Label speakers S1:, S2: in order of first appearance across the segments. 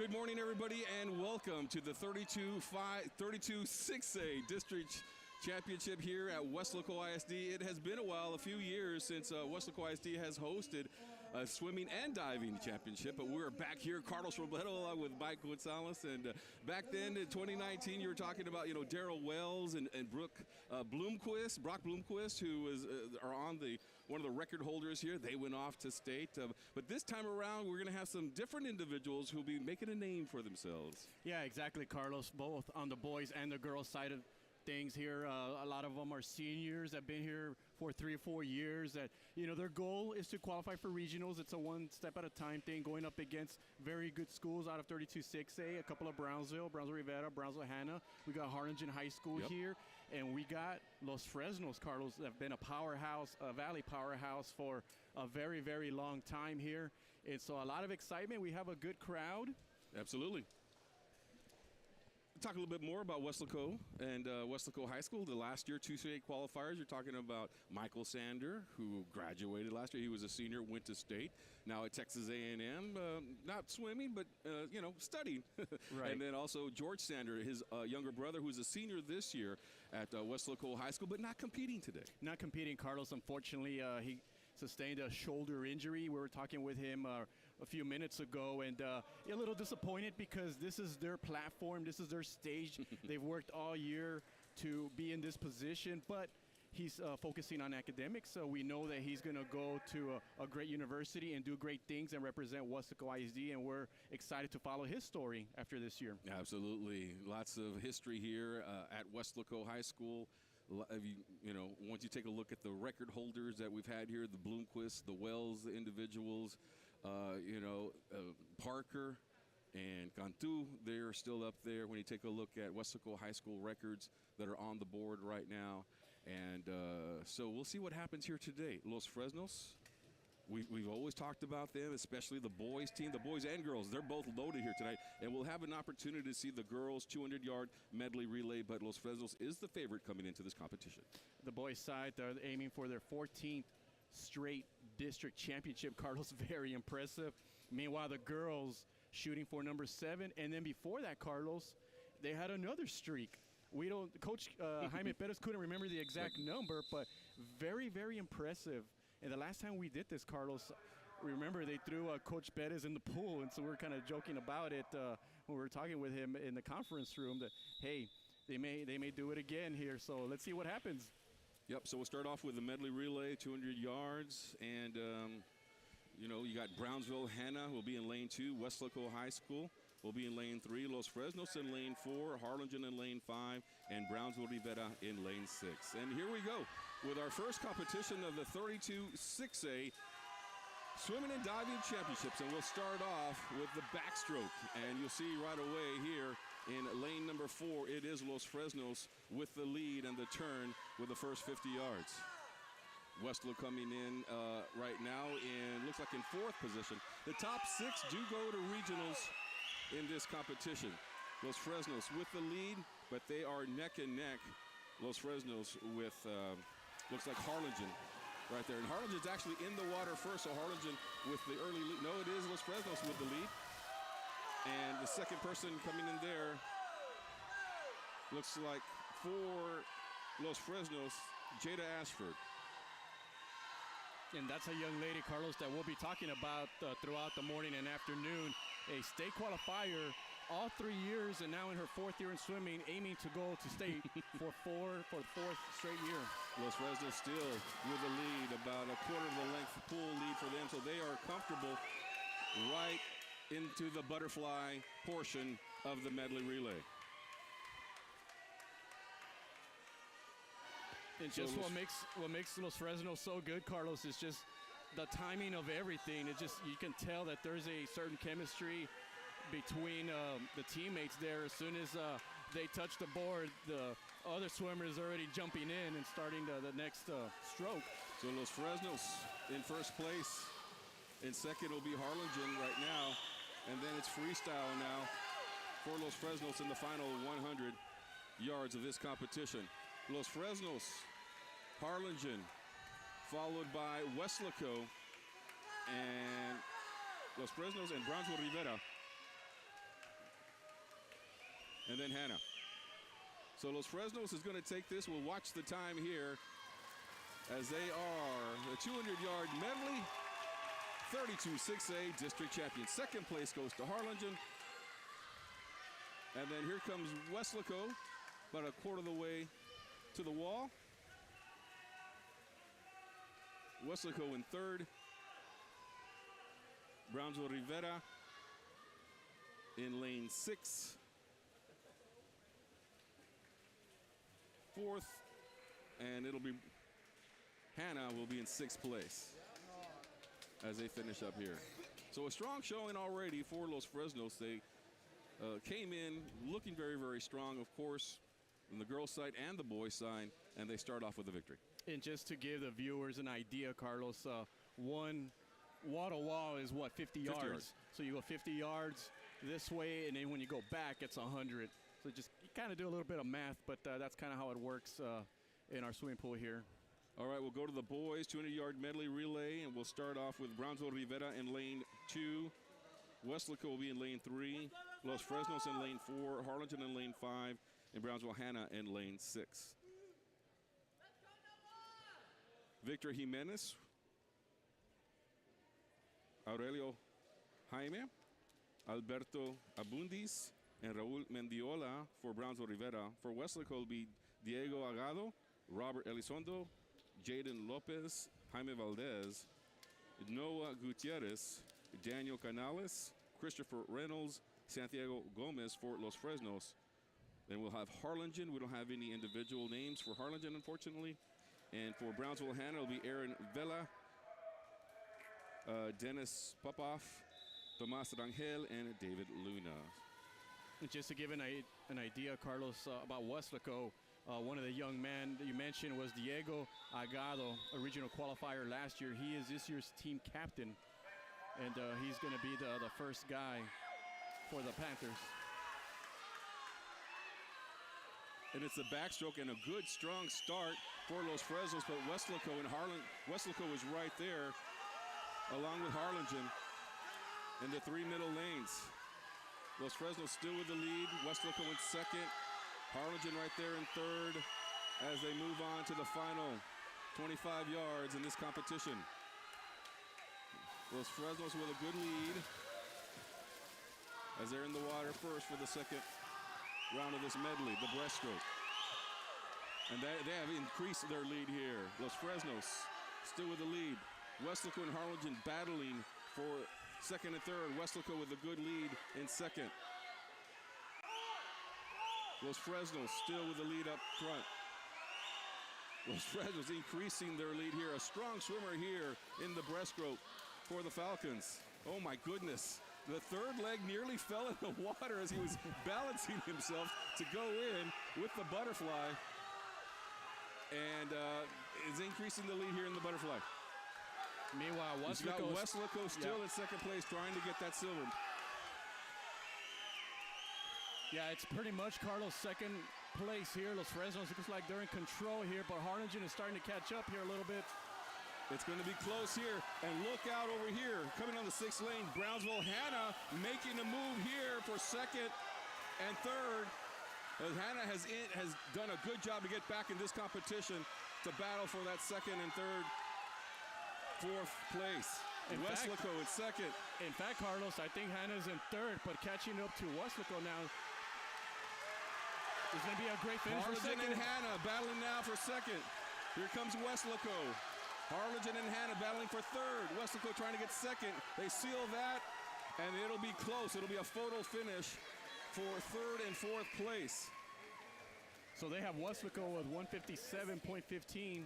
S1: Good morning, everybody, and welcome to the 32-6A District Championship here at Weslaco ISD. It has been a while, a few years, since Weslaco ISD has hosted a swimming and diving championship, but we're back here, Carlos Robledo along with Mike Gonzalez, and back then in 2019, you were talking about, Darrell Wells and Brock Bloomquist, who are on one of the record holders here. They went off to state, but this time around, we're going to have some different individuals who'll be making a name for themselves.
S2: Yeah, exactly, Carlos, both on the boys and the girls side of things here. A lot of them are seniors that have been here for 3 or 4 years. That their goal is to qualify for regionals. It's a one step at a time thing, going up against very good schools out of 32-6A, a couple of Brownsville Rivera, Brownsville Hanna. We got Harlingen High School here, and we got Los Fresnos, Carlos, that have been a powerhouse, a Valley powerhouse for a very, very long time here. And so a lot of excitement. We have a good crowd.
S1: Absolutely. Talk a little bit more about Weslaco and Weslaco High School. The last year 2-8 qualifiers, you're talking about Michael Sander, who graduated last year. He was a senior, went to state. Now at Texas A&M, not swimming, but, studying.
S2: Right.
S1: And then also George Sander, his younger brother, who's a senior this year at Weslaco High School, but not competing today.
S2: Not competing, Carlos. Unfortunately, he sustained a shoulder injury. We were talking with him a few minutes ago, and a little disappointed because this is their platform, this is their stage. They've worked all year to be in this position, but he's focusing on academics, so we know that he's going to go to a great university and do great things and represent Weslaco ISD, and we're excited to follow his story after this year.
S1: Absolutely. Lots of history here at Weslaco High School. Once you take a look at the record holders that we've had here, the Bloomquist, the Wells, the individuals, Parker and Cantu, they're still up there. When you take a look at Weslaco High School records that are on the board right now. And so we'll see what happens here today. Los Fresnos, we've always talked about them, especially the boys team, the boys and girls. They're both loaded here tonight, and we'll have an opportunity to see the girls' 200-yard medley relay, but Los Fresnos is the favorite coming into this competition.
S2: The boys' side, they're aiming for their 14th straight district championship. Carlos, very impressive. Meanwhile, the girls shooting for number 7, and then before that, Carlos, they had another streak. Coach Jaime Perez couldn't remember the exact number, but very, very impressive. And the last time we did this, Carlos, remember they threw Coach Perez in the pool, and so we were kind of joking about it when we were talking with him in the conference room that, hey, they may do it again here, so let's see what happens.
S1: Yep, so we'll start off with the medley relay, 200 yards, and, you got Brownsville Hanna will be in lane 2, Weslaco High School will be in lane 3, Los Fresnos in lane 4, Harlingen in lane 5, and Brownsville Rivera in lane 6. And here we go with our first competition of the 32-6A Swimming and Diving Championships. And we'll start off with the backstroke. And you'll see right away here in lane number 4, it is Los Fresnos with the lead and the turn with the first 50 yards. Weslaco coming in right now looks like in 4th position. The top 6 do go to regionals in this competition. Los Fresnos with the lead, but they are neck and neck. Los Fresnos with, looks like Harlingen right there. And Harlingen's actually in the water first, so Harlingen with the early lead. No, it is Los Fresnos with the lead. And the second person coming in there looks like for Los Fresnos, Jada Ashford.
S2: And that's a young lady, Carlos, that we'll be talking about throughout the morning and afternoon. A state qualifier all 3 years, and now in her 4th year in swimming, aiming to go to state for the 4th straight year.
S1: Los Fresnos still with the lead, about a quarter of the length pool lead for them, so they are comfortable right into the butterfly portion of the medley relay.
S2: And just what makes Los Fresnos so good, Carlos, is just the timing of everything. It just, you can tell that there's a certain chemistry between the teammates there. As soon as they touch the board, the other swimmer is already jumping in and starting the next stroke.
S1: So Los Fresnos in first place. In second will be Harlingen right now. And then it's freestyle now for Los Fresnos in the final 100 yards of this competition. Los Fresnos, Harlingen, followed by Weslaco, and Los Fresnos and Brownsville Rivera and then Hannah. So Los Fresnos is going to take this. We'll watch the time here as they are the 200-yard medley, 32-6A district champion. Second place goes to Harlingen. And then here comes Weslaco, about a quarter of the way to the wall. Weslaco in third. Brownsville Rivera in lane 6. Fourth, and it'll be Hannah will be in 6th place as they finish up here. So a strong showing already for Los Fresnos. They came in looking very, very strong, of course, on the girls' side and the boys' side, and they start off with a victory.
S2: And just to give the viewers an idea, Carlos, one wall-to-wall is what, 50 yards? So you go 50 yards this way, and then when you go back, it's 100. So just you kind of do a little bit of math, but that's kind of how it works in our swimming pool here.
S1: All right, we'll go to the boys 200-yard medley relay, and we'll start off with Brownsville Rivera in lane 2. Weslaco will be in lane 3. Los Fresnos in lane 4. Harlingen in lane 5. And Brownsville Hannah in lane 6. Victor Jimenez, Aurelio Jaime, Alberto Abundis, and Raul Mendiola for Brownsville Rivera. For Weslaco will be Diego Agado, Robert Elizondo, Jaden Lopez, Jaime Valdez, Noah Gutierrez, Daniel Canales, Christopher Reynolds, Santiago Gomez for Los Fresnos. Then we'll have Harlingen. We don't have any individual names for Harlingen, unfortunately. And for Brownsville Hannah, it'll be Aaron Vela, Dennis Popoff, Tomas Rangel, and David Luna.
S2: Just to give an idea, Carlos, about Weslaco, one of the young men that you mentioned was Diego Agado, a regional qualifier last year. He is this year's team captain, and he's going to be the first guy for the Panthers.
S1: And it's a backstroke and a good, strong start for Los Fresnos, but Weslaco and Weslaco is right there, along with Harlingen, in the 3 middle lanes. Los Fresnos still with the lead. Weslaco in second. Harlingen right there in third as they move on to the final 25 yards in this competition. Los Fresnos with a good lead as they're in the water first for the second round of this medley, the breaststroke. And they have increased their lead here. Los Fresnos still with the lead. Weslaco and Harlingen battling for second and third. Weslaco with a good lead in second. Los Fresnos still with the lead up front. Los Fresnos increasing their lead here. A strong swimmer here in the breaststroke for the Falcons. Oh my goodness. The third leg nearly fell in the water as he was balancing himself to go in with the butterfly. And is increasing the lead here in the butterfly.
S2: Meanwhile,
S1: Weslaco still in second place trying to get that silver.
S2: Yeah, it's pretty much Carlos' second place here. Los Fresnos looks like they're in control here, but Harlingen is starting to catch up here a little bit.
S1: It's going to be close here, and look out over here. Coming on the 6th lane, Brownsville Hannah making a move here for second and third. As Hannah has done a good job to get back in this competition to battle for that second and third, 4th place. Weslaco in second.
S2: In fact, Carlos, I think Hannah's in third, but catching up to Weslaco now. It's going to be a great finish for second.
S1: Harlingen and Hannah battling now for second. Here comes Weslaco. Harlingen and Hannah battling for third. Weslaco trying to get second. They seal that, and it'll be close. It'll be a photo finish for third and 4th place.
S2: So they have Weslaco with 157.15.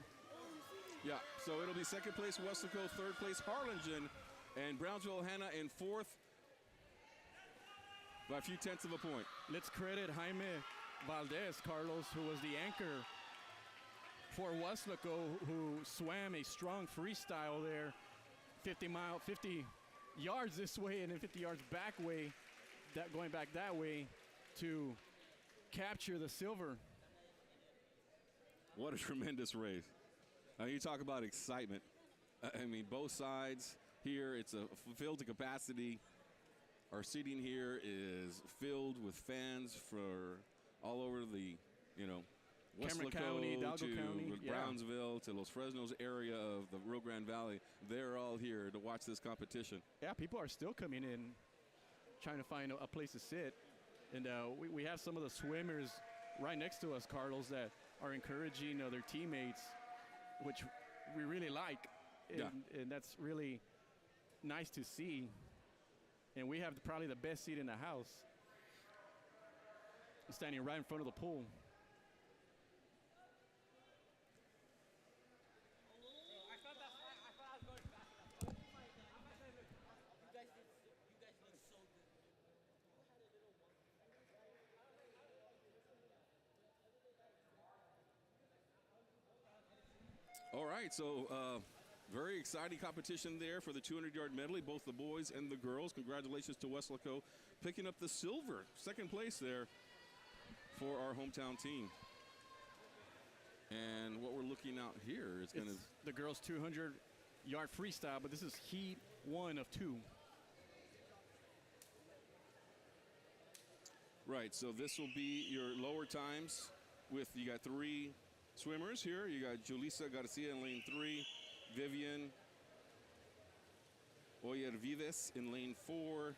S1: Yeah, so it'll be second place Weslaco, third place Harlingen, and Brownsville Hannah in 4th by a few tenths of a point.
S2: Let's credit Jaime Valdez, Carlos, who was the anchor for Weslaco, who swam a strong freestyle there, 50 yards this way and then 50 yards back way, going back that way to capture the silver.
S1: What a tremendous race. You talk about excitement. I mean, both sides here, it's a filled to capacity. Our seating here is filled with fans for all over the,
S2: Cameron
S1: Weslaco
S2: County, Hidalgo
S1: to
S2: County, yeah.
S1: Brownsville to Los Fresnos area of the Rio Grande Valley. They're all here to watch this competition.
S2: Yeah, people are still coming in, trying to find a place to sit. And we have some of the swimmers right next to us, Carlos, that are encouraging their teammates, which we really like. And that's really nice to see. And we have probably the best seat in the house, standing right in front of the pool.
S1: All right, so very exciting competition there for the 200-yard medley, both the boys and the girls. Congratulations to Weslaco picking up the silver, second place there for our hometown team. And what we're looking out here is going to...
S2: the girls' 200-yard freestyle, but this is heat 1 of 2.
S1: Right, so this will be your lower times with, you got 3 swimmers here. You got Julissa Garcia in lane 3, Vivian Oyervides in lane 4,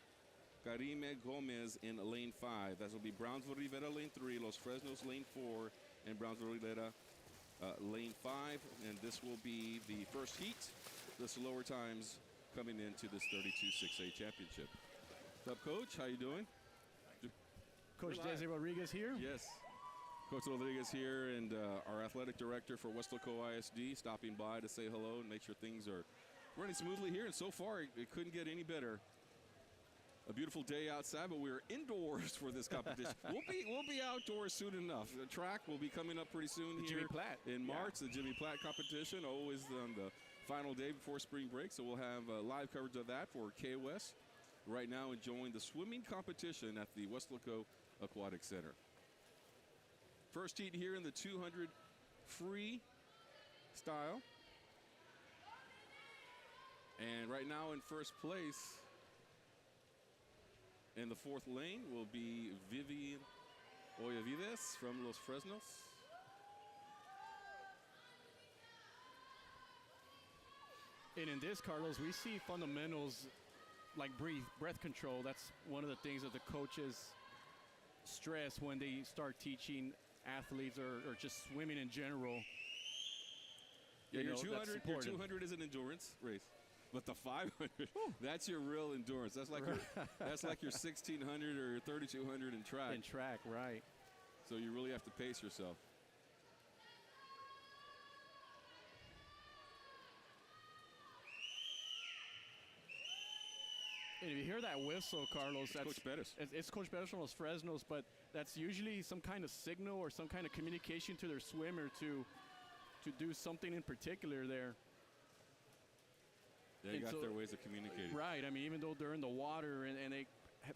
S1: Karime Gomez in lane 5. That will be Brownsville Rivera lane 3, Los Fresnos lane 4, and Brownsville Rivera lane 5. And this will be the first heat. This lower times coming into this 32-6A championship. What's up, Coach? How you doing?
S2: Coach Desi Rodriguez here.
S1: Yes. Coach Rodriguez here, and our athletic director for Weslaco ISD stopping by to say hello and make sure things are running smoothly here. And so far, it couldn't get any better. A beautiful day outside, but we're indoors for this competition. we'll be outdoors soon enough. The track will be coming up pretty soon here in March. The Jimmy Platt competition, always on the final day before spring break. So we'll have live coverage of that for KWES. Right now, enjoying the swimming competition at the Weslaco Aquatic Center. First heat here in the 200 free style. And right now in first place in the 4th lane will be Vivian Oyervides from Los Fresnos.
S2: And in this, Carlos, we see fundamentals like breath control. That's one of the things that the coaches stress when they start teaching athletes or just swimming in general.
S1: Yeah, your 200 is an endurance race, but the 500, that's your real endurance. That's like your 1600 or 3200 in track.
S2: In track, right?
S1: So you really have to pace yourself.
S2: And if you hear that whistle, Carlos, that's
S1: Coach Bettis.
S2: It's Coach Bettis from Los Fresnos, but that's usually some kind of signal or some kind of communication to their swimmer to do something in particular there.
S1: They got their ways of communicating.
S2: Right. I mean, even though they're in the water and they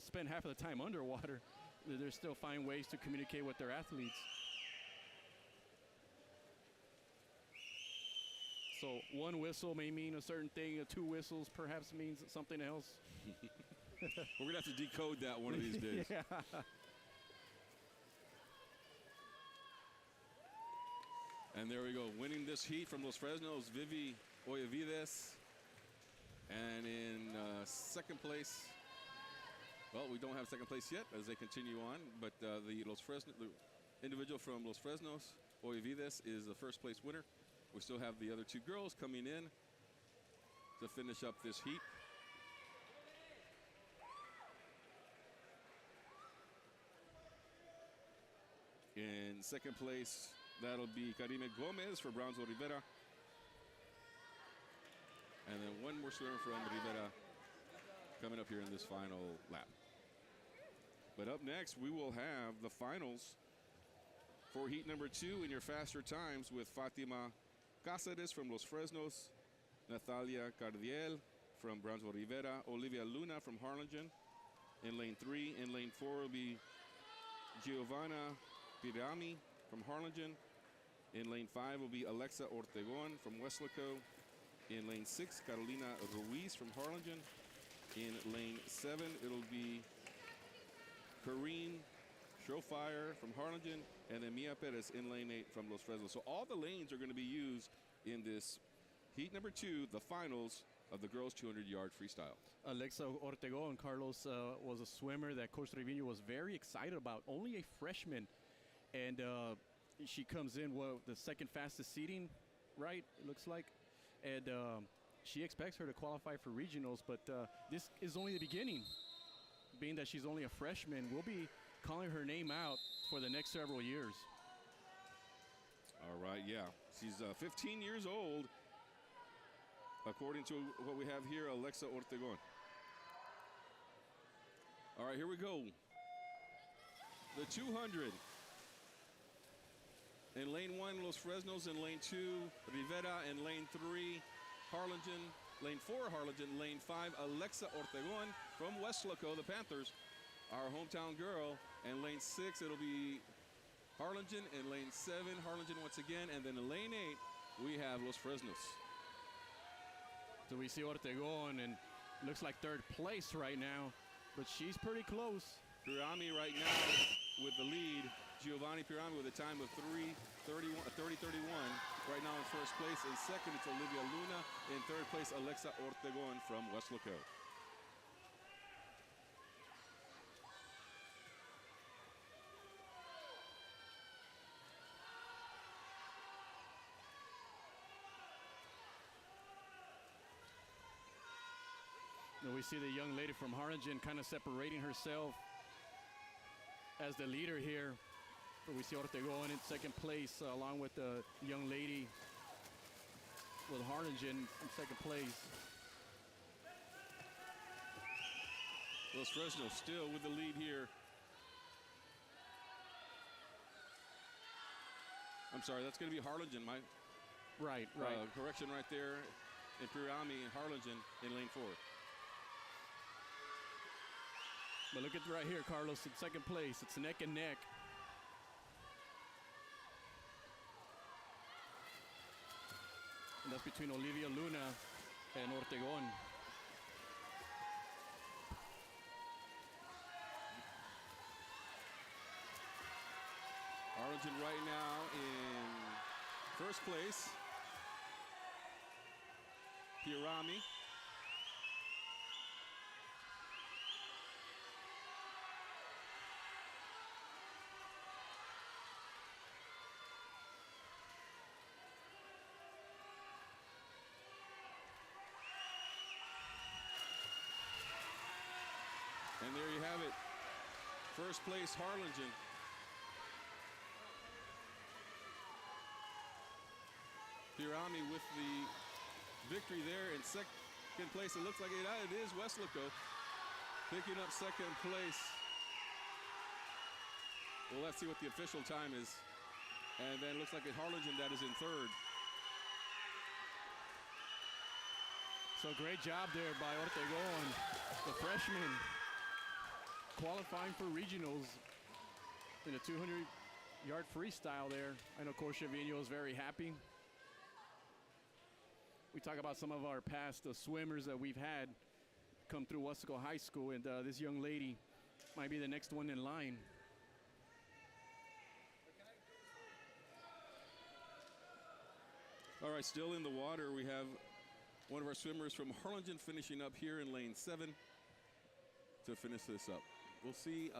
S2: spend half of the time underwater, they still find ways to communicate with their athletes. So one whistle may mean a certain thing. 2 whistles perhaps means something else.
S1: We're going to have to decode that one of these days.
S2: Yeah.
S1: And there we go. Winning this heat from Los Fresnos, Vivi Oyervides. And in second place, well, we don't have second place yet as they continue on, but the individual from Los Fresnos, Oyervides, is the first place winner. We still have the other 2 girls coming in to finish up this heat. In second place, that'll be Karime Gomez for Brownsville Rivera. And then one more swimmer from Rivera coming up here in this final lap. But up next, we will have the finals for heat number 2 in your faster times with Fatima Cáceres from Los Fresnos, Natalia Cardiel from Brownsville Rivera, Olivia Luna from Harlingen in lane 3. In lane 4 will be Giovanna Pirami from Harlingen. In lane 5 will be Alexa Ortegon from Weslaco. In lane 6, Carolina Ruiz from Harlingen. In lane 7, it'll be Kareen Showfire from Harlingen, and then Mia Perez in lane 8 from Los Fresnos. So all the lanes are going to be used in this heat number 2, the finals of the girls 200-yard freestyle.
S2: Alexa Ortegon, Carlos, was a swimmer that Coach Trevino was very excited about. Only a freshman, and she comes in the second fastest seating, right? It looks like, and she expects her to qualify for regionals. But this is only the beginning. Being that she's only a freshman, we'll be calling her name out for the next several years.
S1: All right, yeah. She's 15 years old, according to what we have here, Alexa Ortegon. All right, here we go. The 200. In lane 1, Los Fresnos. In lane 2, Rivera. In lane 3, Harlingen. Lane 4, Harlingen. Lane 5, Alexa Ortegon from Weslaco, the Panthers, our hometown girl. And lane 6, it'll be Harlingen. In lane 7, Harlingen once again. And then in lane 8, we have Los Fresnos.
S2: So we see Ortegon, and looks like third place right now, but she's pretty close.
S1: Pirami right now with the lead. Giovanni Pirami with a time of 30:31. Right now in first place. In second, it's Olivia Luna. In third place, Alexa Ortegon from Weslaco.
S2: And we see the young lady from Harlingen kind of separating herself as the leader here. But we see Ortegon in second place, along with the young lady with Harlingen in second place.
S1: Los Fresnos still with the lead here. I'm sorry, that's going to be Harlingen, Mike.
S2: Right.
S1: Correction right there. And Pirami and Harlingen in lane 4.
S2: But look at right here, Carlos, in second place. It's neck and neck. And that's between Olivia Luna and Ortegon.
S1: Harlingen right now in first place. Pirami. And there you have it. First place, Harlingen. Pirami with the victory there. In second place, it looks like it is Weslaco picking up second place. Well, let's see what the official time is. And then it looks like it's Harlingen that is in third.
S2: So great job there by Ortegon, the freshman, qualifying for regionals in a 200-yard freestyle there. I know Coach Trevino is very happy. We talk about some of our past swimmers that we've had come through Weslaco High School, and this young lady might be the next one in line.
S1: All right, still in the water, we have one of our swimmers from Harlingen finishing up here in lane 7 to finish this up. We'll see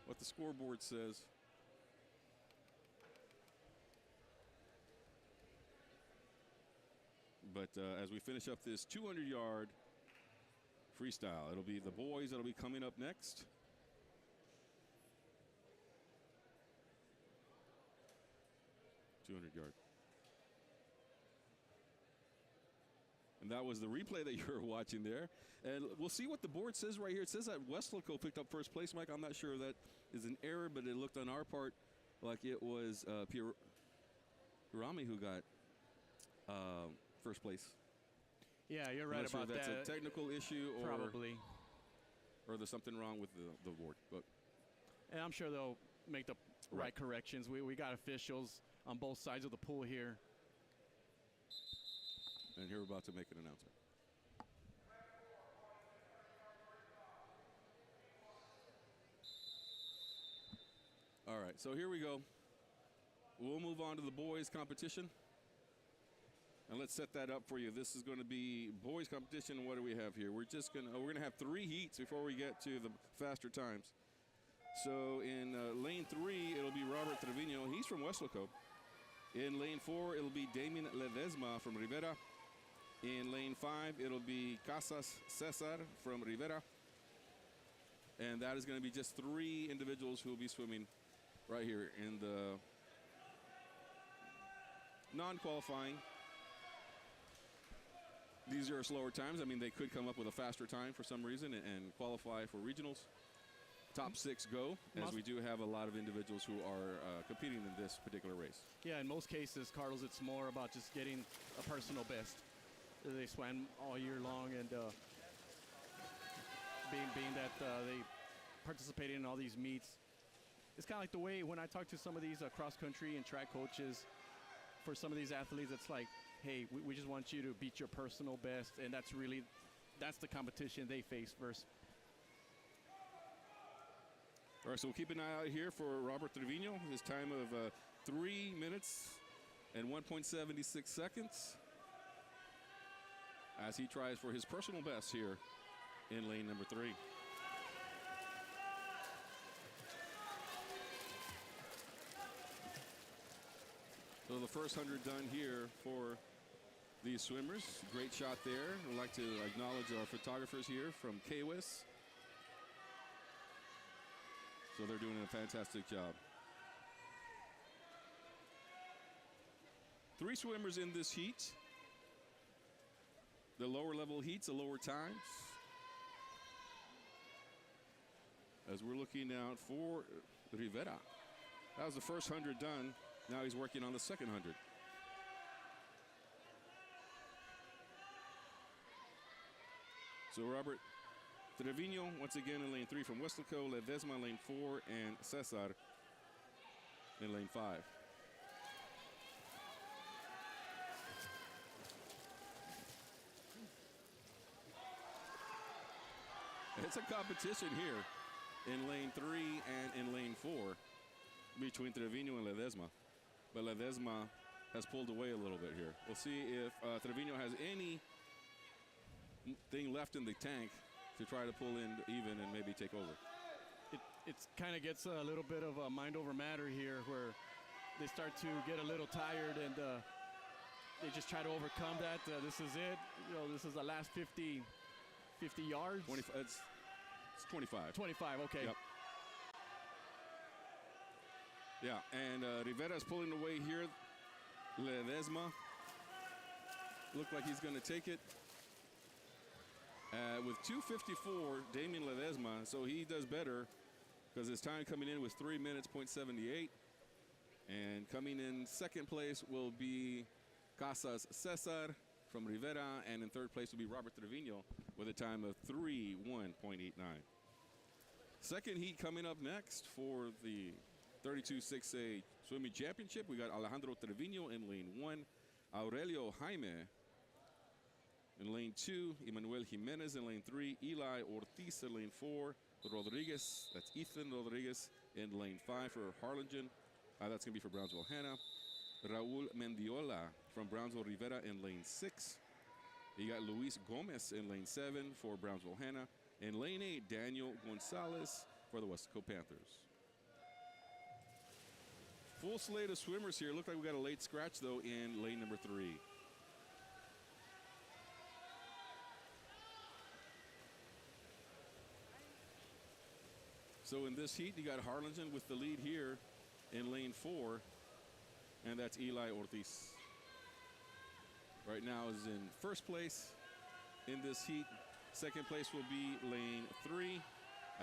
S1: what the scoreboard says. But as we finish up this 200-yard freestyle, it'll be the boys that'll be coming up next. $200-yard. And that was the replay that you were watching there. And we'll see what the board says right here. It says that Weslaco picked up first place, Mike. I'm not sure if that is an error, but it looked on our part like it was Pirami who got first place.
S2: Yeah, you're right
S1: I'm not sure
S2: about
S1: if that's
S2: that.
S1: a technical issue or
S2: Probably.
S1: Or there's something wrong with the board. But
S2: And I'm sure they'll make the right corrections. We got officials on both sides of the pool here.
S1: And here we're about to make an announcement. All right, so here we go. We'll move on to the boys competition. And let's set that up for you. This is going to be boys competition. What do we have here? We're gonna have 3 heats before we get to the faster times. So in lane 3, it'll be Robert Trevino. He's from Weslaco. In lane 4, it'll be Damien Ledesma from Rivera. In lane 5, it'll be Casas Cesar from Rivera. And that is going to be just 3 individuals who will be swimming right here in the non-qualifying. These are slower times. I mean, they could come up with a faster time for some reason and qualify for regionals. Top 6 go, as we do have a lot of individuals who are competing in this particular race.
S2: Yeah, in most cases, Carlos, it's more about just getting a personal best. They swam all year long, and being that they participate in all these meets, it's kind of like the way when I talk to some of these cross-country and track coaches for some of these athletes, it's like, hey, we just want you to beat your personal best, and that's the competition they face versus.
S1: All right, so we'll keep an eye out here for Robert Trevino. His time of 3 minutes and 1.76 seconds as he tries for his personal best here in lane number 3. So the first 100 done here for these swimmers. Great shot there. We'd like to acknowledge our photographers here from KWES. So they're doing a fantastic job. 3 swimmers in this heat. The lower level heats, the lower times. As we're looking out for Rivera. That was the first 100 done. Now he's working on the second 100. So Robert Trevino, once again in lane 3 from Weslaco, Ledesma in lane 4, and Cesar in lane 5. It's a competition here in lane 3 and in lane 4 between Trevino and Ledesma. But Ledesma has pulled away a little bit here. We'll see if Trevino has anything left in the tank to try to pull in even and maybe take over.
S2: It kind of gets a little bit of a mind over matter here where they start to get a little tired and they just try to overcome that. This is it. You know, this is the last 50 yards.
S1: 25. It's 25.
S2: 25, okay.
S1: Yep. Yeah, and Rivera's pulling away here. Ledesma look like he's going to take it. With 2:54, Damien Ledesma, so he does better because his time coming in was 3 minutes, .78. And coming in second place will be Casas Cesar from Rivera, and in third place will be Robert Trevino with a time of 3:1.89. Second heat coming up next for the 32-6A Swimming Championship. We got Alejandro Trevino in lane 1, Aurelio Jaime in lane 2, Emmanuel Jimenez in lane 3, Eli Ortiz in lane 4, Rodriguez, that's Ethan Rodriguez in lane 5 for Harlingen. That's going to be for Brownsville Hanna. Raul Mendiola from Brownsville Rivera in lane 6. You got Luis Gomez in lane 7 for Brownsville Hanna. In lane 8, Daniel Gonzalez for the Weslaco Panthers. Full slate of swimmers here. Look like we got a late scratch, though, in lane number 3. So in this heat, you got Harlingen with the lead here in lane 4, and that's Eli Ortiz. Right now is in first place in this heat. Second place will be lane 3,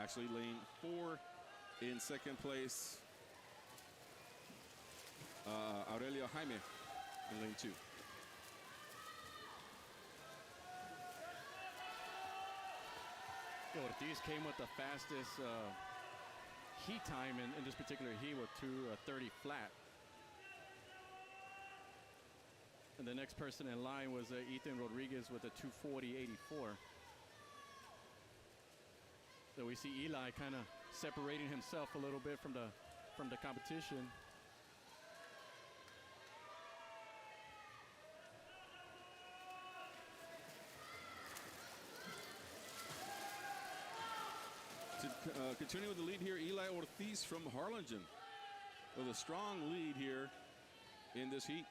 S1: actually lane 4. In second place, Aurelio Jaime in lane 2.
S2: Ortiz came with the fastest heat time in this particular heat with 2:30 flat. And the next person in line was Ethan Rodriguez with a 2:40.84. So we see Eli kind of separating himself a little bit from the from the competition.
S1: Continuing with the lead here, Eli Ortiz from Harlingen with a strong lead here in this heat.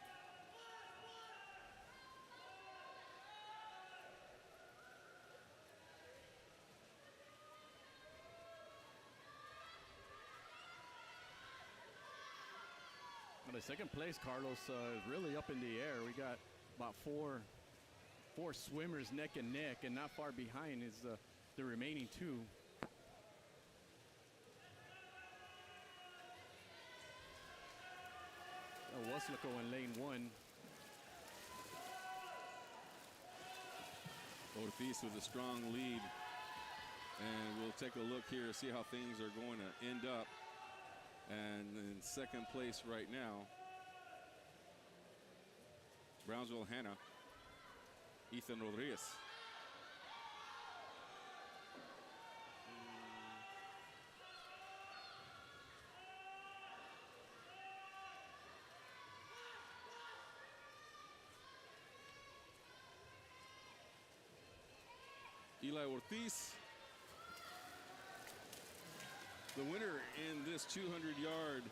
S2: On the second place, Carlos, is really up in the air. We got about four swimmers neck and neck, and not far behind is the remaining two. Weslaco in lane 1.
S1: Ortiz with a strong lead. And we'll take a look here to see how things are going to end up. And in second place right now, Brownsville Hannah, Ethan Rodriguez. Eli Ortiz, the winner in this 200-yard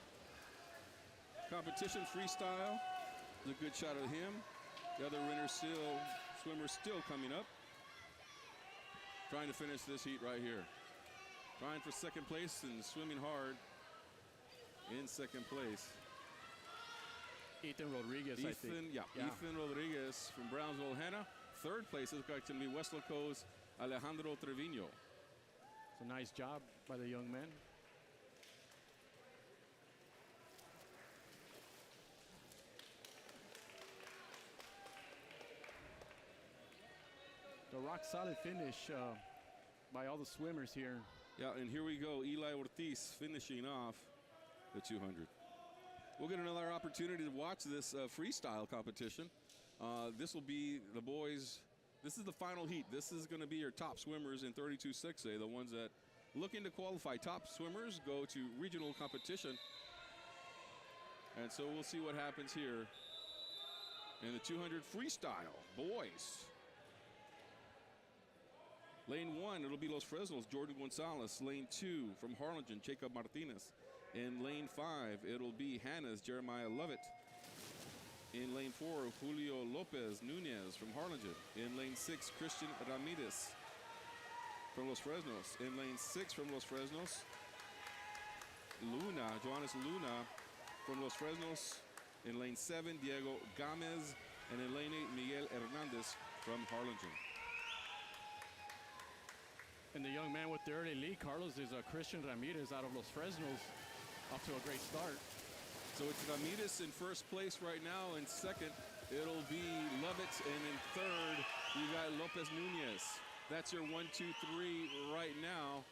S1: competition freestyle. It's a good shot of him. The other swimmer still coming up. Trying to finish this heat right here. Trying for second place and swimming hard in second place.
S2: Ethan Rodriguez, I think.
S1: Yeah, Ethan Rodriguez from Brownsville Hannah. Third place is going to be Weslaco's Alejandro Trevino.
S2: It's a nice job by the young man. The rock solid finish by all the swimmers here.
S1: Yeah, and here we go. Eli Ortiz finishing off the 200. We'll get another opportunity to watch this freestyle competition. This will be the boys. This is the final heat. This is going to be your top swimmers in 32-6A, the ones that looking to qualify. Top swimmers go to regional competition. And so we'll see what happens here in the 200 freestyle. Boys. Lane 1, it'll be Los Fresnos, Jordan Gonzalez. Lane 2, from Harlingen, Jacob Martinez. In lane 5, it'll be Hannah's Jeremiah Lovett. In lane 4, Julio Lopez Nunez from Harlingen. In lane 6, Christian Ramirez from Los Fresnos. In lane 6 from Los Fresnos, Johannes Luna from Los Fresnos. In lane 7, Diego Gomez. And in lane 8, Miguel Hernandez from Harlingen.
S2: And the young man with the early lead, Carlos, is Christian Ramirez out of Los Fresnos. Off to a great start.
S1: So it's Ramirez in first place right now. In second, it'll be Lovett. And in third, you got Lopez Nunez. That's your 1, 2, 3 right now.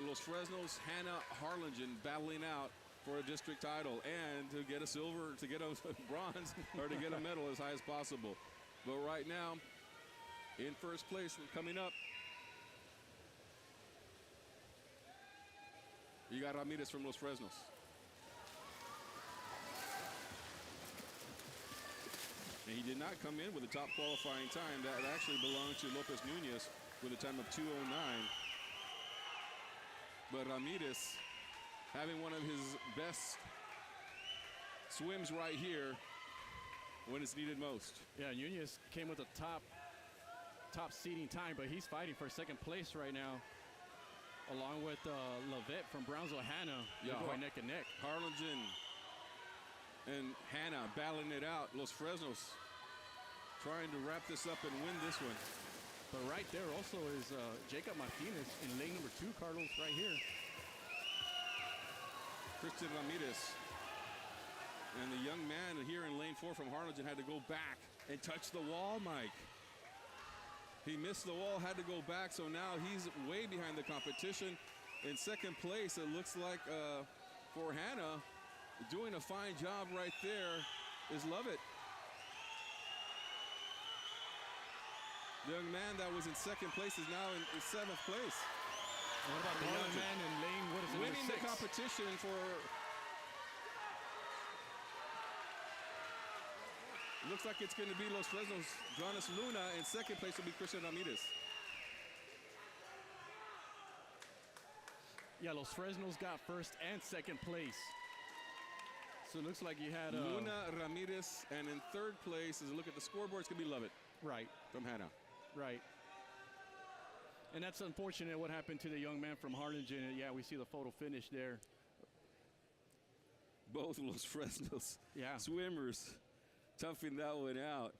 S1: Los Fresnos, Hannah, Harlingen battling out for a district title and to get a silver, to get a bronze, or to get a medal as high as possible. But right now, in first place, coming up, you got Ramirez from Los Fresnos. And he did not come in with a top qualifying time. That actually belonged to Lopez Nunez with a time of 2:09. But Ramirez having one of his best swims right here when it's needed most.
S2: Yeah, Nunez came with a top seeding time, but he's fighting for second place right now, along with Lovett from Brownsville Hannah.
S1: Yeah,
S2: going neck and neck.
S1: Harlingen and Hannah battling it out. Los Fresnos trying to wrap this up and win this one.
S2: But right there also is Jacob Martinez in lane number 2, Carlos, right here.
S1: Christian Ramirez. And the young man here in lane 4 from Harlingen had to go back and touch the wall, Mike. He missed the wall, had to go back, so now he's way behind the competition. In second place, it looks like for Hannah, doing a fine job right there is Lovett. The young man that was in second place is now in 7th place.
S2: What about the young man in lane, what is it,
S1: winning
S2: number 6?
S1: the competition for, looks like it's going to be Los Fresnos' Jonas Luna, and second place will be Christian Ramirez.
S2: Yeah, Los Fresnos got first and second place. So it looks like you had
S1: Luna, Ramirez, and in third place, as a look at the scoreboard, it's going to be Lovett.
S2: Right.
S1: From Hannah.
S2: Right. And that's unfortunate what happened to the young man from Harlingen. Yeah, we see the photo finish there.
S1: Both Los Fresnos
S2: Yeah.
S1: swimmers toughing that one out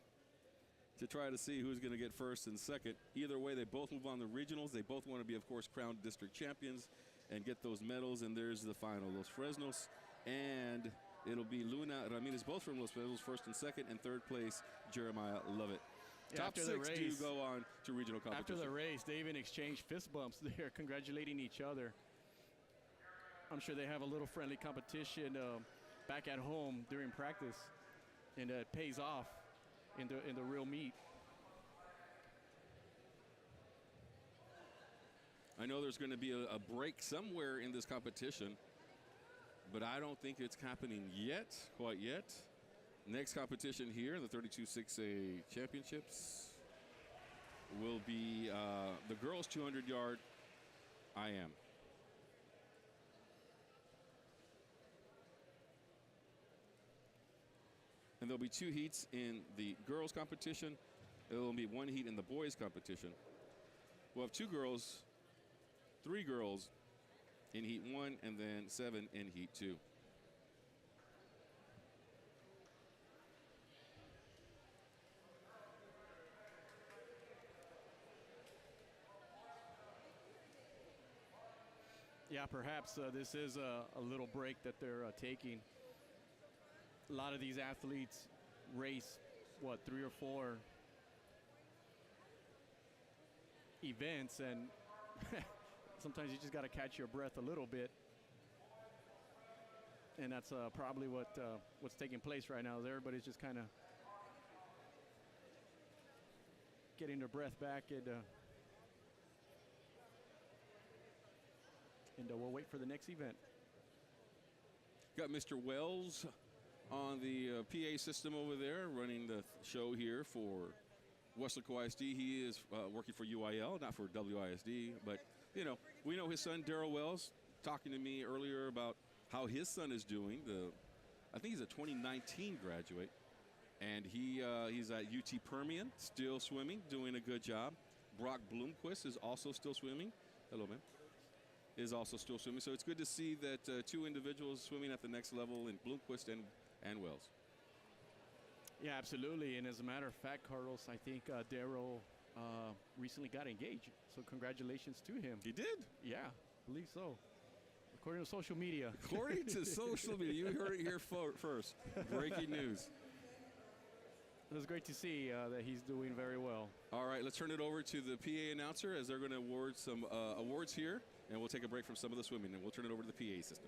S1: to try to see who's going to get first and second. Either way, they both move on to regionals. They both want to be, of course, crowned district champions and get those medals. And there's the final. Los Fresnos, and it'll be Luna Ramirez, both from Los Fresnos, first and second, and third place, Jeremiah Lovett.
S2: Yeah,
S1: Top 6 do go on to regional competition.
S2: After the race, they even exchanged fist bumps there, congratulating each other. I'm sure they have a little friendly competition back at home during practice, and it pays off in the real meet.
S1: I know there's going to be a break somewhere in this competition, but I don't think it's happening yet, quite yet. Next competition here, the 32-6A championships, will be the girls' 200-yard IM. And there'll be 2 heats in the girls' competition. There will be 1 heat in the boys' competition. We'll have 2 girls, 3 girls in heat 1, and then 7 in heat 2.
S2: Yeah, perhaps this is a little break that they're taking. A lot of these athletes race, 3 or 4 events, and sometimes you just got to catch your breath a little bit. And that's probably what's taking place right now. Everybody's just kind of getting their breath back, and we'll wait for the next event.
S1: Got Mr. Wells on the PA system over there, running the show here for Weslaco ISD. He is working for UIL, not for WISD, but you know, we know his son Daryl Wells talking to me earlier about how his son is doing. I think he's a 2019 graduate, and he's at UT Permian, still swimming, doing a good job. Brock Bloomquist is also still swimming. Hello, man. Is also still swimming. So it's good to see that 2 individuals swimming at the next level in Bloomquist and Wells.
S2: Yeah, absolutely. And as a matter of fact, Carlos, I think Daryl recently got engaged. So congratulations to him.
S1: He did?
S2: Yeah, I believe so. According to social media.
S1: According to social media. You heard it here first. Breaking news.
S2: It was great to see that he's doing very well.
S1: All right, let's turn it over to the PA announcer as they're going to award some awards here. And we'll take a break from some of the swimming, and we'll turn it over to the PA system.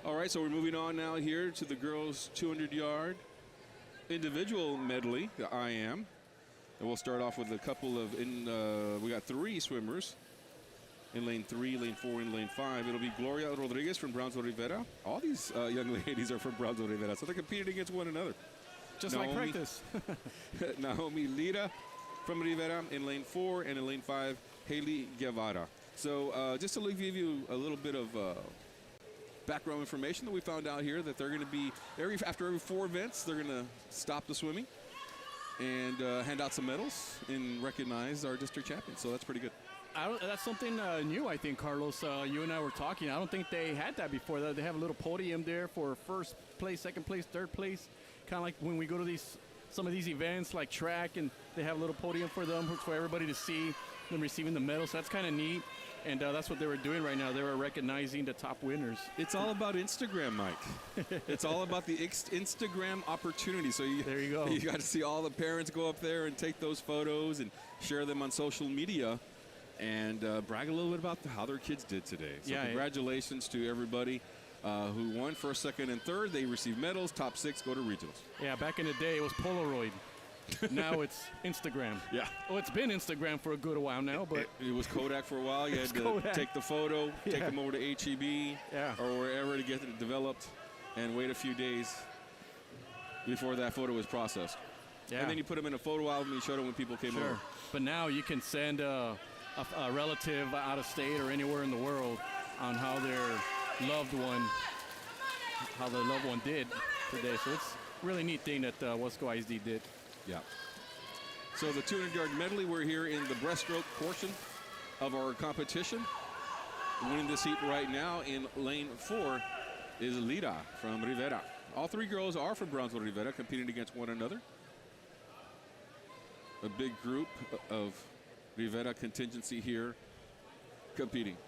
S1: All right, so we're moving on now here to the girls' 200-yard individual medley, the IM. And we'll start off with a couple of, we got 3 swimmers in lane 3, lane 4, and lane 5. It'll be Gloria Rodriguez from Brownsville Rivera. All these young ladies are from Brownsville Rivera, so they're competing against one another.
S2: Just like practice.
S1: Naomi Lira from Rivera in lane 4, and in lane 5, Haley Guevara. So just to give you a little bit of background information that we found out here, that they're going to be, after every 4 events, they're going to stop the swimming and hand out some medals and recognize our district champions. So that's pretty good.
S2: That's something new, I think, Carlos. You and I were talking. I don't think they had that before. They have a little podium there for first place, second place, third place. Kind of like when we go to some of these events like track, and they have a little podium for them for everybody to see them receiving the medals. So that's kind of neat. And that's what they were doing right now. They were recognizing the top winners.
S1: It's all about Instagram, Mike. It's all about the Instagram opportunity. So
S2: there you go.
S1: You got to see all the parents go up there and take those photos and share them on social media and brag a little bit about how their kids did today. So congratulations to everybody who won first, second, and third. They received medals. Top 6 go to regionals.
S2: Yeah, back in the day, it was Polaroid. Now it's Instagram.
S1: Yeah.
S2: Oh, it's been Instagram for a good while now, but
S1: it was Kodak for a while. You had to take the photo, take them over to HEB or wherever to get it developed, and wait a few days before that photo was processed. Yeah. And then you put them in a photo album and you showed them when people came over.
S2: But now you can send a relative out of state or anywhere in the world on how their loved one did today. So it's a really neat thing that Weslaco ISD did.
S1: Yeah. So the 200-yard medley, we're here in the breaststroke portion of our competition. Winning this heat right now in lane 4 is Lira from Rivera. All 3 girls are from Brownsville Rivera, competing against one another. A big group of Rivera contingency here competing.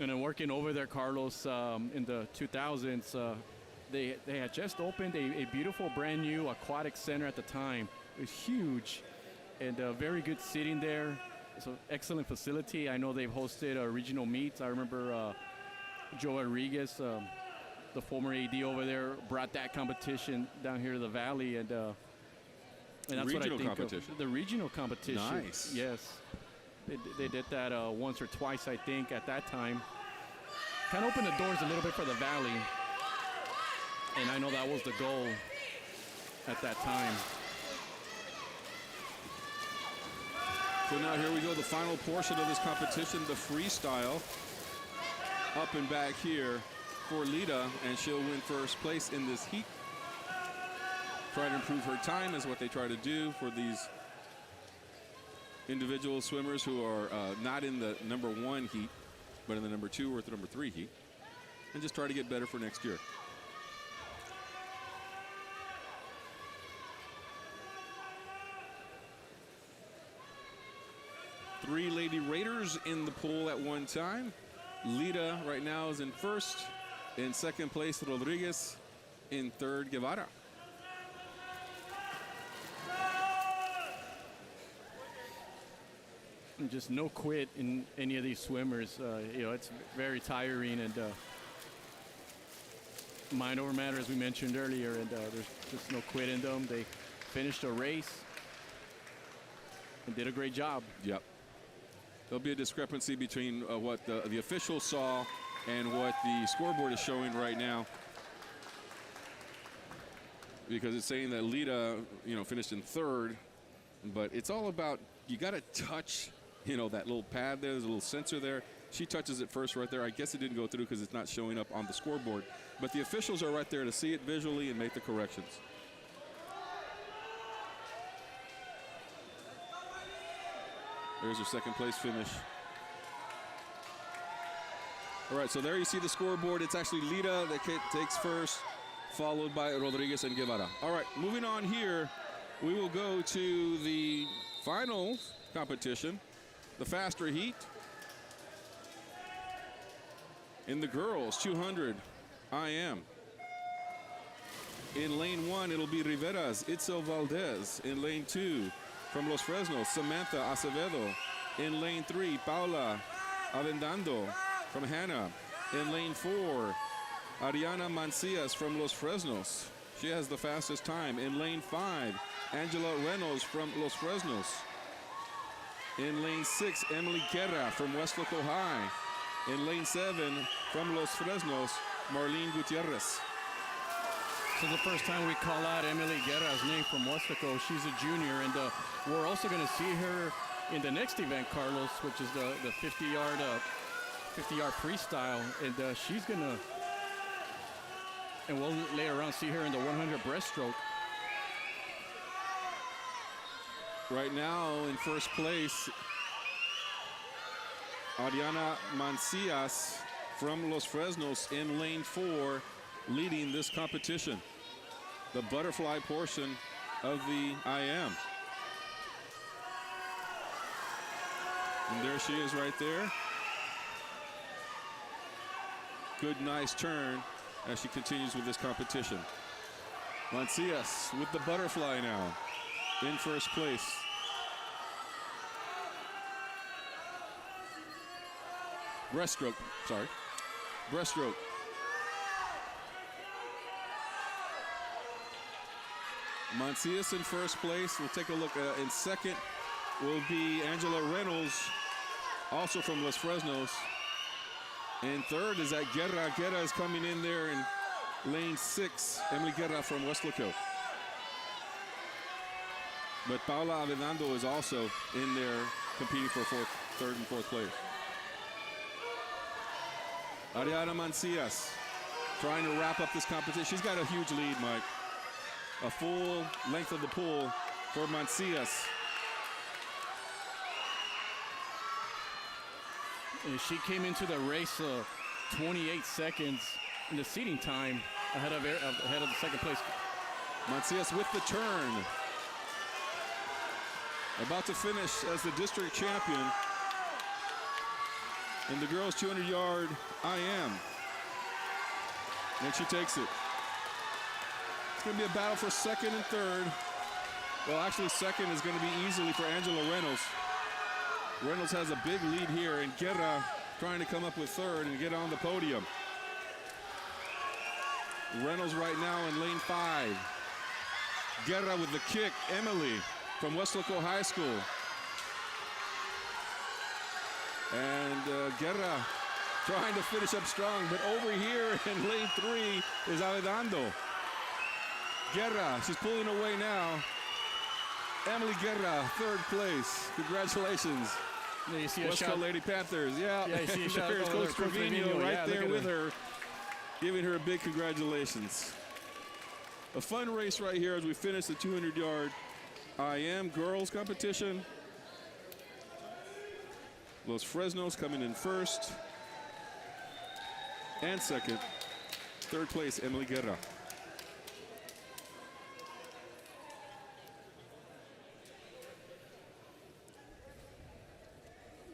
S2: And then working over there, Carlos, in the 2000s, they had just opened a beautiful brand new aquatic center at the time. It was huge and very good seating there. It's an excellent facility. I know they've hosted regional meets. I remember Joe Rodriguez, the former AD over there, brought that competition down here to the valley, and that's
S1: regional
S2: what I think
S1: competition.
S2: Of the regional competition.
S1: Nice.
S2: Yes, they did that once or twice, I think, at that time. Kind of opened the doors a little bit for the valley. And I know that was the goal at that time.
S1: So now here we go, the final portion of this competition, the freestyle. Up and back here for Lita, and she'll win first place in this heat. Try to improve her time is what they try to do for these individual swimmers who are not in the number 1 heat, but in the number 2 or the number 3 heat, and just try to get better for next year. Three Lady Raiders in the pool at one time. Lita right now is in first. In second place, Rodriguez. In third, Guevara.
S2: And just no quit in any of these swimmers. It's very tiring, and mind over matter, as we mentioned earlier, and there's just no quit in them. They finished a race and did a great job.
S1: Yep. There'll be a discrepancy between what the officials saw and what the scoreboard is showing right now, because it's saying that Lita, finished in third, but it's all about, you got to touch, that little pad there. There's a little sensor there. She touches it first right there. I guess it didn't go through because it's not showing up on the scoreboard, but the officials are right there to see it visually and make the corrections. There's her second place finish. All right, so there you see the scoreboard. It's actually Lita that takes first, followed by Rodriguez and Guevara. All right, moving on here, we will go to the final competition, the faster heat. In the girls, 200 IM. In lane 1, it'll be Rivera's Itzel Valdez. In lane 2, from Los Fresnos, Samantha Acevedo. In lane 3, Paula Avendando from Hanna. In lane 4, Ariana Mancias from Los Fresnos. She has the fastest time. In lane 5, Angela Reynolds from Los Fresnos. In lane 6, Emily Guerra from Weslaco High. In lane 7, from Los Fresnos, Marlene Gutierrez.
S2: This is the first time we call out Emily Guerra's name from Weslaco. She's a junior, and we're also going to see her in the next event, Carlos, which is the 50-yard freestyle, and she's going to, and we'll later on see her in the 100 breaststroke.
S1: Right now in first place, Ariana Mancias from Los Fresnos in lane 4, leading this competition, the butterfly portion of the IM. And there she is right there. Good, nice turn as she continues with this competition. Mancias with the butterfly now in first place. Breaststroke, sorry. Breaststroke. Mancias in first place. We'll take a look in second will be Angela Reynolds, also from Los Fresnos. And third is that Guerra. Guerra is coming in there in lane 6. Emily Guerra from Weslaco. But Paula Avedando is also in there competing for third and fourth place. Ariana Mancias trying to wrap up this competition. She's got a huge lead, Mike. A full length of the pool for Mancias.
S2: And she came into the race 28 seconds in the seating time ahead of the second place.
S1: Mancias with the turn. About to finish as the district champion in the girls 200-yard IM. And she takes it. It's going to be a battle for second and third. Well, actually, second is going to be easily for Angela Reynolds. Reynolds has a big lead here, and Guerra trying to come up with third and get on the podium. Reynolds right now in lane 5. Guerra with the kick. Emily from Weslaco High School. And Guerra trying to finish up strong, but over here in lane 3 is Avedando. Guerra, she's pulling away now. Emily Guerra, third place. Congratulations.
S2: Yeah, you see a
S1: Westco
S2: shot.
S1: Lady Panthers, yeah.
S2: Yeah, you see a shot.
S1: There's Coach Trevino right
S2: yeah,
S1: there with her, giving her a big congratulations. A fun race right here as we finish the 200-yard IM girls competition. Los Fresnos coming in first and second. Third place, Emily Guerra.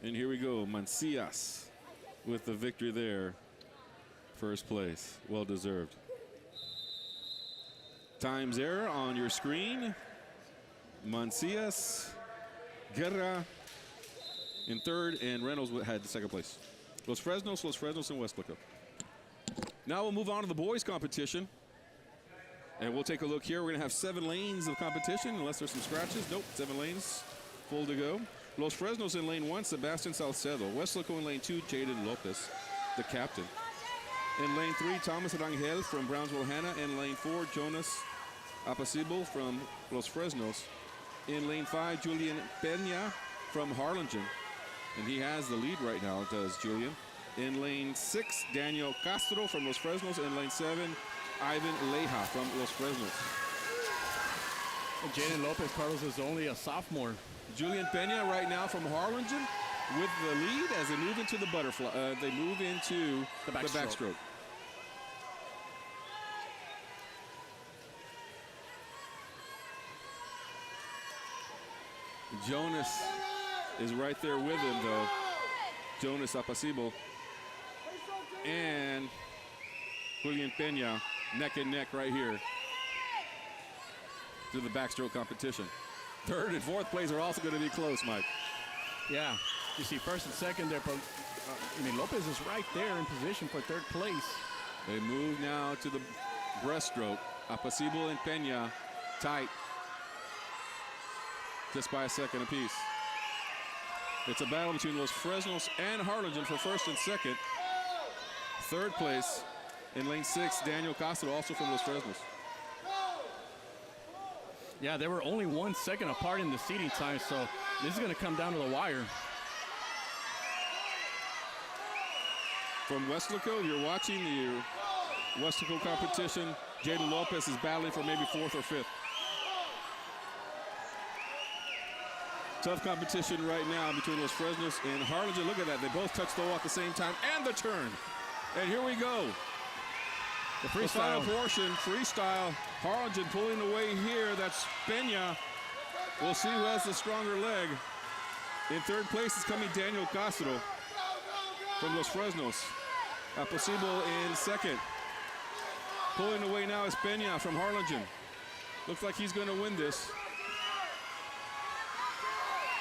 S1: And here we go, Mancias with the victory there. First place, well deserved. Times there on your screen. Mancias, Guerra in third, and Reynolds had the second place. Los Fresnos, and Weslaco. Now we'll move on to the boys competition. And we'll take a look here. We're gonna have 7 lanes of competition, unless there's some scratches. Nope, 7 lanes, full to go. Los Fresnos in lane 1, Sebastian Salcedo. Weslaco in lane 2, Jaden Lopez, the captain. In lane 3, Thomas Rangel from Brownsville Hanna. In lane 4, Jonas Apacible from Los Fresnos. In lane 5, Julian Peña from Harlingen. And he has the lead right now, does Julian. In lane 6, Daniel Castro from Los Fresnos. In lane 7, Ivan Leja from Los Fresnos.
S2: Jaden Lopez, Carlos, is only a sophomore.
S1: Julian Peña right now from Harlingen with the lead as they move into the butterfly. They move into the backstroke. Jonas is right there with him, though. Jonas Apacible and Julian Peña neck and neck right here to the backstroke competition. Third and fourth place are also going to be close, Mike.
S2: Yeah, you see first and second there, Lopez is right there in position for third place.
S1: They move now to the breaststroke. Apacible and Peña tight, just by a second apiece. It's a battle between Los Fresnos and Harlingen for first and second. Third place in lane 6, Daniel Castro, also from Los Fresnos.
S2: Yeah, they were only 1 second apart in the seating time, so this is going to come down to the wire.
S1: From Weslaco, if you're watching the Weslaco competition, Jaden Lopez is battling for maybe 4th or 5th. Tough competition right now between Los Fresnos and Harlingen. Look at that. They both touch the wall at the same time, and the turn. And here we go.
S2: The
S1: final portion, freestyle. Harlingen pulling away here. That's Peña. We'll see who has the stronger leg. In third place is coming Daniel Castro from Los Fresnos. Apacible in second. Pulling away now is Peña from Harlingen. Looks like he's going to win this.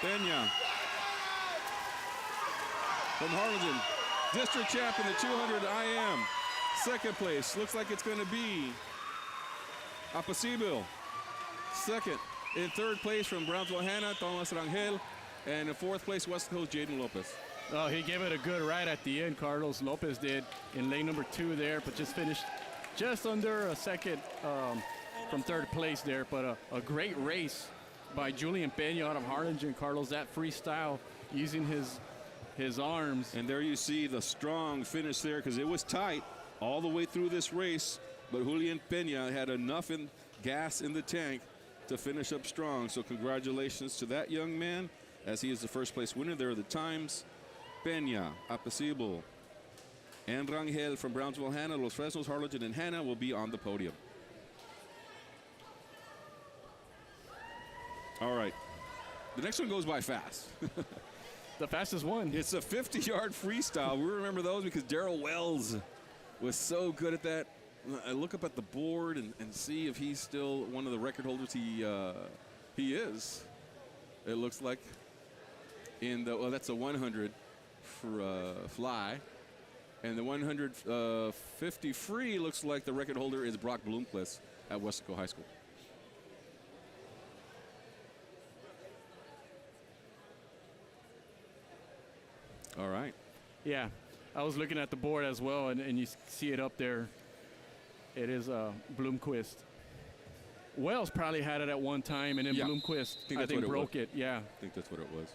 S1: Peña from Harlingen. District champ in the 200 IM. Second place. Looks like it's going to be Apacible. Second. In third place from Brownsville, Hanna, Thomas Rangel. And in fourth place, West Coast, Jaden Lopez.
S2: Oh, he gave it a good ride at the end, Carlos Lopez did, in lane number 2 there, but just finished just under a second from third place there. But a great race by Julian Peña out of Harlingen, Carlos. That freestyle using his arms.
S1: And there you see the strong finish there, because it was tight all the way through this race. But Julian Peña had enough gas in the tank to finish up strong. So congratulations to that young man, as he is the first place winner. There are the times. Peña, Apacible, and Rangel from Brownsville, Hanna, Los Fresnos, Harlingen, and Hanna will be on the podium. All right. The next one goes by fast.
S2: The fastest one.
S1: It's a 50-yard freestyle. We remember those because Darrell Wells was so good at that. I look up at the board and see if he's still one of the record holders. He is. It looks like in the, well, that's a 100 for fly. And the 150 free looks like the record holder is Brock Bloomquist at Weslaco High School. All right.
S2: Yeah, I was looking at the board as well, and you see it up there. It is Bloomquist. Wells probably had it at one time, and then
S1: yeah.
S2: Bloomquist, I think broke it. Yeah.
S1: I think that's what it was.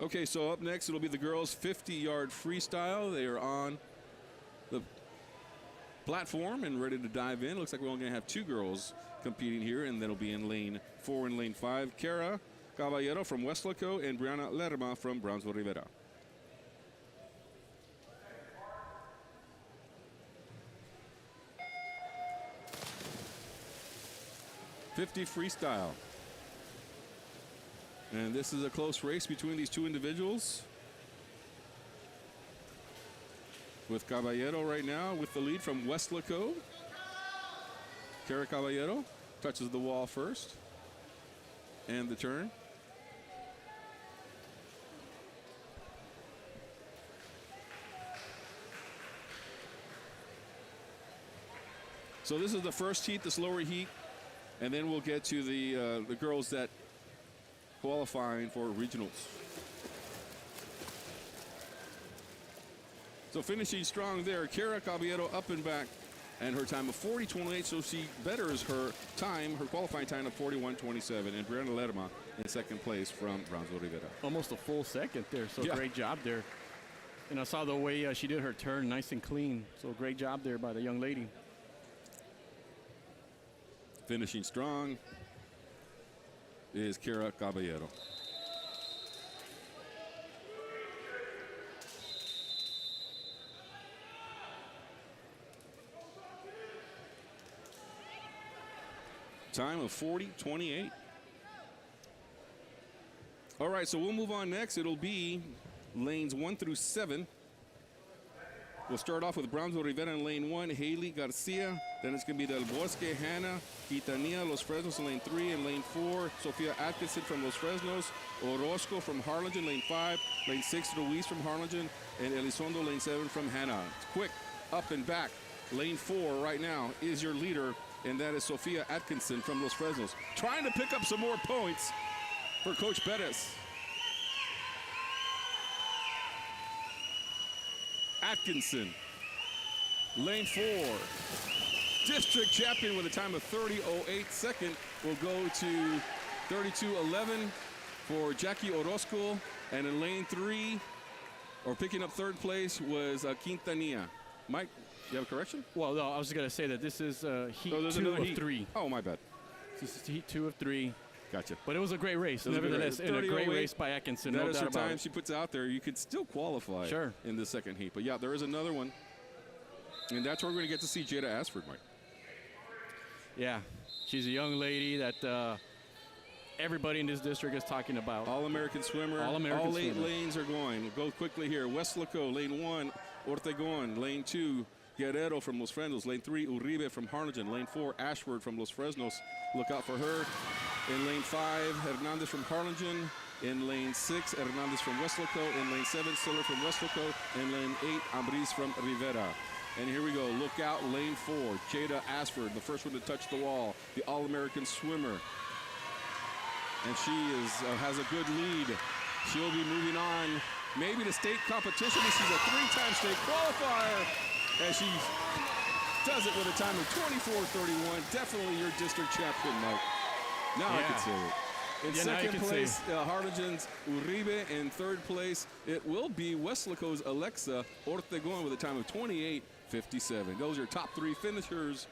S1: Okay, so up next, it'll be the girls' 50-yard freestyle. They are on the platform and ready to dive in. Looks like we're only going to have 2 girls competing here, and that'll be in lane 4 and lane 5. Kara Caballero from Weslaco and Brianna Lerma from Brownsville Rivera. .50 freestyle. And this is a close race between these 2 individuals. With Caballero right now with the lead from Weslaco. Kara Caballero touches the wall first. And the turn. So this is the first heat, the slower heat. And then we'll get to the girls that qualifying for regionals. So finishing strong there, Kara Caballero up and back, and her time of 40:28, so she betters her time, her qualifying time of 41:27, and Brianna Lerma in second place from Brownsville Rivera.
S2: Almost a full second there, so
S1: yeah.
S2: Great job there. And I saw the way she did her turn, nice and clean, so great job there by the young lady.
S1: Finishing strong is Kara Caballero. Time of 40:28. All right, so we'll move on next. It'll be lanes 1 through 7. We'll start off with Brownsville Rivera in lane 1, Haley Garcia. Then it's going to be Del Bosque, Hannah, Quintanilla, Los Fresnos in lane 3. In lane 4, Sofia Atkinson from Los Fresnos, Orozco from Harlingen, lane 5. Lane 6, Ruiz from Harlingen, and Elizondo, lane 7 from Hannah. It's quick, up and back. Lane 4 right now is your leader, and that is Sofia Atkinson from Los Fresnos. Trying to pick up some more points for Coach Perez. Atkinson, lane 4. District champion with a time of 30:08. Second will go to 32:11 for Jackie Orozco. And in lane 3, or picking up third place, was Quintanilla. Mike, you have a correction?
S2: Well, no, I was going to say that this is heat
S1: there's
S2: 2
S1: another
S2: of
S1: heat.
S2: 3.
S1: Oh, my bad.
S2: This is heat 2 of 3.
S1: Gotcha.
S2: But it was a great race,
S1: It was a good
S2: nevertheless,
S1: race.
S2: and a great
S1: 30:08.
S2: race by Atkinson,
S1: That
S2: no
S1: is
S2: doubt
S1: her
S2: about
S1: time
S2: it.
S1: she puts out there. You could still qualify
S2: Sure.
S1: in the second heat. But, yeah, there is another one. And that's where we're going to get to see Jada Ashford, Mike.
S2: Yeah, she's a young lady that everybody in this district is talking about.
S1: All-American swimmer.
S2: All-American
S1: All 8
S2: swimmer.
S1: lanes are going. We'll go quickly here. Weslaco, lane 1, Ortegon. Lane 2, Guerrero from Los Fresnos. Lane 3, Uribe from Harlingen. Lane 4, Ashford from Los Fresnos. Look out for her. In lane 5, Hernandez from Harlingen. In lane 6, Hernandez from Weslaco. In lane 7, Stiller from Weslaco. In lane 8, Ambriz from Rivera. And here we go. Look out, lane 4, Jada Ashford, the first one to touch the wall, the All-American swimmer. And she has a good lead. She'll be moving on maybe to state competition. She's a 3-time state qualifier. And she does it with a time of 24:31. Definitely your district champion, Mike. Now I can say it. In
S2: Yeah, now you
S1: second
S2: can
S1: place,
S2: say
S1: Harlingen's Uribe. In third place, it will be Weslaco's Alexa Ortegon with a time of 28:57. Those are your top 3 finishers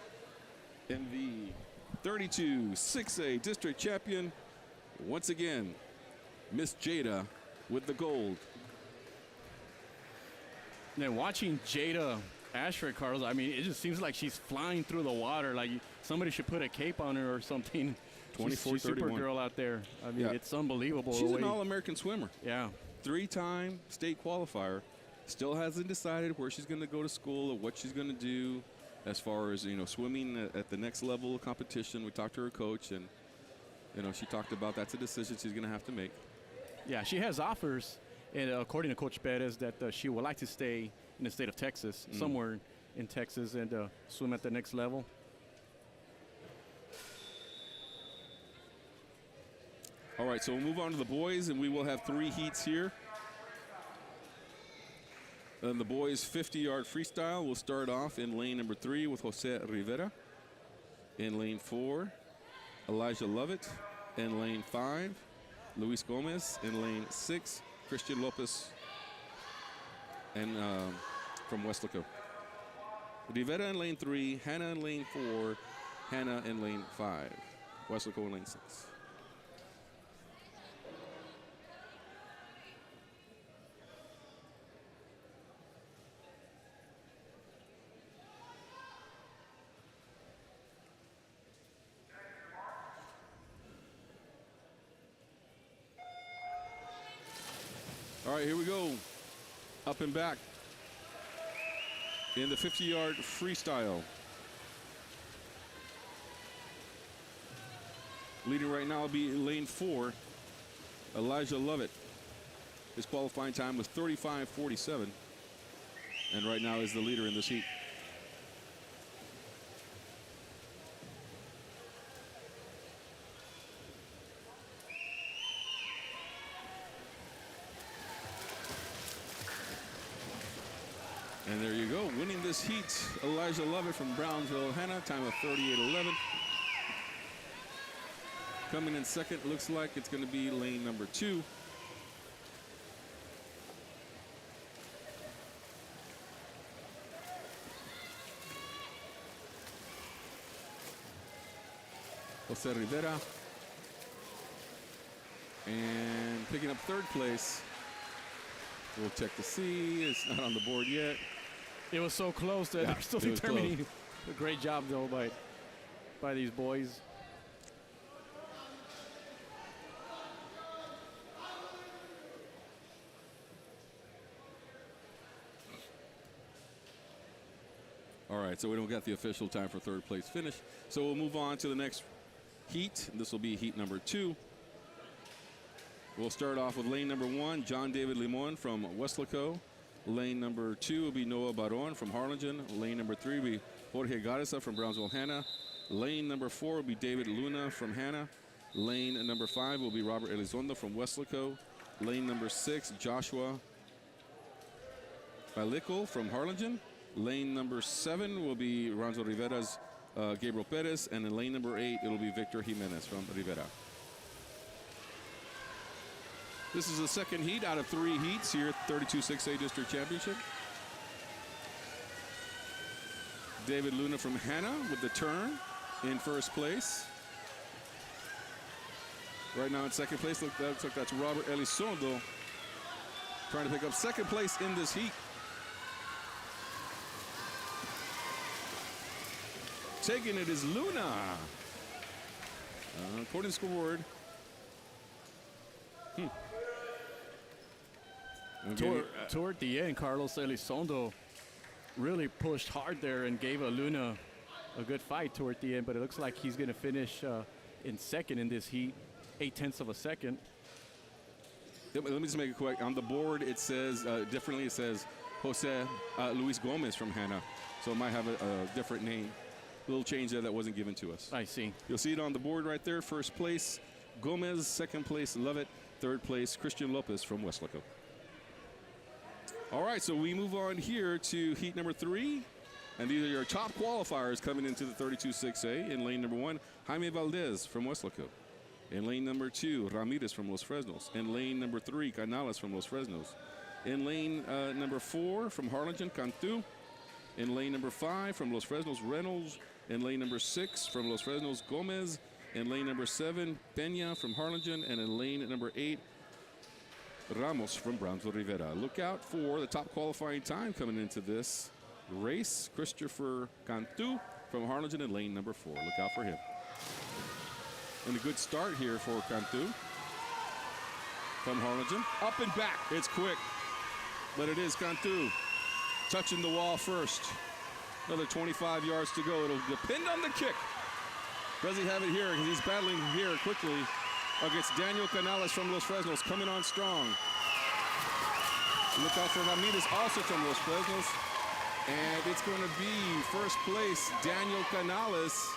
S1: in the 32 6A district champion. Once again, Miss Jada with the gold.
S2: And then watching Jada Ashford, Carlos, I mean, it just seems like she's flying through the water. Like somebody should put a cape on her or something. She's
S1: 24:31.
S2: Supergirl out there. I mean,
S1: Yeah.
S2: it's unbelievable.
S1: She's
S2: the
S1: an
S2: way-
S1: All-American swimmer.
S2: Yeah.
S1: 3-time state qualifier. Still hasn't decided where she's going to go to school or what she's going to do as far as, swimming at the next level of competition. We talked to her coach, and, she talked about that's a decision she's going to have to make.
S2: Yeah, she has offers, and according to Coach Perez, that she would like to stay in the state of Texas, somewhere in Texas, and swim at the next level.
S1: All right, so we'll move on to the boys, and we will have 3 heats here. And the boys' 50-yard freestyle will start off in lane number 3 with Jose Rivera. In lane 4, Elijah Lovett. In lane 5, Luis Gomez. In lane 6, Christian Lopez and from Weslaco. Rivera in lane 3, Hannah in lane 4, Hannah in lane 5, Weslaco in lane 6. All right, here we go. Up and back in the 50-yard freestyle. Leading right now will be lane 4, Elijah Lovett. His qualifying time was 35:47, and right now is the leader in this heat. And there you go, winning this heat, Elijah Lovett from Brownsville, Hannah, time of 38:11. Coming in second, looks like it's going to be lane number 2. Jose Rivera. And picking up third place, we'll check to see. It's not on the board yet.
S2: It was so close that they're still
S1: it was
S2: determining. A great job, though, by these boys.
S1: All right, so we don't got the official time for third place finish. So we'll move on to the next heat. This will be heat number 2. We'll start off with lane number 1, John David Limon from Weslaco. Lane number 2 will be Noah Baron from Harlingen. Lane number 3 will be Jorge Garza from Brownsville, Hanna. Lane number 4 will be David Luna from Hanna. Lane number 5 will be Robert Elizondo from Weslaco. Lane number 6, Joshua Balico from Harlingen. Lane number 7 will be Ranzo Rivera's Gabriel Perez. And in lane number 8, it will be Victor Jimenez from Rivera. This is the second heat out of 3 heats here at 32 6A District Championship. David Luna from Hanna with the turn in first place. Right now in second place, looks like that's Robert Elizondo trying to pick up second place in this heat. Taking it is Luna. According to the scoreboard.
S2: Toward the end, Carlos Elizondo really pushed hard there and gave Luna a good fight toward the end, but it looks like he's going to finish in second in this heat, 0.8 of a second.
S1: Let me just make it quick. On the board, it says differently. It says Jose Luis Gomez from Hanna, so it might have a different name. A little change there that wasn't given to us.
S2: I see.
S1: You'll see it on the board right there. First place, Gomez. Second place, Lovett. Third place, Christian Lopez from Weslaco. All right, so we move on here to heat number 3. And these are your top qualifiers coming into the 32 6A. In lane number 1, Jaime Valdez from Weslaco. In lane number 2, Ramirez from Los Fresnos. In lane number 3, Canales from Los Fresnos. In lane number 4, from Harlingen, Cantu. In lane number 5, from Los Fresnos, Reynolds. In lane number 6, from Los Fresnos, Gomez. In lane number 7, Peña from Harlingen. And in lane number 8, Ramos from Brownsville Rivera. Look out for the top qualifying time coming into this race. Christopher Cantu from Harlingen in lane number 4. Look out for him. And a good start here for Cantu from Harlingen. Up and back. It's quick, but it is Cantu touching the wall first. Another 25 yards to go. It'll depend on the kick. Does he have it here? Because he's battling here quickly against Daniel Canales from Los Fresnos, coming on strong. Look out for Ramirez, also from Los Fresnos. And it's going to be first place, Daniel Canales.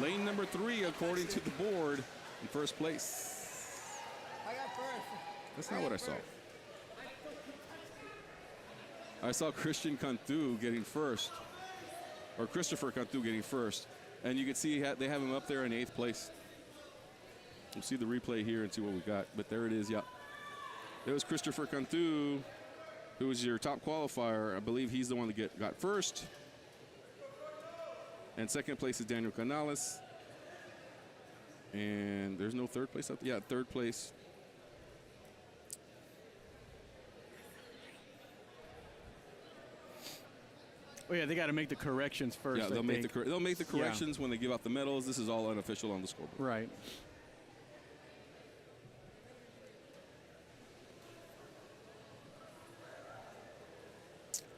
S1: Lane number 3, according to the board, in first place.
S3: I got first.
S1: That's not what I saw. I saw Christian Cantu getting first, or Christopher Cantu getting first. And you can see they have him up there in 8th place. We'll see the replay here and see what we got. But there it is, yeah. It was Christopher Cantu, who was your top qualifier. I believe he's the one that got first. And second place is Daniel Canales. And there's no third place up there. Yeah, third place.
S2: Oh yeah, they got to make the corrections first.
S1: Yeah, they'll make the corrections when they give out the medals. This is all unofficial on the scoreboard.
S2: Right.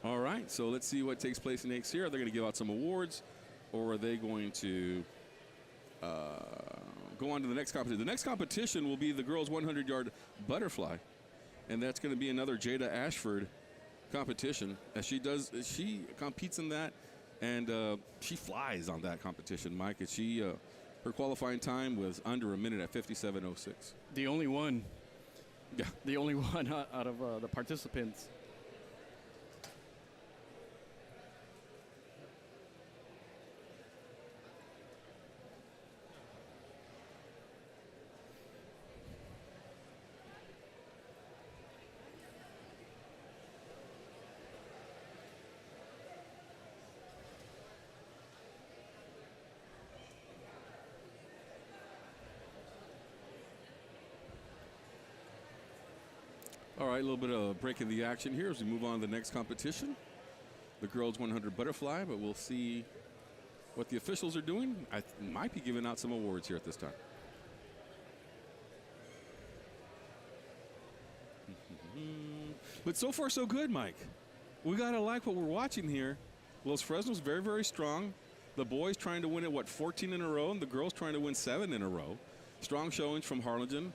S1: All right, so let's see what takes place next here. Are they going to give out some awards, or are they going to go on to the next competition? The next competition will be the girls' 100-yard butterfly, and that's going to be another Jada Ashford competition. As she competes in that, and she flies on that competition, Mike. And her qualifying time was under a minute at 57:06.
S2: The only one.
S1: Yeah.
S2: The only one out of the participants.
S1: All right, a little bit of a break in the action here as we move on to the next competition. The girls 100 butterfly, but we'll see what the officials are doing. I might be giving out some awards here at this time. But so far, so good, Mike. We got to like what we're watching here. Los Fresno's very, very strong. The boys trying to win it, 14 in a row, and the girls trying to win 7 in a row. Strong showings from Harlingen.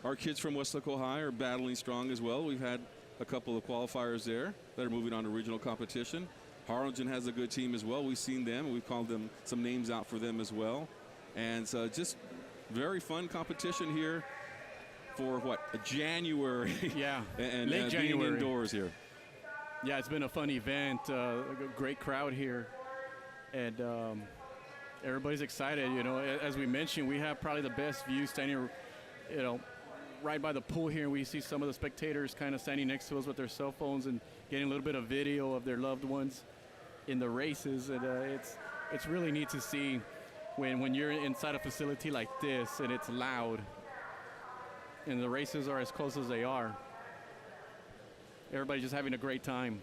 S1: Our kids from Weslaco High are battling strong as well. We've had a couple of qualifiers there that are moving on to regional competition. Harlingen has a good team as well. We've seen them, and we've called them some names out for them as well. And so just very fun competition here for January.
S2: Yeah,
S1: and
S2: late January.
S1: Being indoors here.
S2: Yeah, it's been a fun event. A great crowd here, and everybody's excited. You know, as we mentioned, we have probably the best view standing, you know, right by the pool here. And we see some of the spectators kind of standing next to us with their cell phones and getting a little bit of video of their loved ones in the races. And it's really neat to see when you're inside a facility like this and it's loud and the races are as close as they are. Everybody's just having a great time.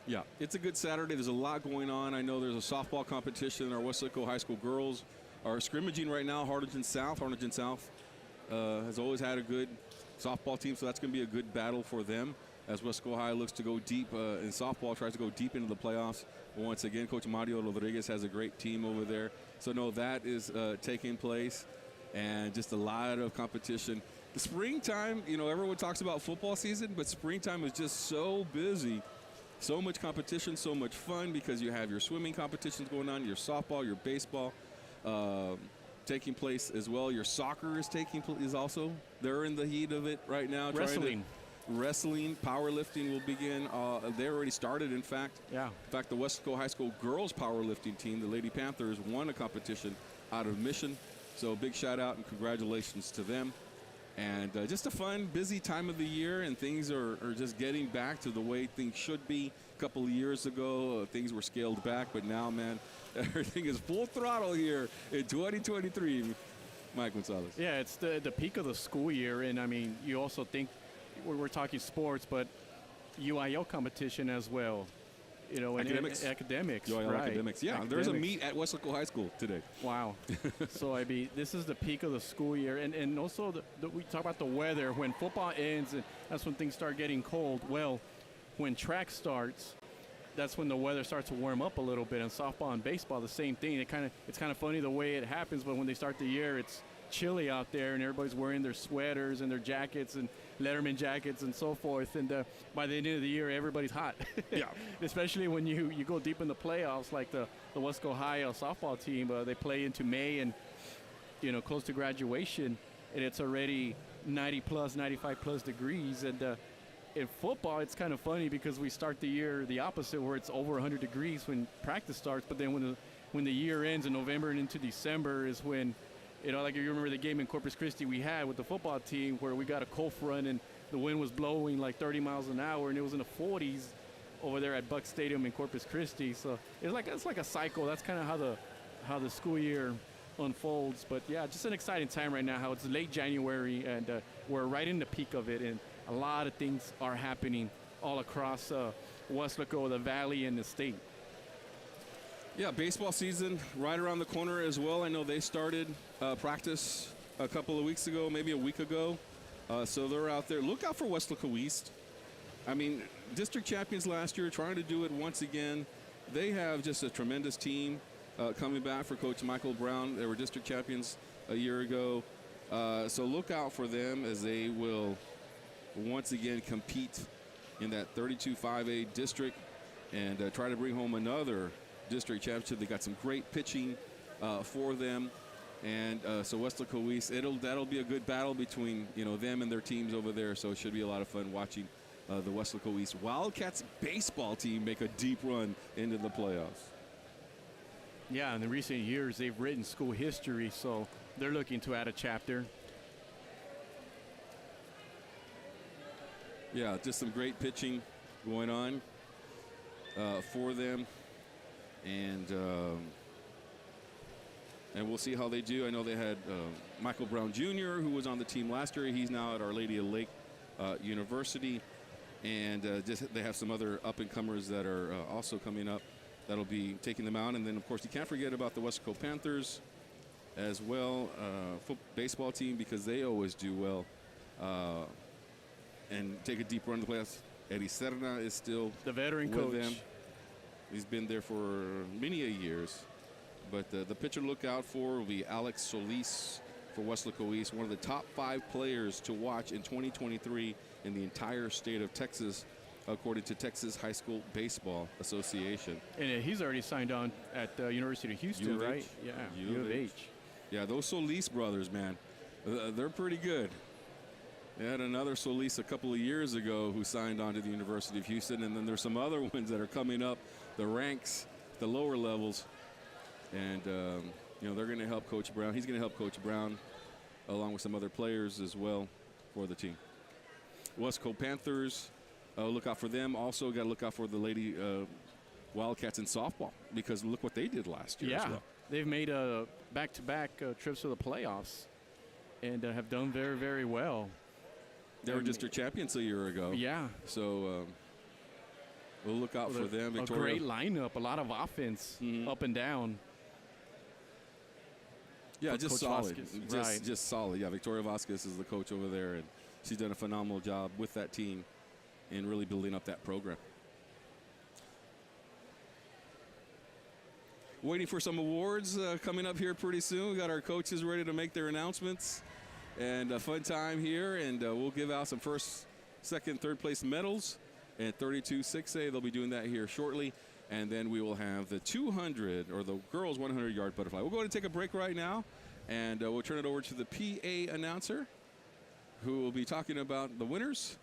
S1: Yeah, it's a good Saturday. There's a lot going on. I know there's a softball competition. Our Weslaco High School girls are scrimmaging right now. Harlingen South. Harlingen South has always had a good softball team, so that's going to be a good battle for them as Weslaco High looks to go deep in softball, tries to go deep into the playoffs. Once again, Coach Mario Rodriguez has a great team over there. So, no, that is taking place, and just a lot of competition. The springtime, you know, everyone talks about football season, but springtime is just so busy. So much competition, so much fun because you have your swimming competitions going on, your softball, your baseball taking place as well. Your soccer is also, they're in the heat of it right now. Wrestling, powerlifting will begin. They already started, in fact.
S2: Yeah.
S1: In fact, the Weslaco High School girls powerlifting team, the Lady Panthers, won a competition out of Mission. So big shout out and congratulations to them. And just a fun, busy time of the year, and things are just getting back to the way things should be. A couple of years ago, things were scaled back, but now, man, everything is full throttle here in 2023. Mike Gonzalez.
S2: Yeah, it's the peak of the school year, and I mean, you also think we're talking sports, but UIL competition as well. You know,
S1: academics. UIL
S2: right.
S1: academics. Yeah, there's a meet at Weslaco High School today.
S2: Wow. So, I mean, this is the peak of the school year. And also, we talk about the weather. When football ends, and that's when things start getting cold. Well, when track starts, that's when the weather starts to warm up a little bit. And softball and baseball, the same thing. It's kind of funny the way it happens, but when they start the year, it's chilly out there, and everybody's wearing their sweaters and their jackets and Letterman jackets and so forth. And by the end of the year, everybody's hot.
S1: Yeah.
S2: Especially when you go deep in the playoffs, like the Weslaco High softball team. They play into May and, you know, close to graduation, and it's already 90+, 95+ degrees. And in football, it's kind of funny because we start the year the opposite, where it's over 100 degrees when practice starts. But then when the year ends in November and into December is when, you know, like you remember the game in Corpus Christi we had with the football team where we got a cold front and the wind was blowing like 30 miles an hour, and it was in the 40s over there at Buck Stadium in Corpus Christi. So it's like a cycle. That's kind of how the school year unfolds. But yeah, just an exciting time right now. How it's late January and we're right in the peak of it, and a lot of things are happening all across Weslaco, the valley, and the state.
S1: Yeah, baseball season right around the corner as well. I know they started practice a couple of weeks ago, maybe a week ago. So they're out there. Look out for Weslaco East. I mean, district champions last year, trying to do it once again. They have just a tremendous team coming back for Coach Michael Brown. They were district champions a year ago. So look out for them as they will once again compete in that 32-5A district and try to bring home another district championship. They got some great pitching for them, and so Weslaco East, that'll be a good battle between, you know, them and their teams over there. So it should be a lot of fun watching the Weslaco East Wildcats baseball team make a deep run into the playoffs.
S2: Yeah, in the recent years they've written school history, so they're looking to add a chapter.
S1: Yeah, just some great pitching going on for them. And we'll see how they do. I know they had Michael Brown Jr., who was on the team last year. He's now at Our Lady of Lake University. And they have some other up-and-comers that are also coming up that'll be taking them out. And then, of course, you can't forget about the Weslaco Panthers as well, baseball team, because they always do well and take a deep run in the playoffs. Eddie Serna is still
S2: the veteran
S1: with
S2: coach.
S1: them. He's been there for many a years. But the pitcher to look out for will be Alex Solis for Weslaco East, one of the top 5 players to watch in 2023 in the entire state of Texas, according to Texas High School Baseball Association.
S2: And he's already signed on at the University of Houston, right? Yeah, U of H.
S1: Yeah, those Solis brothers, man, they're pretty good. They had another Solis a couple of years ago who signed on to the University of Houston, and then there's some other ones that are coming up the ranks, the lower levels. And, they're going to help Coach Brown. He's going to help Coach Brown along with some other players as well for the team. Westco Panthers, look out for them. Also got to look out for the Lady Wildcats in softball, because look what they did last year as well.
S2: They've made back-to-back trips to the playoffs and have done very, very well.
S1: They were district champions a year ago.
S2: Yeah.
S1: So we'll look out for them.
S2: A great lineup, a lot of offense up and down.
S1: Yeah, just
S2: Coach
S1: solid.
S2: Vasquez.
S1: Just solid. Yeah, Victoria Vasquez is the coach over there, and she's done a phenomenal job with that team in really building up that program. Waiting for some awards coming up here pretty soon. We got our coaches ready to make their announcements, and a fun time here. And we'll give out some first, second, third place medals. And 32 6A, they'll be doing that here shortly. And then we will have the 200, or the girls 100-yard butterfly. We'll go ahead and take a break right now, and we'll turn it over to the PA announcer, who will be talking about the winners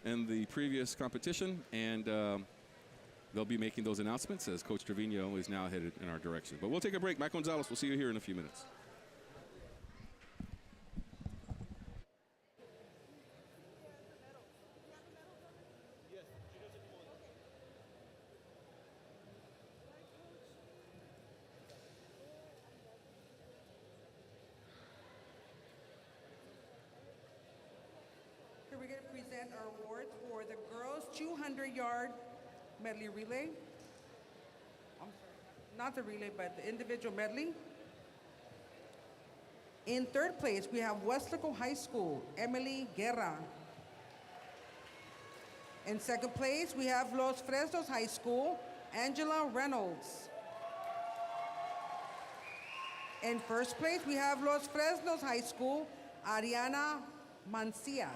S1: and the previous competition. And they'll be making those announcements as Coach Trevino is now headed in our direction. But we'll take a break. Mike Gonzalez, we'll see you here in a few minutes.
S3: We're going to present our awards for the girls 200-yard medley relay. I'm sorry, not the relay, but the individual medley. In third place, we have Weslaco High School, Emily Guerra. In second place, we have Los Fresnos High School, Angela Reynolds. In first place, we have Los Fresnos High School, Ariana Mancias.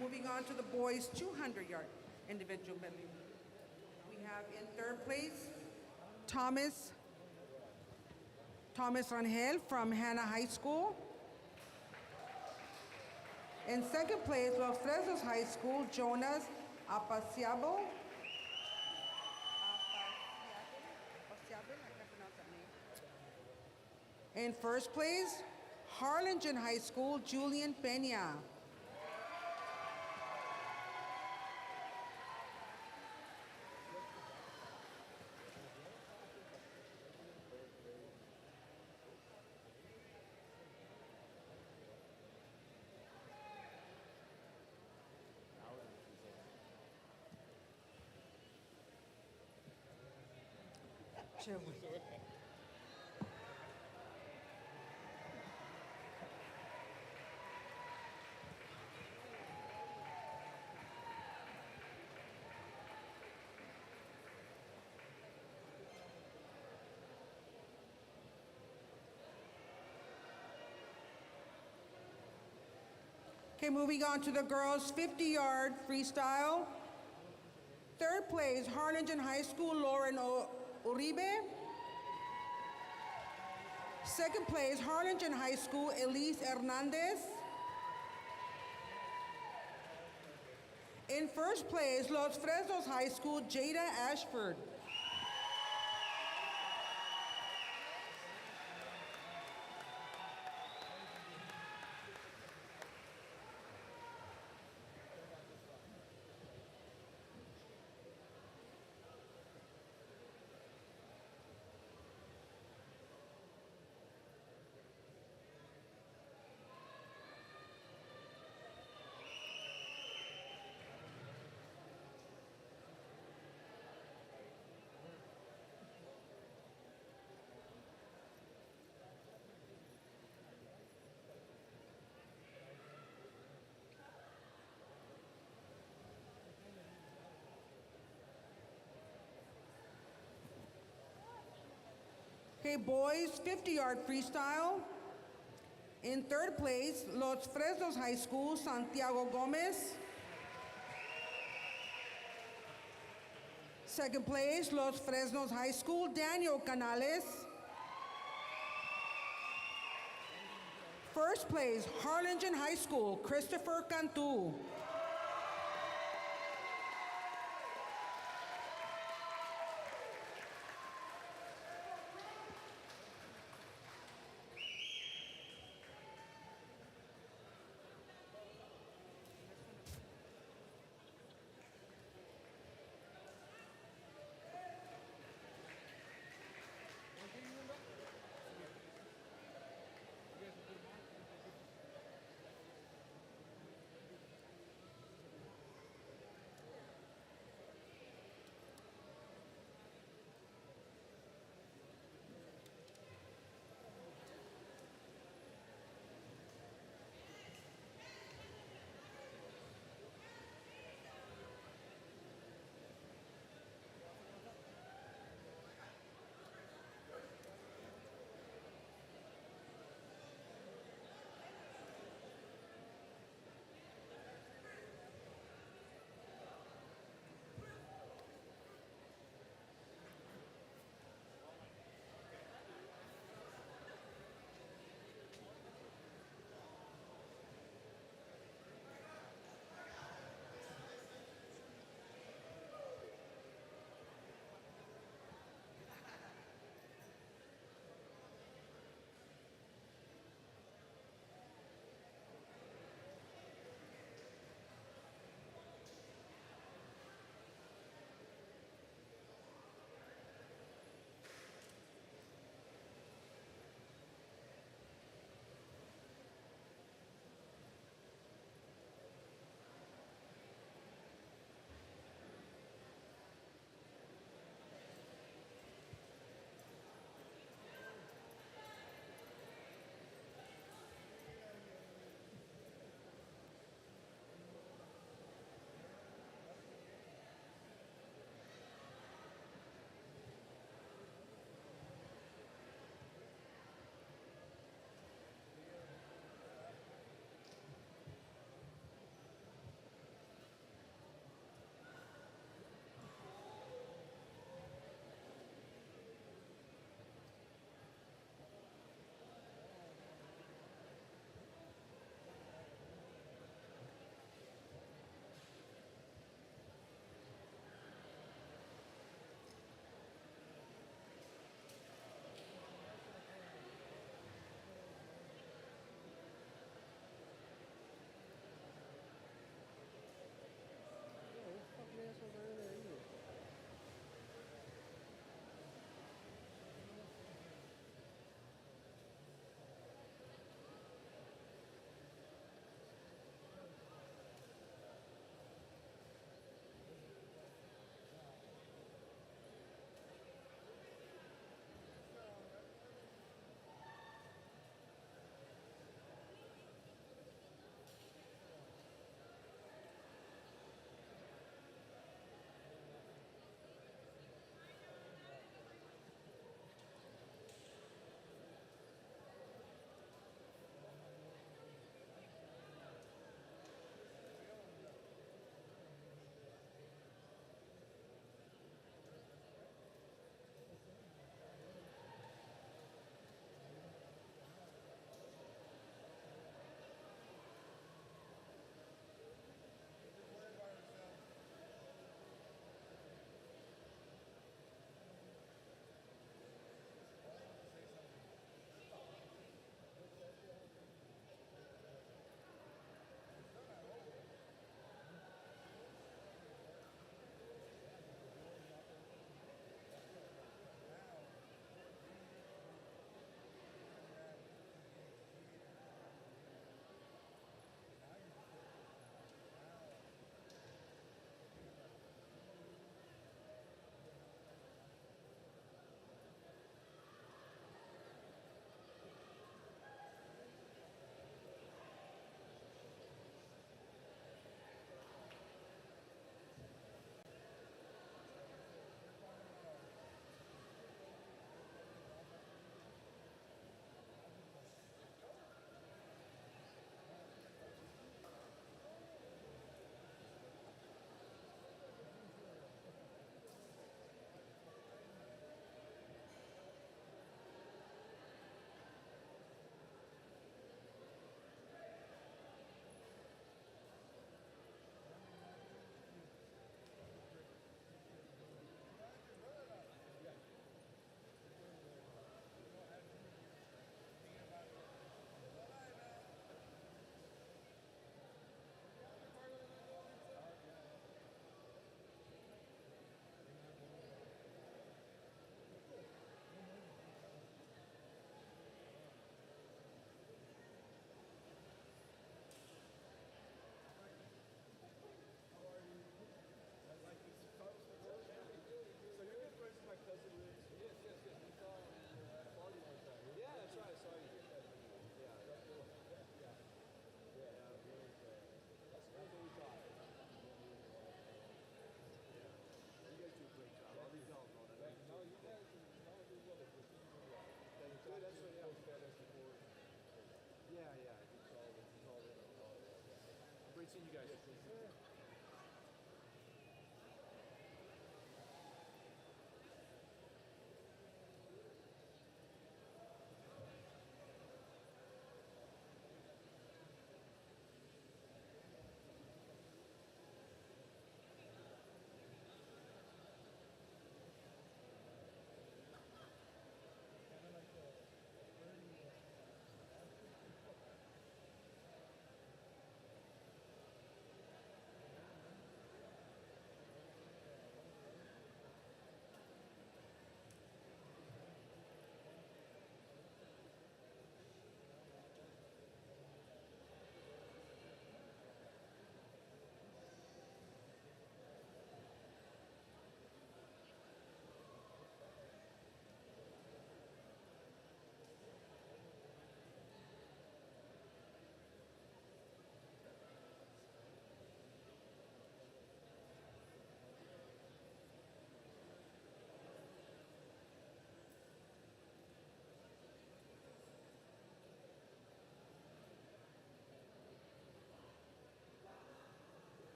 S3: Moving on to the boys' 200-yard individual medley. We have in third place, Thomas Rangel from Hanna High School. In second place, Los Fresnos High School, Jonas Apaciabo. In first place, Harlingen High School, Julian Peña. Okay, moving on to the girls' 50-yard freestyle. Third place, Harlingen High School, Lauren Uribe. Second place, Harlingen High School, Elise Hernandez. In first place, Los Fresnos High School, Jada Ashford. Okay, boys, 50-yard freestyle. In third place, Los Fresnos High School, Santiago Gomez. Second place, Los Fresnos High School, Daniel Canales. First place, Harlingen High School, Christopher Cantu.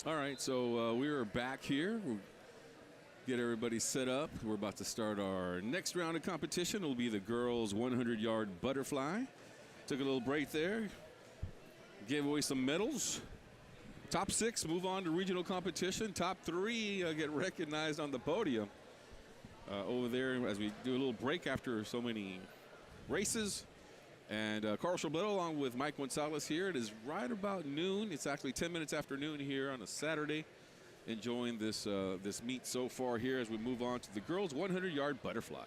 S1: All right, so we are back here. We'll get everybody set up. We're about to start our next round of competition. It'll be the girls' 100-yard butterfly. Took a little break there. Gave away some medals. Top 6 move on to regional competition. Top 3 get recognized on the podium over there as we do a little break after so many races. And Carlos Robledo along with Mike Gonzalez here. It is right about noon. It's actually 10 minutes after noon here on a Saturday. Enjoying this meet so far here as we move on to the girls' 100-yard butterfly.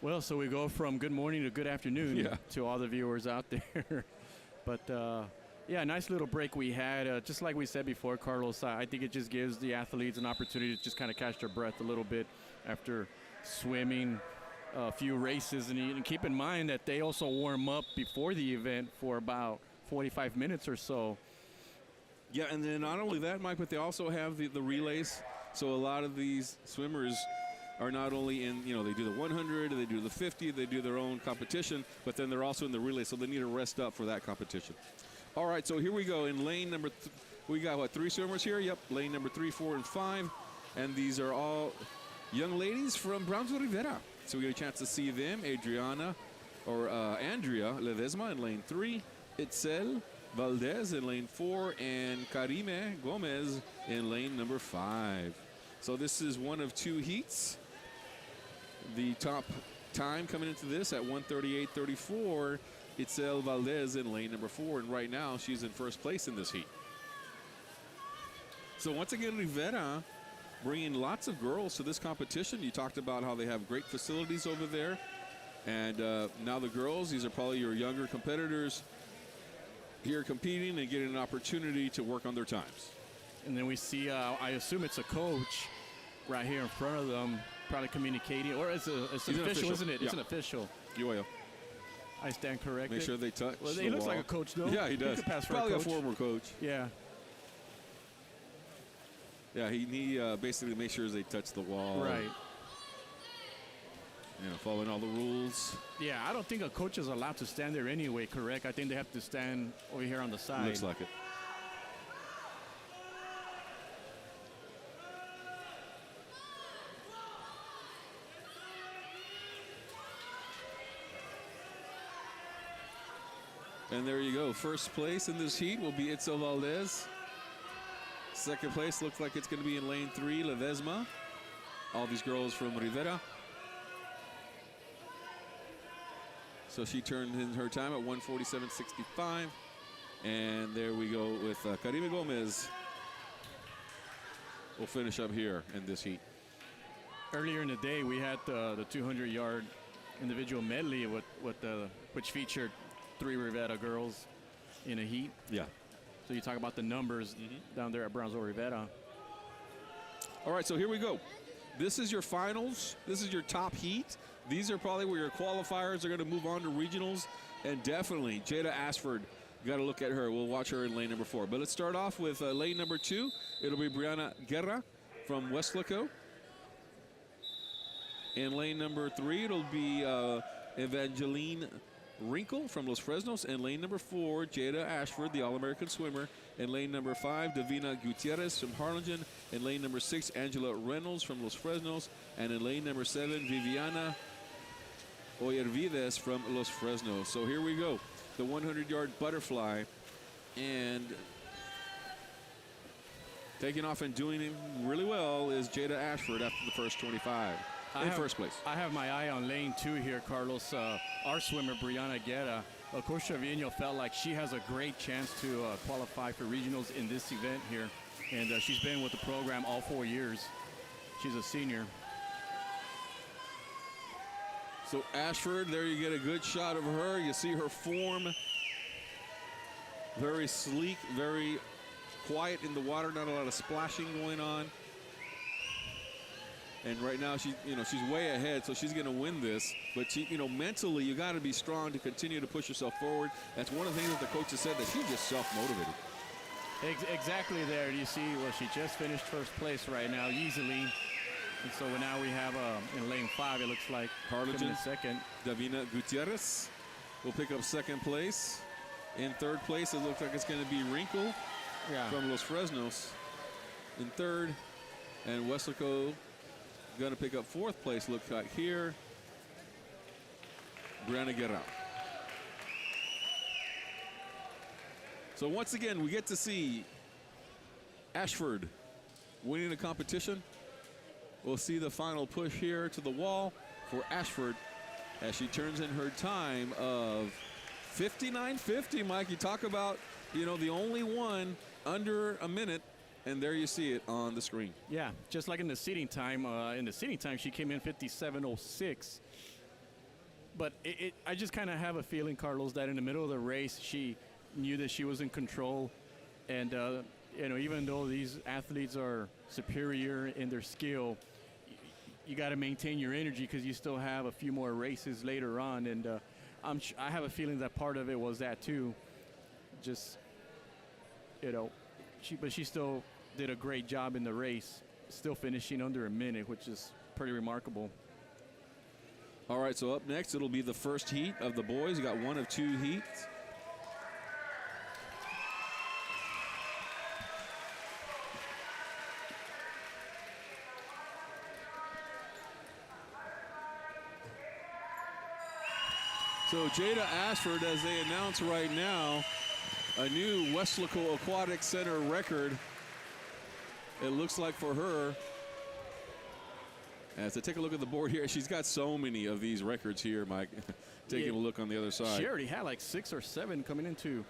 S2: Well, so we go from good morning to good afternoon to all the viewers out there. But, yeah, nice little break we had. Just like we said before, Carlos, I think it just gives the athletes an opportunity to just kind of catch their breath a little bit after swimming a few races. And keep in mind that they also warm up before the event for about 45 minutes or so.
S1: Yeah, and then not only that, Mike, but they also have the relays. So a lot of these swimmers are not only in, they do the 100, they do the 50, they do their own competition, but then they're also in the relay, so they need to rest up for that competition. All right, so here we go. In lane number, we got, 3 swimmers here? Yep, lane number 3, 4, and 5. And these are all young ladies from Brownsville Rivera. So we get a chance to see them. Andrea Ledesma in lane 3, Itzel Valdez in lane 4, and Karime Gomez in lane number 5. So this is one of 2 heats. The top time coming into this at 1:38.34, Itzel Valdez in lane number 4, and right now she's in first place in this heat. So once again, Rivera bringing lots of girls to this competition. You talked about how they have great facilities over there, and now the girls, these are probably your younger competitors here competing and getting an opportunity to work on their times.
S2: And then we see, I assume it's a coach right here in front of them, probably communicating, or it's an official, isn't it? Yeah. It's an official.
S1: UIL.
S2: I stand corrected.
S1: Make sure they touch.
S2: Well, he looks like a coach, though.
S1: Yeah, he does.
S2: He could pass for
S1: probably
S2: a coach.
S1: A former coach.
S2: Yeah.
S1: Yeah, he basically makes sure they touch the wall.
S2: Right.
S1: Following all the rules.
S2: Yeah, I don't think a coach is allowed to stand there anyway, correct? I think they have to stand over here on the side.
S1: Looks like it. And there you go. First place in this heat will be Itzel Valdez. Second place looks like it's going to be in lane 3, Ledesma. All these girls from Rivera. So she turned in her time at 1:47.65. And there we go with Karime Gomez. We'll finish up here in this heat.
S2: Earlier in the day, we had the 200-yard individual medley which featured 3 Rivera girls in a heat.
S1: Yeah.
S2: So you talk about the numbers down there at Brownsville Rivera.
S1: All right, so here we go. This is your finals. This is your top heat. These are probably where your qualifiers are going to move on to regionals. And definitely, Jada Ashford, you got to look at her. We'll watch her in lane number 4. But let's start off with lane number 2. It'll be Brianna Guerra from Weslaco. In lane number 3, it'll be Evangeline Wrinkle from Los Fresnos. And lane number 4, Jada Ashford, the All-American swimmer. In lane number 5, Davina Gutierrez from Harlingen. In lane number 6, Angela Reynolds from Los Fresnos. And in lane number 7, Viviana Oyervides from Los Fresnos. So here we go, the 100-yard butterfly. And taking off and doing it really well is Jada Ashford after the first 25. First place.
S2: I have my eye on lane 2 here, Carlos. Our swimmer, Brianna Guerra. Coach Trevino felt like she has a great chance to qualify for regionals in this event here. And she's been with the program all 4 years. She's a senior.
S1: So Ashford, there you get a good shot of her. You see her form. Very sleek, very quiet in the water, not a lot of splashing going on. And right now she's way ahead, so she's going to win this. But mentally, you got to be strong to continue to push yourself forward. That's one of the things that the coach has said, that she's just self-motivated.
S2: Exactly there. You see, well, she just finished first place right now easily. And so now we have in lane 5, it looks like
S1: Harlingen,
S2: second.
S1: Davina Gutierrez will pick up second place. In third place, it looks like it's going to be Wrinkle from Los Fresnos. in third. And Weslaco going to pick up fourth place, looks like here. Brianna Guerra. So once again, we get to see Ashford winning the competition. We'll see the final push here to the wall for Ashford as she turns in her time of 59.50. Mike, you talk about, you know, the only one under a minute, and there you see it on the screen.
S2: Yeah, just like in the seating time. She came in 57.06. But I just kind of have a feeling, Carlos, that in the middle of the race, she knew that she was in control. And, you know, even though these athletes are superior in their skill, you got to maintain your energy because you still have a few more races later on. And I have a feeling that part of it was that, too. Just, you know, she still did a great job in the race, still finishing under a minute, which is pretty remarkable.
S1: All right, so up next, it'll be the first heat of the boys. You got one of two heats. So Jada Ashford, as they announce right now, a new Weslaco Aquatic Center record. It looks like for her. As I take a look at the board here, she's got so many of these records here, Mike. Taking a look on the other side.
S2: She already had like 6 or 7 coming into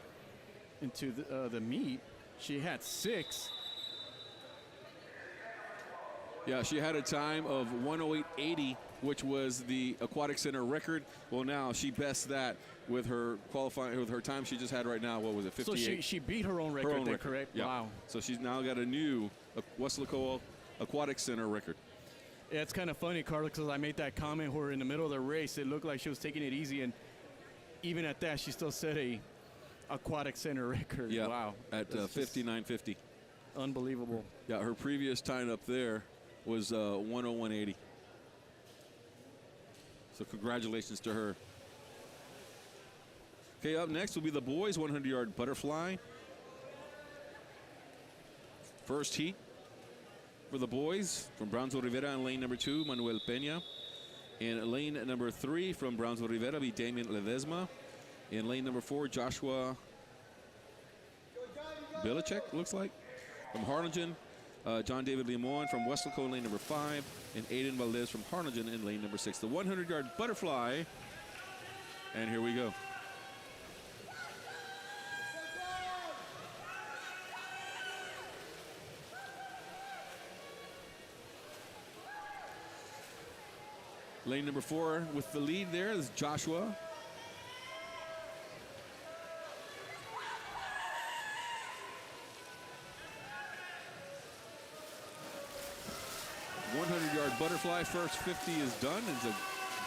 S2: the meet. She had 6.
S1: Yeah, she had a time of 108.80, which was the Aquatic Center record. Well, now she bests that with her qualifying, with her time she just had right now. What was it, 58?
S2: So she beat her own record, correct?
S1: Yeah.
S2: Wow.
S1: So she's now got a new Weslaco Aquatic Center record.
S2: Yeah, it's kind of funny, Carlos, because I made that comment where in the middle of the race, it looked like she was taking it easy, and even at that, she still set a Aquatic Center record.
S1: Yeah,
S2: wow.
S1: At 59.50.
S2: Unbelievable.
S1: Yeah, her previous time up there was 101.80. So congratulations to her. Okay, up next will be the boys 100-yard butterfly. First heat for the boys from Brownsville Rivera in lane number 2, Manuel Peña. In lane number 3 from Brownsville Rivera be Damien Ledesma. In lane number 4, Joshua Bilicek, looks like. From Harlingen, John David Limon from Weslaco in lane number 5. And Aiden Valdez from Harlingen in lane number 6. The 100-yard butterfly. And here we go. Lane number 4 with the lead there is Joshua. Yard butterfly, first 50 is done. It's a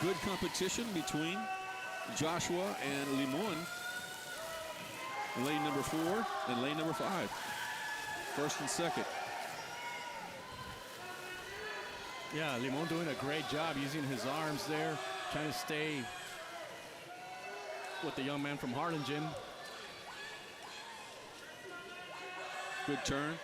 S1: good competition between Joshua and Limon. Lane number 4 and lane number 5. First and second.
S2: Yeah, Limon doing a great job using his arms there, trying to stay with the young man from Harlingen.
S1: Good turn.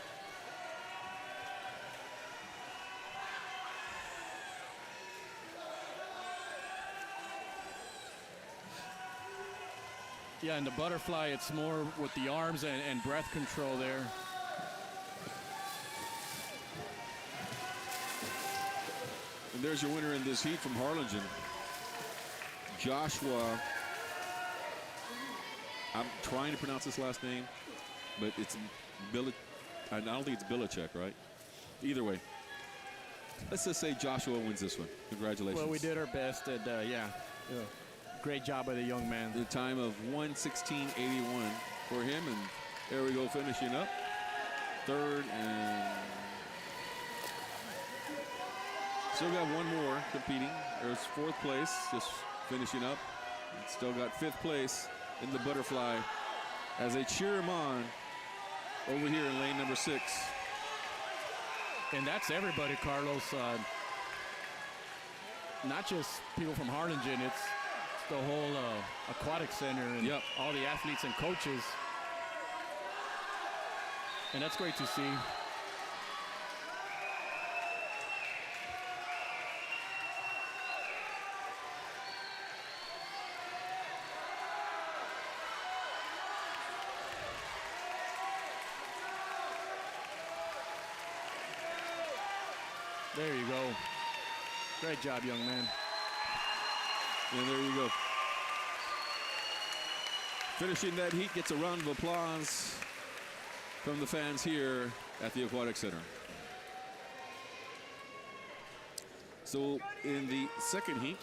S2: Yeah, in the butterfly, it's more with the arms and breath control there.
S1: And there's your winner in this heat from Harlingen. Joshua. I'm trying to pronounce his last name, but it's I don't think it's Bilicek, right? Either way. Let's just say Joshua wins this one. Congratulations.
S2: Well, we did our best, and yeah. Great job by the young man.
S1: The time of 1:16.81 for him, and there we go, finishing up. Third, and still got one more competing. There's fourth place, just finishing up. And still got fifth place in the butterfly as they cheer him on over here in lane number 6.
S2: And that's everybody, Carlos. Not just people from Harlingen, it's the whole aquatic center and all the athletes and coaches. And that's great to see. There you go. Great job, young man.
S1: And there you go. Finishing that heat gets a round of applause from the fans here at the Aquatic Center. So in the second heat,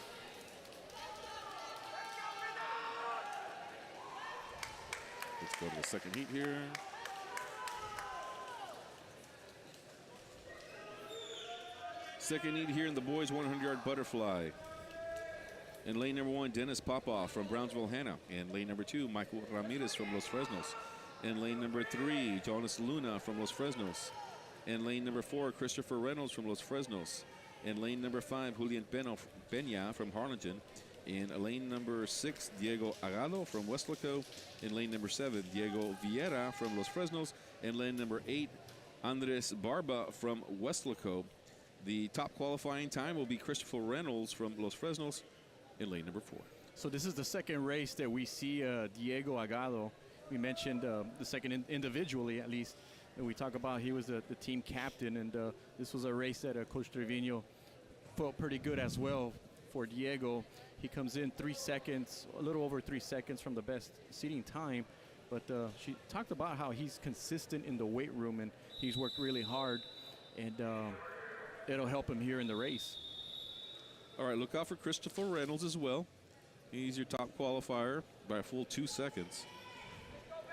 S1: let's go to the second heat here. Second heat here in the boys 100-yard butterfly. In lane number 1, Dennis Popoff from Brownsville, Hanna. In lane number 2, Michael Ramirez from Los Fresnos. In lane number 3, Jonas Luna from Los Fresnos. In lane number 4, Christopher Reynolds from Los Fresnos. In lane number 5, Julian Peña from Harlingen. In lane number 6, Diego Agado from Weslaco. In lane number 7, Diego Vieira from Los Fresnos. In lane number 8, Andres Barba from Weslaco. The top qualifying time will be Christopher Reynolds from Los Fresnos in lane number 4.
S2: So this is the second race that we see Diego Agado. We mentioned the second individually, at least. And we talk about he was the team captain, and this was a race that Coach Trevino felt pretty good as well for Diego. He comes in 3 seconds, a little over 3 seconds from the best seating time. But she talked about how he's consistent in the weight room, and he's worked really hard, and it'll help him here in the race.
S1: All right, look out for Christopher Reynolds as well. He's your top qualifier by a full 2 seconds.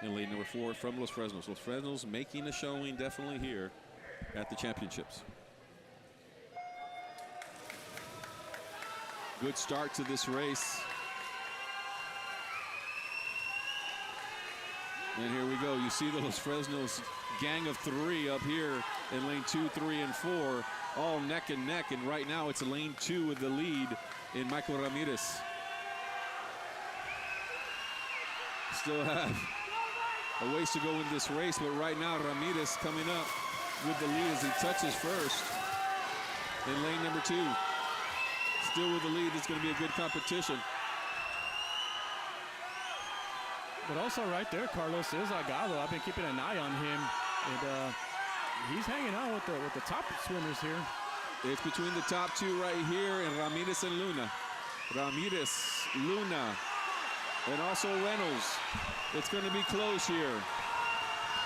S1: In lane number 4 from Los Fresnos. Los Fresnos making a showing definitely here at the championships. Good start to this race. And here we go. You see the Los Fresnos gang of 3 up here in lane 2, 3, and 4, all neck and neck. And right now it's lane 2 with the lead in Michael Ramirez. Still have a ways to go in this race, but right now Ramirez coming up with the lead as he touches first in lane number 2. Still with the lead. It's going to be a good competition.
S2: But also right there, Carlos, is Agado. I've been keeping an eye on him, and he's hanging out with the top swimmers here.
S1: It's between the top 2 right here, and Ramirez and Luna. Ramirez, Luna, and also Reynolds. It's going to be close here.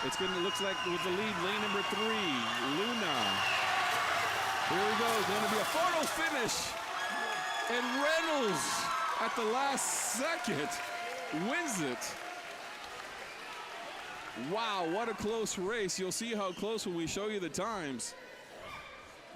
S1: It's going to look like with the lead, lane number 3, Luna. Here we go. It's going to be a photo finish, and Reynolds at the last second wins it. Wow, what a close race. You'll see how close when we show you the times.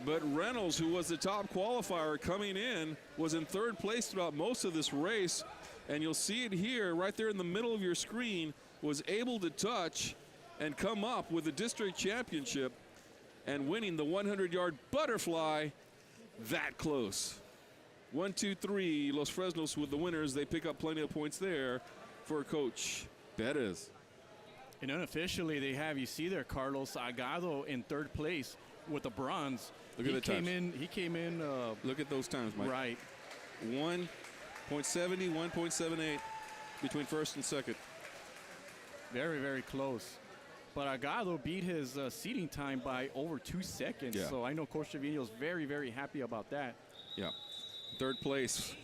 S1: But Reynolds, who was the top qualifier coming in, was in 3rd place throughout most of this race. And you'll see it here, right there in the middle of your screen, was able to touch and come up with the district championship and winning the 100-yard butterfly that close. 1, 2, 3, Los Fresnos with the winners. They pick up plenty of points there for Coach Perez.
S2: And unofficially, they have, you see there, Carlos Agado in 3rd place with the bronze.
S1: Look at the times.
S2: He came in.
S1: Look at those times, Mike.
S2: Right.
S1: 1.70, 1.78 between first and second.
S2: Very, very close. But Agado beat his seating time by over 2 seconds.
S1: Yeah.
S2: So I know Coach Trevino's very, very happy about that.
S1: Yeah. 3rd place.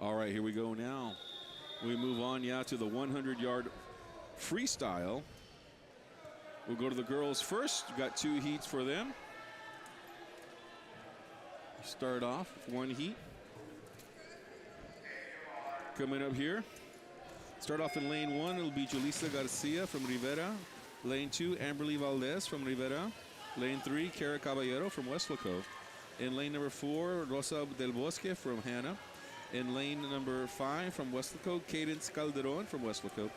S1: All right, here we go now. We move on to the 100-yard freestyle. We'll go to the girls first. We've got 2 heats for them. Start off with 1 heat. Coming up here. Start off in lane 1. It'll be Julissa Garcia from Rivera. Lane 2, Amberly Valdez from Rivera. Lane 3, Kara Caballero from Weslaco. In lane number 4, Rosa del Bosque from Hanna. In lane number 5 from Weslaco, Cadence Calderon from Weslaco.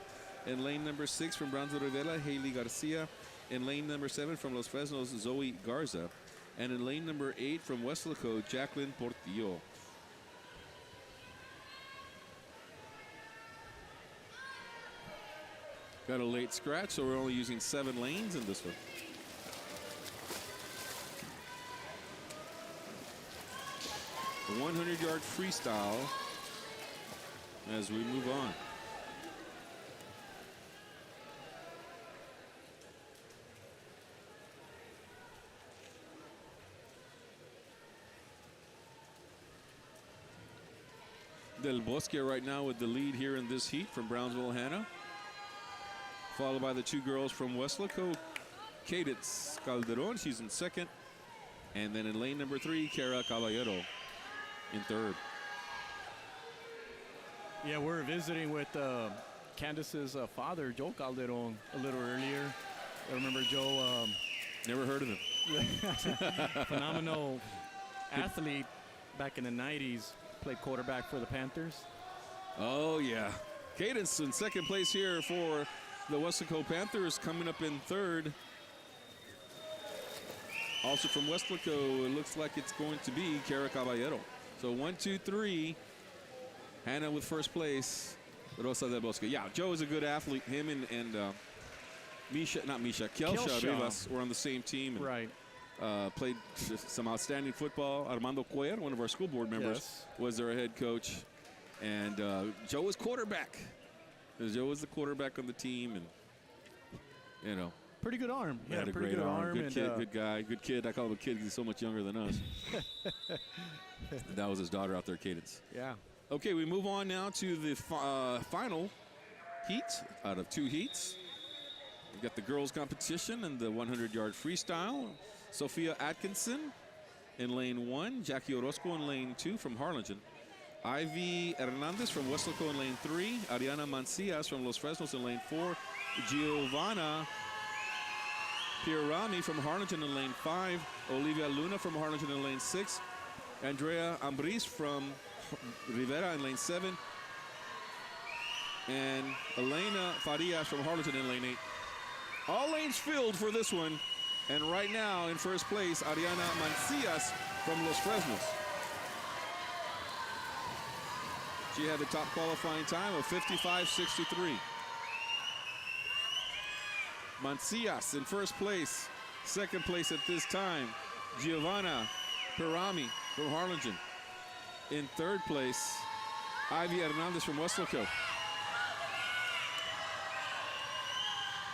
S1: In lane number 6 from Brownsville Rivera, Haley Garcia. In lane number 7 from Los Fresnos, Zoe Garza. And in lane number 8 from Weslaco, Jacqueline Portillo. Got a late scratch, so we're only using 7 lanes in this one. The 100-yard freestyle as we move on. del Bosque right now with the lead here in this heat from Brownsville, Hannah. Followed by the two girls from Weslaco, Cadence Calderon, she's in second. And then in lane number 3, Kara Caballero in third.
S2: Yeah, we're visiting with Candace's father, Joe Calderon, a little earlier. I remember Joe.
S1: Never heard of him.
S2: Phenomenal athlete back in the 90s. Played quarterback for the Panthers.
S1: Oh, yeah. Cadence in second place here for the Weslaco Panthers, coming up in third. Also from Weslaco, it looks like it's going to be Kara Caballero. So 1, 2, 3. Hannah with first place. Rosa del Bosque. Yeah, Joe is a good athlete. Him and Kelsha Rivas were on the same team. And,
S2: right.
S1: Played some outstanding football. Armando Cuellar, one of our school board members, was their head coach. And Joe was quarterback. Joe was the quarterback on the team. And, you know.
S2: Pretty good arm.
S1: Yeah, had a
S2: pretty
S1: great
S2: good arm.
S1: Good kid, good guy. Good kid. I call him a kid because he's so much younger than us. That was his daughter out there, Cadence.
S2: Yeah.
S1: Okay, we move on now to the final heat out of 2 heats. We've got the girls' competition and the 100-yard freestyle. Sophia Atkinson in lane 1. Jackie Orozco in lane 2 from Harlingen. Ivy Hernandez from Weslaco in lane 3. Ariana Mancias from Los Fresnos in lane 4. Giovanna Pierrami from Harlingen in lane 5. Olivia Luna from Harlingen in lane 6. Andrea Ambris from Rivera in lane 7. And Elena Farias from Harlingen in lane 8. All lanes filled for this one. And right now in first place, Ariana Mancias from Los Fresnos. She had the top qualifying time of 55:63. Mancias in first place. Second place at this time, Giovanna Pirami from Harlingen. In third place, Ivy Hernandez from Weslaco.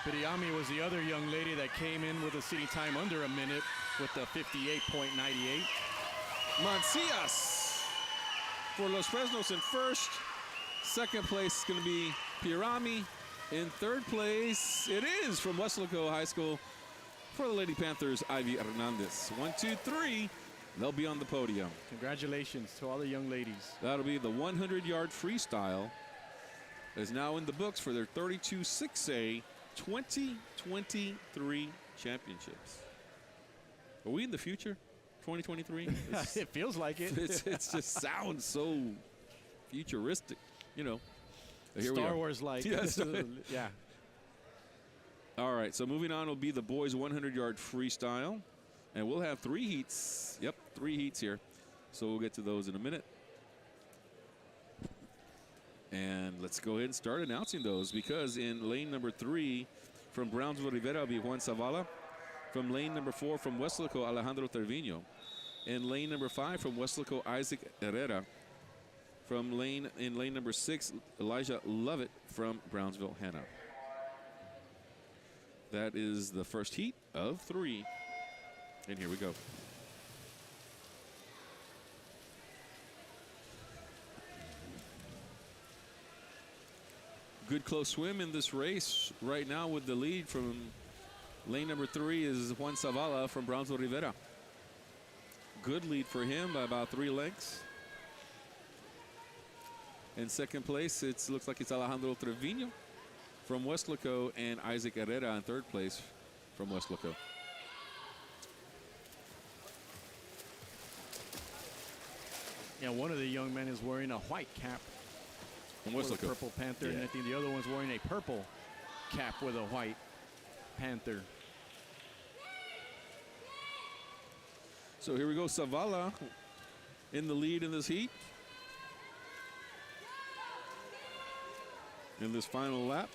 S2: Piriami was the other young lady that came in with a seating time under a minute with the 58.98.
S1: Mancias for Los Fresnos in first. Second place is going to be Pirami. In third place, it is from Weslaco High School for the Lady Panthers, Ivy Hernandez. 1, 2, 3, they'll be on the podium.
S2: Congratulations to all the young ladies.
S1: That'll be the 100-yard freestyle. Is now in the books for their 32-6A 2023 championships. Are we in the future? 2023?
S2: It feels like it.
S1: It just sounds so futuristic, you know. Here
S2: Star Wars like.
S1: Yes.
S2: Yeah.
S1: All right, so moving on will be the boys 100-yard freestyle. And we'll have 3 heats. Yep, 3 heats here. So we'll get to those in a minute. And let's go ahead and start announcing those, because in lane number 3 from Brownsville Rivera will be Juan Zavala. From lane number 4 from Weslaco, Alejandro Trevino. In lane number 5 from Weslaco, Isaac Herrera. In lane number 6, Elijah Lovett from Brownsville, Hannah. That is the first heat of 3. And here we go. Good close swim in this race right now with the lead from lane number 3 is Juan Zavala from Brownsville Rivera. Good lead for him by about 3 lengths. In second place, it looks like it's Alejandro Trevino from Weslaco and Isaac Herrera in third place from Weslaco.
S2: Yeah, one of the young men is wearing a white cap
S1: From
S2: with a purple panther, and I think the other one's wearing a purple cap with a white panther.
S1: So here we go, Zavala in the lead in this heat. In this final lap.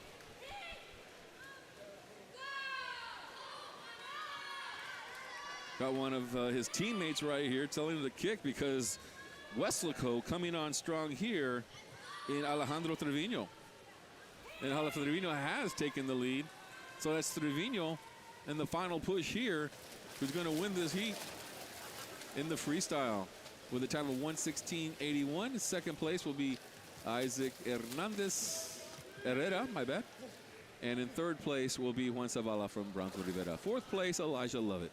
S1: Got one of his teammates right here telling him to kick, because Weslaco coming on strong here in Alejandro Trevino. And Alejandro Trevino has taken the lead. So that's Trevino in the final push here, who's going to win this heat in the freestyle.
S4: with a time of 1:16.81. Second place will be Isaac Hernandez Herrera, my bad. And in third place will be Juan Zavala from Brownsville Rivera. Fourth place, Elijah Lovett.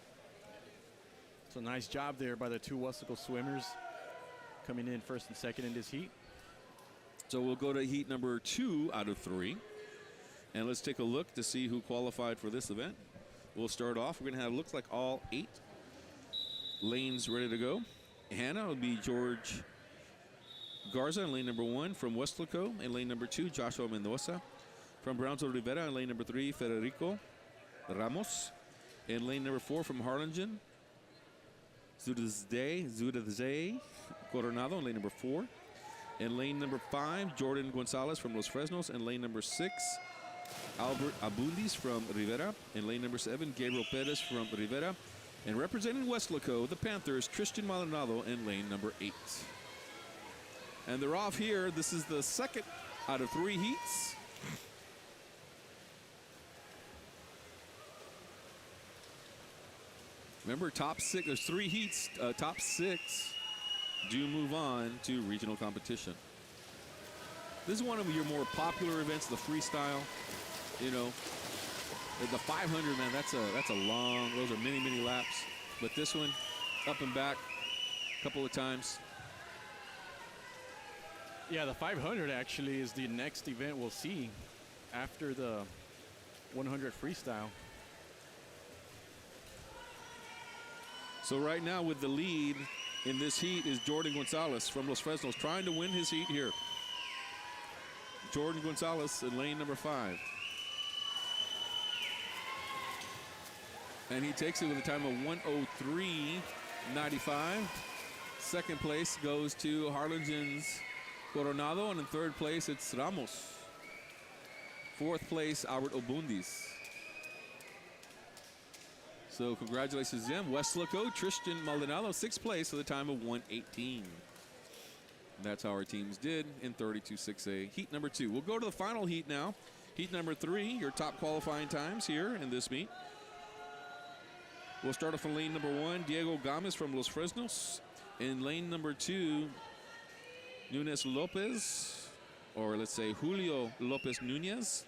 S2: So nice job there by the two Weslaco swimmers coming in first and second in this heat.
S1: So we'll go to heat number 2 out of 3. And let's take a look to see who qualified for this event. We'll start off. We're going to have, looks like, all 8 lanes ready to go. Hannah will be George Garza in lane number 1 from Weslaco. In lane number 2, Joshua Mendoza. From Brownsville Rivera in lane number 3, Federico Ramos. In lane number 4 from Harlingen, Zudazay Coronado in lane number 4. In lane number 5, Jordan Gonzalez from Los Fresnos. In lane number 6, Albert Abundis from Rivera. In lane number 7, Gabriel Perez from Rivera. And representing Weslaco, the Panthers, Christian Maldonado in lane number 8. And they're off here. This is the second out of 3 heats. Remember, top 6, there's 3 heats. Top 6 do move on to regional competition. This is one of your more popular events, the freestyle. You know, the 500, man, that's a long, those are many, many laps. But this one, up and back a couple of times.
S2: Yeah, the 500 actually is the next event we'll see after the 100 freestyle.
S1: So right now with the lead in this heat is Jordan Gonzalez from Los Fresnos, trying to win his heat here. Jordan Gonzalez in lane number 5. And he takes it with a time of 1:03.95. Second place goes to Harlingen's Coronado, and in third place it's Ramos. Fourth place, Albert Obundis. So congratulations to them. Weslaco, Tristan Maldonado, 6th place with a time of 1:18. That's how our teams did in 32.6A. Heat number 2. We'll go to the final heat now. Heat number 3, your top qualifying times here in this meet. We'll start off in lane number 1, Diego Gomez from Los Fresnos. In lane number 2, Nunes Lopez, or let's say Julio Lopez Nunez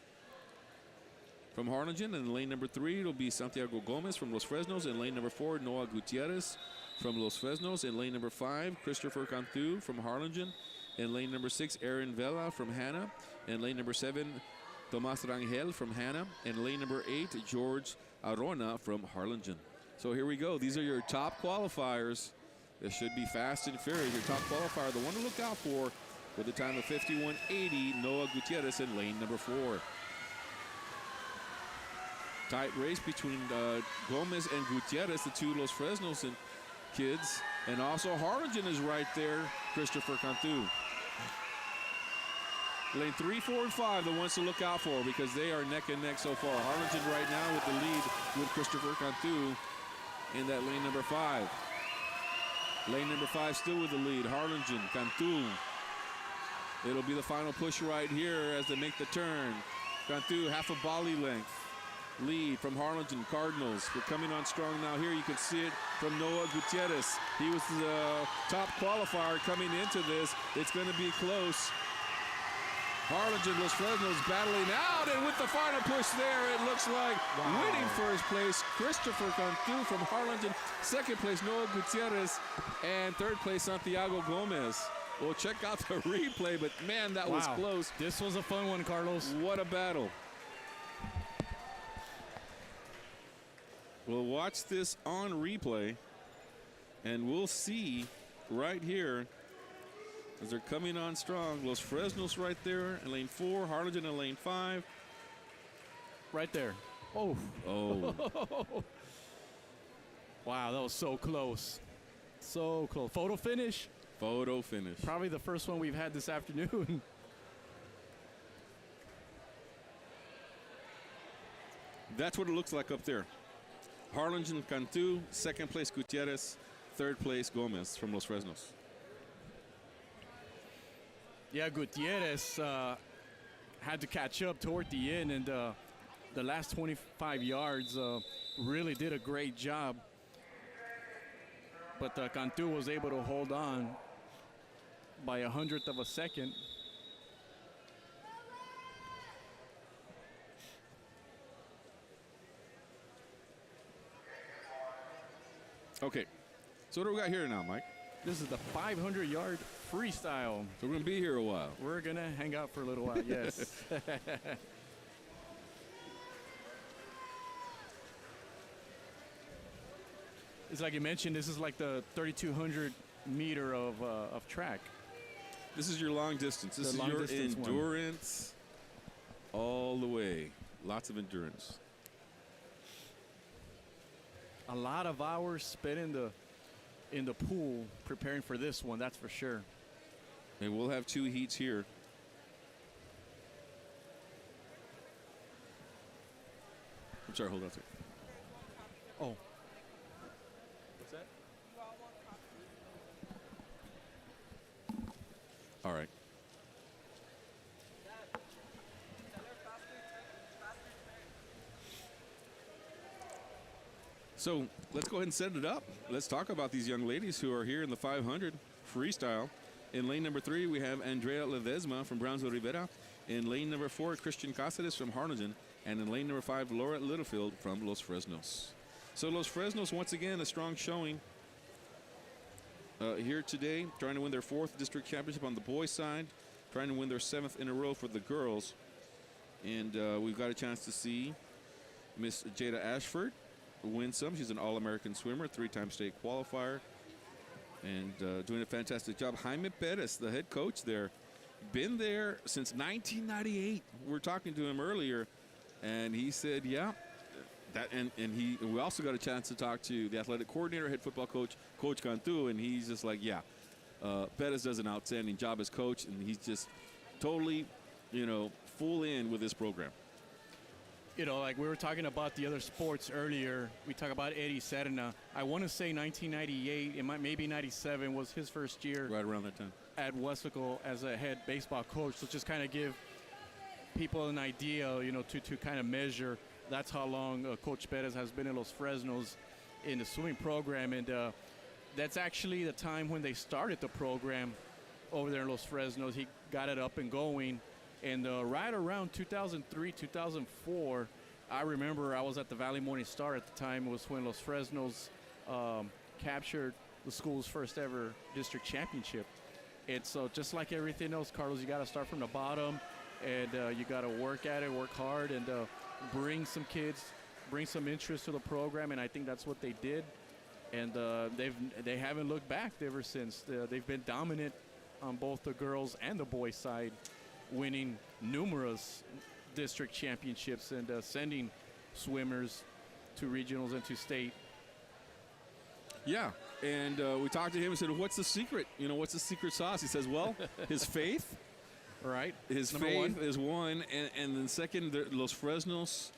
S1: from Harlingen. In lane number 3, it'll be Santiago Gomez from Los Fresnos. In lane number 4, Noah Gutierrez from Los Fresnos. In lane number 5, Christopher Cantu from Harlingen. In lane number 6, Aaron Vela from Hanna. In lane number 7, Tomas Rangel from Hanna. In lane number 8, George Arona from Harlingen. So here we go. These are your top qualifiers. This should be fast and furious. Your top qualifier, the one to look out for, with a time of 51.80, Noah Gutierrez in lane number 4. Tight race between Gomez and Gutierrez, the two Los Fresnos and kids. And also Harlingen is right there, Christopher Cantu. Lane 3, 4, and 5, the ones to look out for, because they are neck and neck so far. Harlingen right now with the lead with Christopher Cantu in that lane number 5. Lane number 5 still with the lead, Harlingen, Cantu. It'll be the final push right here as they make the turn. Cantu, half a volley length lead from Harlingen Cardinals. We're coming on strong now here. You can see it from Noah Gutierrez. He was the top qualifier coming into this. It's going to be close. Harlingen, Los Fresnos battling out, and with the final push there, it looks like winning first place, Christopher Cantu from Harlingen. Second place, Noah Gutierrez. And third place, Santiago Gomez. We'll check out the replay, but man, that was close.
S2: This was a fun one, Carlos.
S1: What a battle. We'll watch this on replay, and we'll see right here as they're coming on strong. Los Fresnos right there in lane 4, Harlingen in lane 5.
S2: Right there. Oh. Wow, that was so close. So close. Photo finish?
S1: Photo finish.
S2: Probably the first one we've had this afternoon.
S1: That's what it looks like up there. Harlingen Cantu, second place Gutierrez, third place Gomez from Los Fresnos.
S2: Yeah, Gutierrez had to catch up toward the end, and the last 25 yards really did a great job. But Cantu was able to hold on by 100th of a second.
S1: Okay, so what do we got here now, Mike?
S2: This is the 500-yard freestyle.
S1: So we're going to be here a while.
S2: We're going to hang out for a little while, yes. It's like you mentioned, this is like the 3,200 meter of track.
S1: This is your long distance. This
S2: The
S1: is your
S2: long-distance one.
S1: endurance all the way. Lots of endurance.
S2: A lot of hours spent in the pool preparing for this one, that's for sure.
S1: And we'll have 2 heats here. I'm sorry, hold on a second.
S2: Oh. What's that?
S1: All right. So let's go ahead and set it up. Let's talk about these young ladies who are here in the 500 freestyle. In lane number 3, we have Andrea Ledesma from Brownsville Rivera. In lane number 4, Christian Cáceres from Harlingen. And in lane number 5, Laura Littlefield from Los Fresnos. So Los Fresnos, once again, a strong showing here today, trying to win their 4th district championship on the boys' side, trying to win their 7th in a row for the girls. And we've got a chance to see Miss Jada Ashford win some. She's an All-American swimmer, 3-time state qualifier, and doing a fantastic job. Jaime Perez, the head coach there, been there since 1998. We were talking to him earlier, and he said, yeah. We also got a chance to talk to the athletic coordinator, head football coach, Coach Cantu, and he's just like, yeah, Perez does an outstanding job as coach, and he's just totally, full in with this program.
S2: Like we were talking about the other sports earlier. We talked about Eddie Serna. I want to say 1998, maybe 97 was his first year.
S1: Right around that time.
S2: At Weslaco as a head baseball coach. So just kind of give people an idea, to kind of measure. That's how long Coach Perez has been in Los Fresnos in the swimming program. And that's actually the time when they started the program over there in Los Fresnos. He got it up and going. And right around 2003, 2004, I remember I was at the Valley Morning Star at the time. It was when Los Fresnos captured the school's first ever district championship. And so just like everything else, Carlos, you got to start from the bottom, and you got to work at it, work hard, and bring some kids, bring some interest to the program. And I think that's what they did. And they haven't looked back ever since. They've been dominant on both the girls and the boys side, winning numerous district championships and sending swimmers to regionals and to state.
S1: Yeah, and we talked to him and said, what's the secret? What's the secret sauce? He says, well, his faith.
S2: Right.
S1: His
S2: Number
S1: faith
S2: one.
S1: is one. And then second, Los Fresnos,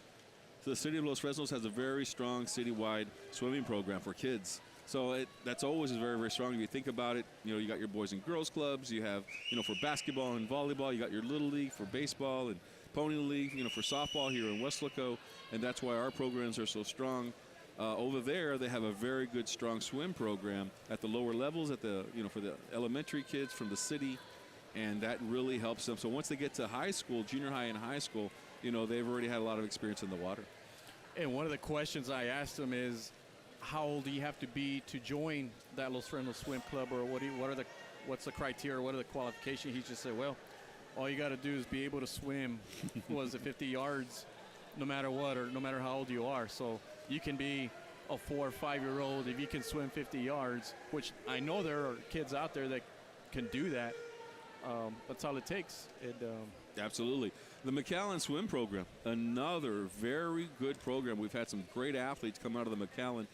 S1: the city of Los Fresnos has a very strong citywide swimming program for kids. So that's always very, very strong. If you think about it, you got your boys and girls clubs. You have, for basketball and volleyball. You got your Little League for baseball and Pony League, for softball here in Weslaco. And that's why our programs are so strong. Over there, they have a very good, strong swim program at the lower levels, at the, for the elementary kids from the city. And that really helps them. So once they get to high school, junior high and high school, they've already had a lot of experience in the water.
S2: And one of the questions I asked them is, how old do you have to be to join that Los Fresnos Swim Club, or what's the criteria, what are the qualifications? He just said, well, all you got to do is be able to swim, 50 yards, no matter what, or no matter how old you are. So you can be a 4 or 5 year old if you can swim 50 yards, which I know there are kids out there that can do that. That's all it takes.
S1: Absolutely. The McAllen Swim Program, another very good program. We've had some great athletes come out of the McAllen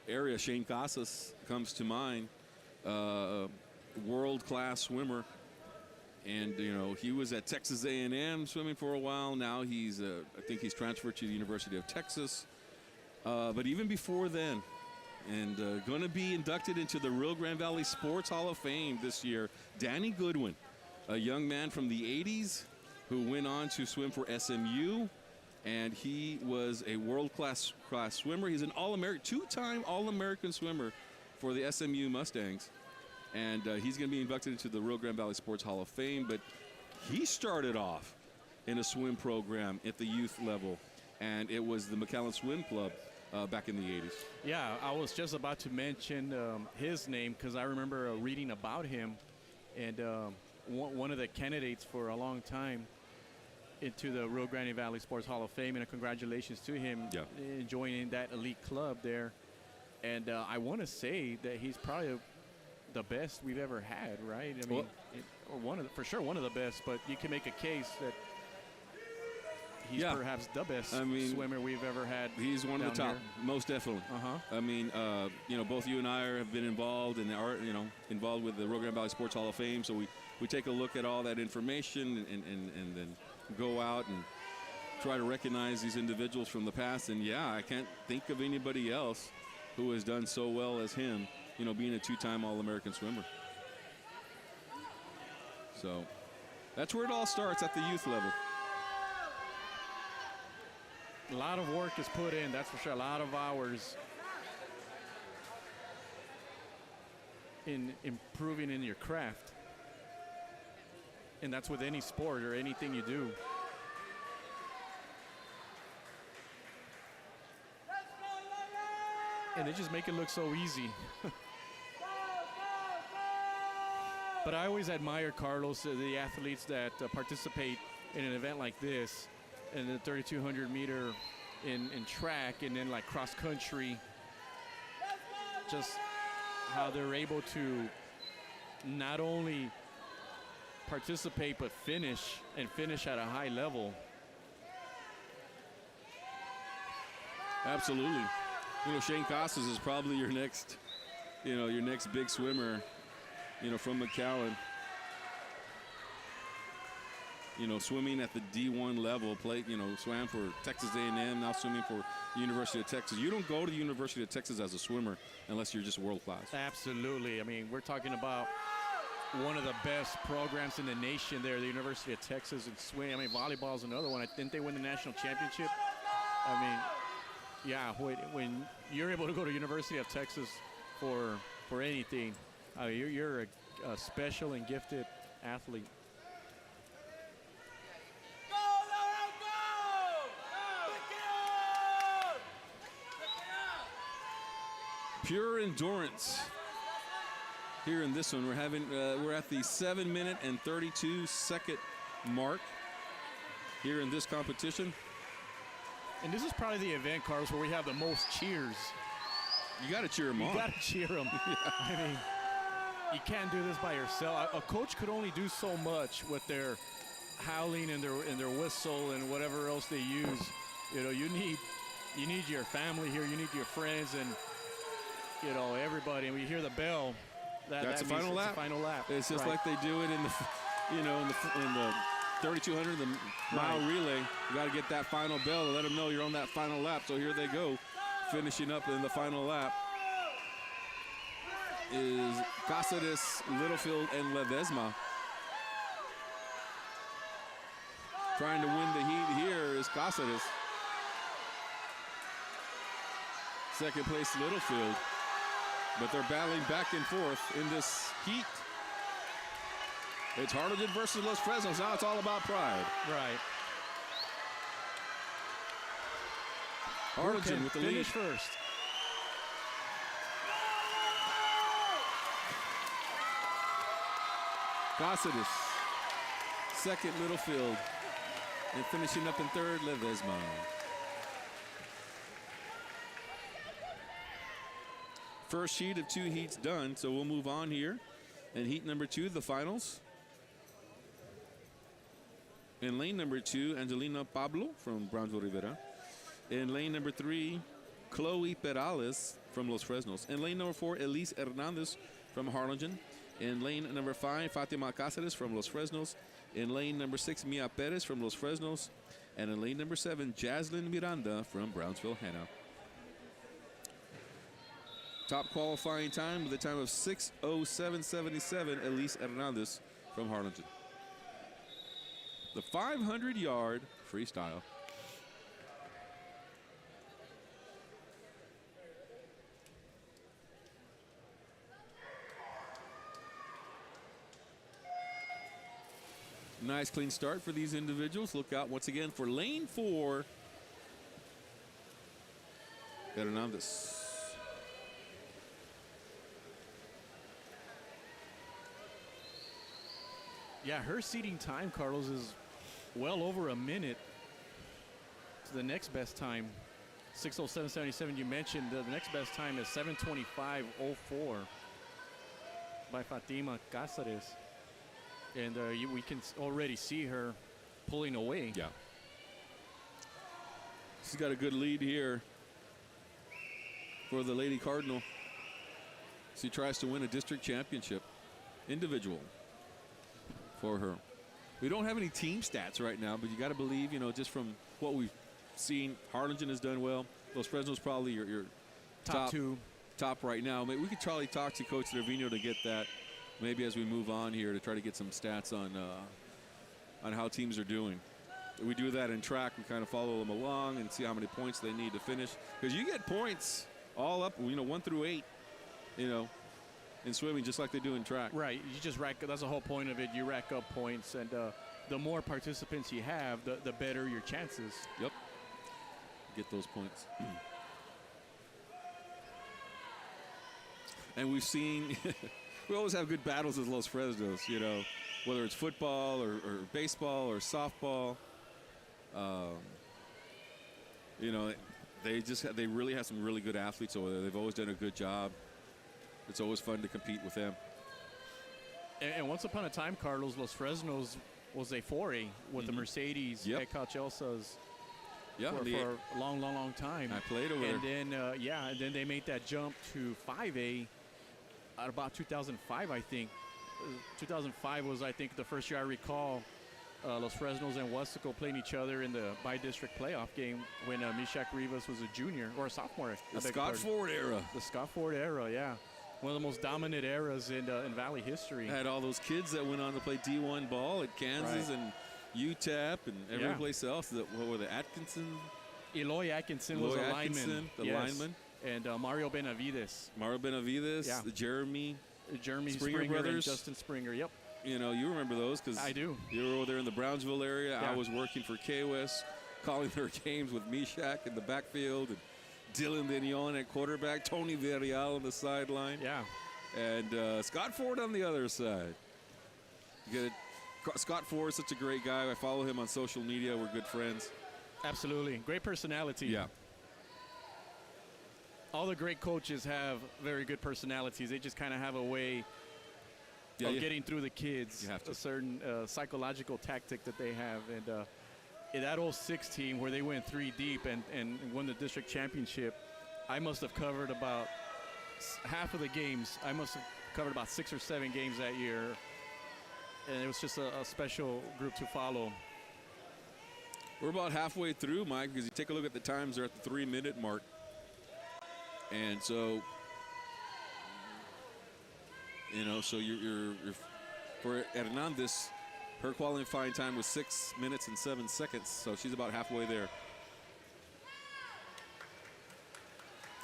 S1: area. Shane Casas comes to mind, world-class swimmer. And, he was at Texas A&M swimming for a while. Now I think he's transferred to the University of Texas. But even before then, and going to be inducted into the Rio Grande Valley Sports Hall of Fame this year, Danny Goodwin, a young man from the 80s who went on to swim for SMU, and he was a world-class swimmer. He's an All-American, 2-time All-American swimmer for the SMU Mustangs. And he's going to be inducted into the Rio Grande Valley Sports Hall of Fame. But he started off in a swim program at the youth level, and it was the McAllen Swim Club back in the 80s.
S2: Yeah, I was just about to mention his name because I remember reading about him, and one of the candidates for a long time into the Rio Grande Valley Sports Hall of Fame, and congratulations to him joining that elite club there. And I want to say that he's probably the best we've ever had, right? I mean, for sure one of the best, but you can make a case that he's perhaps the best swimmer we've ever had.
S1: He's one of the top, most definitely. I mean, both you and I have been involved and are, involved with the Rio Grande Valley Sports Hall of Fame. So we take a look at all that information and then go out and try to recognize these individuals from the past. And I can't think of anybody else who has done so well as him, being a two-time All-American swimmer. So that's where it all starts, at the youth level.
S2: A lot of work is put in, that's for sure. A lot of hours in improving in your craft. And that's with any sport or anything you do. And they just make it look so easy. But I always admire, Carlos, the athletes that participate in an event like this, in the 3,200 meter in track, and then like cross country, just how they're able to not only participate but finish at a high level.
S1: Absolutely. Shane Costas is probably your next big swimmer, from McAllen. Swimming at the D1 level, swam for Texas A&M, now swimming for the University of Texas. You don't go to the University of Texas as a swimmer unless you're just world class.
S2: Absolutely. I mean, we're talking about one of the best programs in the nation there, the University of Texas in swim. I mean, volleyball is another one. I think they win the national championship. I mean, when you're able to go to University of Texas for anything, you're a special and gifted athlete.
S1: Pure endurance here in this one. We're at the 7-minute and 32-second mark here in this competition.
S2: And this is probably the event, Carlos, where we have the most cheers.
S1: You got to cheer them on.
S2: You got to cheer them. I mean, you can't do this by yourself. A coach could only do so much with their howling and their whistle and whatever else they use. You need your family here. You need your friends and everybody. And we hear the bell.
S1: That's a final lap.
S2: Final lap.
S1: It's just like they do it in the 3,200, the mile relay. You got to get that final bell to let them know you're on that final lap. So here they go, finishing up in the final lap is Cáceres, Littlefield, and Ledesma. Trying to win the heat here is Cáceres. Second place, Littlefield. But they're battling back and forth in this heat. It's Harlingen versus Los Fresnos. Now it's all about pride.
S2: Right.
S1: Harlingen with the lead.
S2: Finish first.
S1: Cáceres, second, Littlefield. And finishing up in third, Ledesma. First heat of 2 heats done, so we'll move on here. And heat number 2, the finals. In lane number 2, Angelina Pablo from Brownsville Rivera. In lane number 3, Chloe Perales from Los Fresnos. In lane number 4, Elise Hernandez from Harlingen. In lane number 5, Fatima Cáceres from Los Fresnos. In lane number 6, Mia Perez from Los Fresnos. And in lane number 7, Jaslyn Miranda from Brownsville, Hannah. Top qualifying time with a time of 6:07.77, Elise Hernandez from Harlingen. The 500-yard freestyle.
S4: Nice clean start for these individuals. Look out once again for lane 4. Hernandez.
S2: Yeah, her seating time, Carlos, is well over a minute to the next best time. 6:07.77. You mentioned the next best time is 7:25.04 by Fatima Cáceres, and we can already see her pulling away.
S4: Yeah. She's got a good lead here for the Lady Cardinal. She tries to win a district championship individual for her. We don't have any team stats right now, but you got to believe, just from what we've seen, Harlingen has done well. Los Fresno's probably your
S2: Top two.
S4: Top right now. Maybe we could probably talk to Coach Trevino to get that maybe as we move on here to try to get some stats on how teams are doing. We do that in track. We kind of follow them along and see how many points they need to finish. Because you get points all up, 1 through 8, in swimming, just like they do in track.
S2: Right. You just rack. That's the whole point of it. You rack up points, and the more participants you have, the better your chances.
S4: Yep. Get those points. And we've seen, we always have good battles with Los Fresnos, whether it's football or baseball or softball. They really have some really good athletes over there. They've always done a good job. It's always fun to compete with them.
S2: And once upon a time, Carlos, Los Fresnos was a 4A with the Mercedes at Coach Elsa's for a long time.
S4: I played over there.
S2: And then they made that jump to 5A at about 2005, I think. 2005 was, I think, the first year I recall Los Fresnos and Weslaco playing each other in the bi-district playoff game when Mishak Rivas was a junior or a sophomore.
S4: The Scott Ford era.
S2: The Scott Ford era, yeah. One of the most dominant eras in Valley history.
S4: Had all those kids that went on to play D1 ball at Kansas and UTEP and every place else. What were the Atkinson?
S2: Eloy Atkinson was a lineman.
S4: Lineman.
S2: And Mario Benavides.
S4: The Jeremy
S2: Springer
S4: brothers.
S2: and Justin Springer, yep.
S4: You remember those because
S2: I do.
S4: You were over there in the Brownsville area.
S2: Yeah.
S4: I was working for KWES, calling their games with Mishak in the backfield and Dylan Vignon at quarterback, Tony Villarreal on the sideline.
S2: Yeah.
S4: And Scott Ford on the other side. Scott Ford is such a great guy. I follow him on social media. We're good friends.
S2: Absolutely. Great personality.
S4: Yeah.
S2: All the great coaches have very good personalities. They just kind of have a way of getting through the kids.
S4: You have to.
S2: A certain psychological tactic that they have. And in that 06 team where they went 3 deep and won the district championship, I must have covered about half of the games. I must have covered about 6 or 7 games that year. And it was just a special group to follow.
S4: We're about halfway through, Mike, because you take a look at the times. They're at the 3-minute mark. And so, so you're for Hernandez, her qualifying time was 6 minutes and 7 seconds, so she's about halfway there.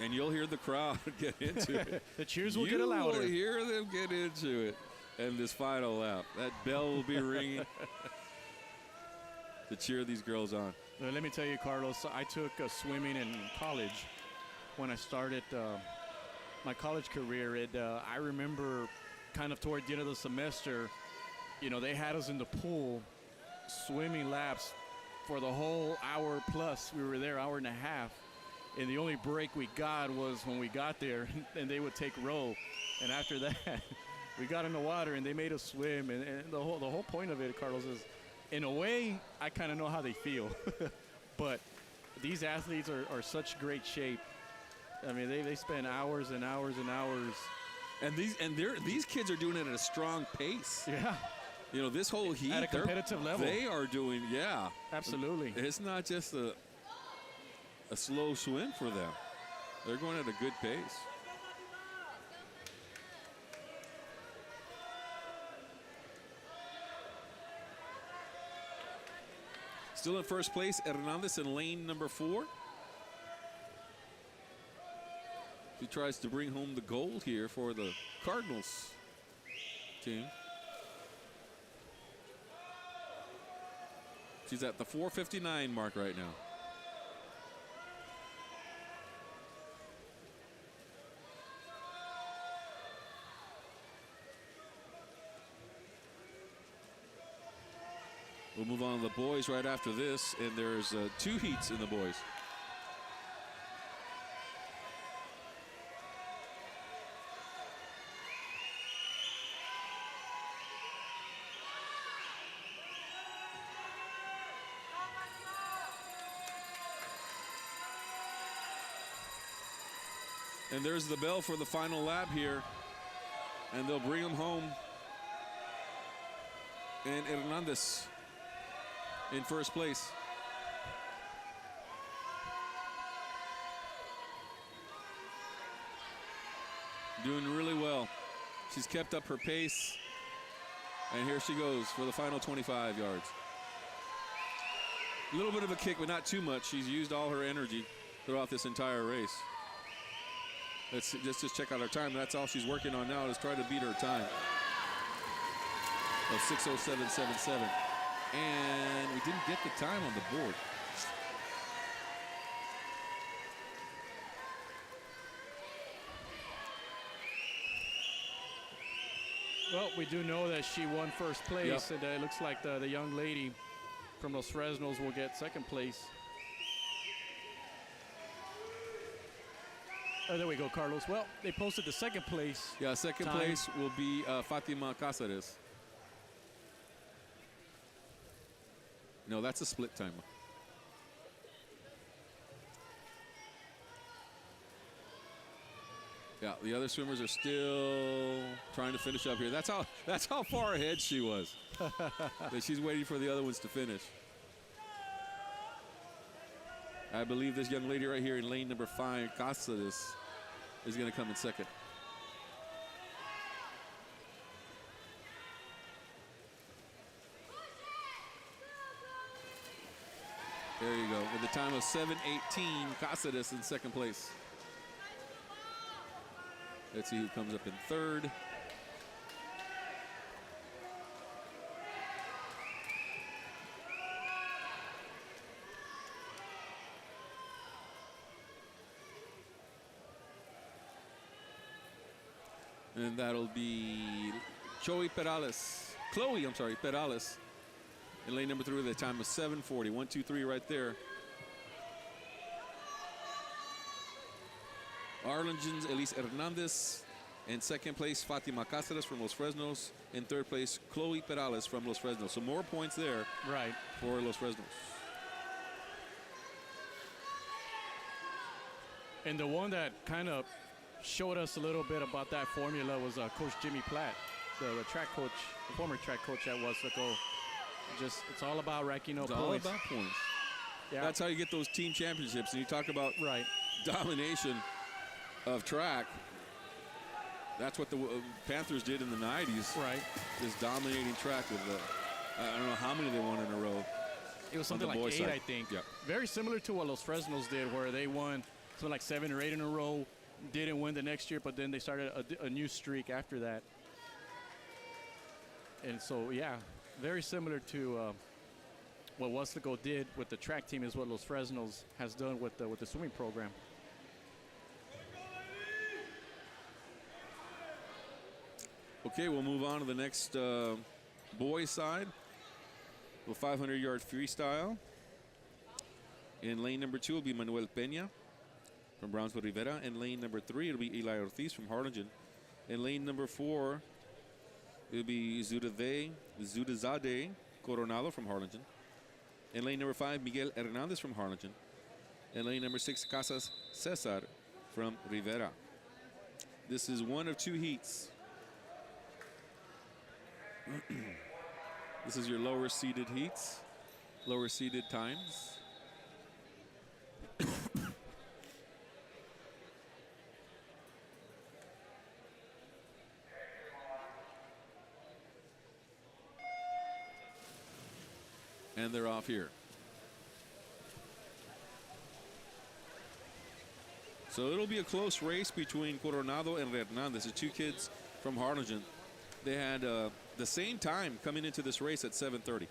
S4: And you'll hear the crowd get into it.
S2: The cheers will get louder.
S4: You will hear them get into it. And this final lap, that bell will be ringing to cheer these girls on.
S2: Let me tell you, Carlos, I took swimming in college when I started my college career. And I remember kind of toward the end of the semester, they had us in the pool swimming laps for the whole hour plus. We were there hour and a half. And the only break we got was when we got there and they would take row. And after that, we got in the water and they made us swim. And the whole point of it, Carlos, is in a way, I kind of know how they feel. But these athletes are such great shape. I mean, they spend hours and hours and hours.
S4: And these kids are doing it at a strong pace.
S2: Yeah.
S4: This whole heat.
S2: At a competitive level.
S4: They are doing,
S2: Absolutely.
S4: It's not just a slow swim for them. They're going at a good pace. Still in first place, Hernandez in lane number 4. He tries to bring home the gold here for the Cardinals team. She's at the 4:59 mark right now. We'll move on to the boys right after this, and there's 2 heats in the boys. And there's the bell for the final lap here, and they'll bring them home. And Hernandez in first place. Doing really well. She's kept up her pace. And here she goes for the final 25 yards. A little bit of a kick, but not too much. She's used all her energy throughout this entire race. Let's just check out her time. That's all she's working on now, is try to beat her time of 6:07.77. And we didn't get the time on the board.
S2: Well, we do know that she won first place,
S4: Yep.
S2: and it looks like the young lady from Los Fresnos will get second place. Oh, there we go, Carlos. Well, they posted the second place.
S4: Yeah, second
S2: time.
S4: place will be Fatima Cáceres. No, that's a split time. Yeah, the other swimmers are still trying to finish up here. That's how far ahead she was. That she's waiting for the other ones to finish. I believe this young lady right here in lane number 5, Cáceres, is going to come in second. There you go. With a time of 7:18, Cáceres in second place. Let's see who comes up in third. And that'll be Chloe Perales, in lane number 3 with a time of 7:40. 1, 2, 3 right there. Arlington's Elise Hernandez. In second place, Fatima Cáceres from Los Fresnos. In third place, Chloe Perales from Los Fresnos. So more points there
S2: Right.
S4: for Los Fresnos.
S2: And the one that kind of showed us a little bit about that formula was Coach Jimmy Platt, the track coach, the former track coach at Weslaco. Just, it's all about racking up
S4: It's all
S2: points.
S4: about points.
S2: Yeah.
S4: That's how you get those team championships. And you talk about
S2: right.
S4: domination of track. That's what the Panthers did in the 90s.
S2: Right.
S4: Just dominating track with I don't know how many they won in a row.
S2: It was something
S4: the
S2: like
S4: boys'
S2: 8,
S4: side.
S2: I think.
S4: Yeah.
S2: Very similar to what Los Fresnos did, where they won something like 7 or 8 in a row, didn't win the next year, but then they started a new streak after that. And so, yeah, very similar to what Weslaco did with the track team is what Los Fresnos has done with the swimming program.
S4: Okay, we'll move on to the next boys' side. The 500-yard freestyle. In lane number 2 will be Manuel Peña from Brownsville Rivera. In lane number 3, it'll be Eli Ortiz from Harlingen. In lane number 4, it'll be Zudazade Coronado from Harlingen. In lane number 5, Miguel Hernandez from Harlingen. In lane number 6, Casas Cesar from Rivera. This is one of 2 heats. This is your lower seeded heats, lower seeded times. And they're off here. So it'll be a close race between Coronado and Hernandez, the 2 kids from Harlingen. They had the same time coming into this race at 7:30.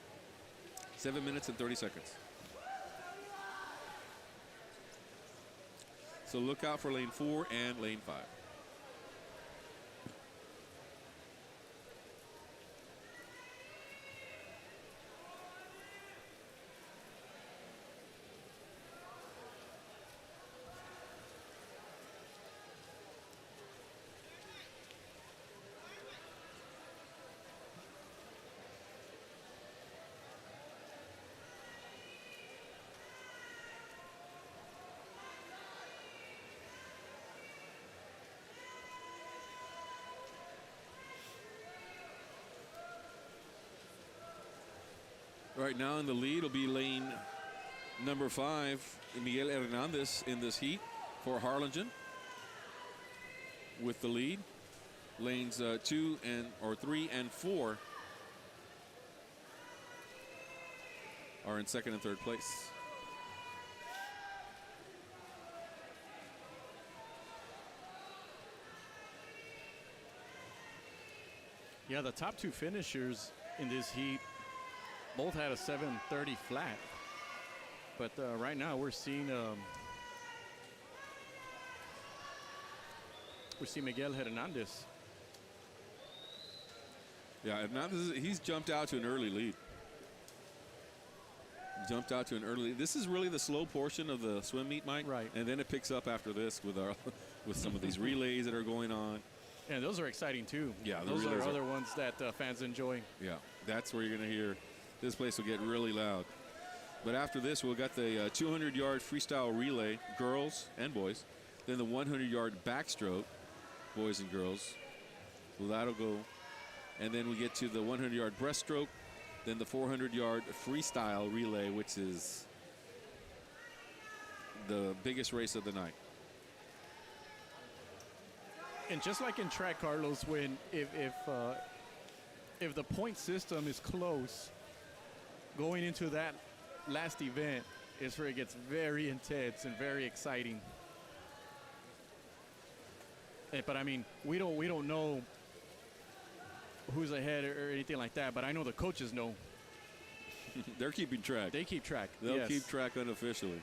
S4: 7 minutes and 30 seconds. So look out for lane 4 and lane 5. Right now in the lead will be lane number 5, Miguel Hernandez in this heat for Harlingen with the lead. Lanes 3 and 4 are in second and third place.
S2: Yeah, the top 2 finishers in this heat both had a 7:30 flat. But right now we're seeing Miguel Hernandez.
S4: Yeah, Hernandez, he's jumped out to an early lead. This is really the slow portion of the swim meet, Mike.
S2: Right.
S4: And then it picks up after this with some of these relays that are going on.
S2: And those are exciting too.
S4: Yeah, the
S2: those are
S4: relays
S2: other ones that fans enjoy.
S4: Yeah, that's where you're going to hear. This place will get really loud. But after this, we've got the 200-yard freestyle relay, girls and boys. Then the 100-yard backstroke, boys and girls. So that'll go. And then we get to the 100-yard breaststroke. Then the 400-yard freestyle relay, which is the biggest race of the night.
S2: And just like in track, Carlos, when if the point system is close, going into that last event is where it gets very intense and very exciting. But I mean, we don't know who's ahead or anything like that. But I know the coaches know.
S4: They're keeping track.
S2: They keep track.
S4: They'll keep track unofficially.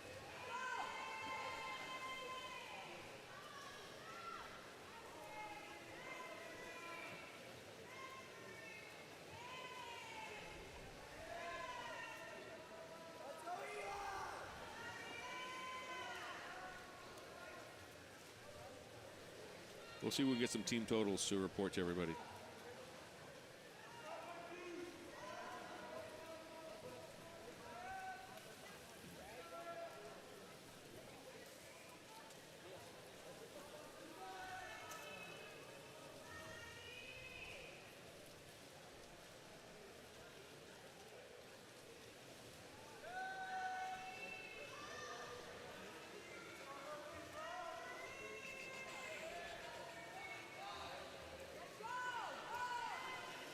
S4: We'll see if we can get some team totals to report to everybody.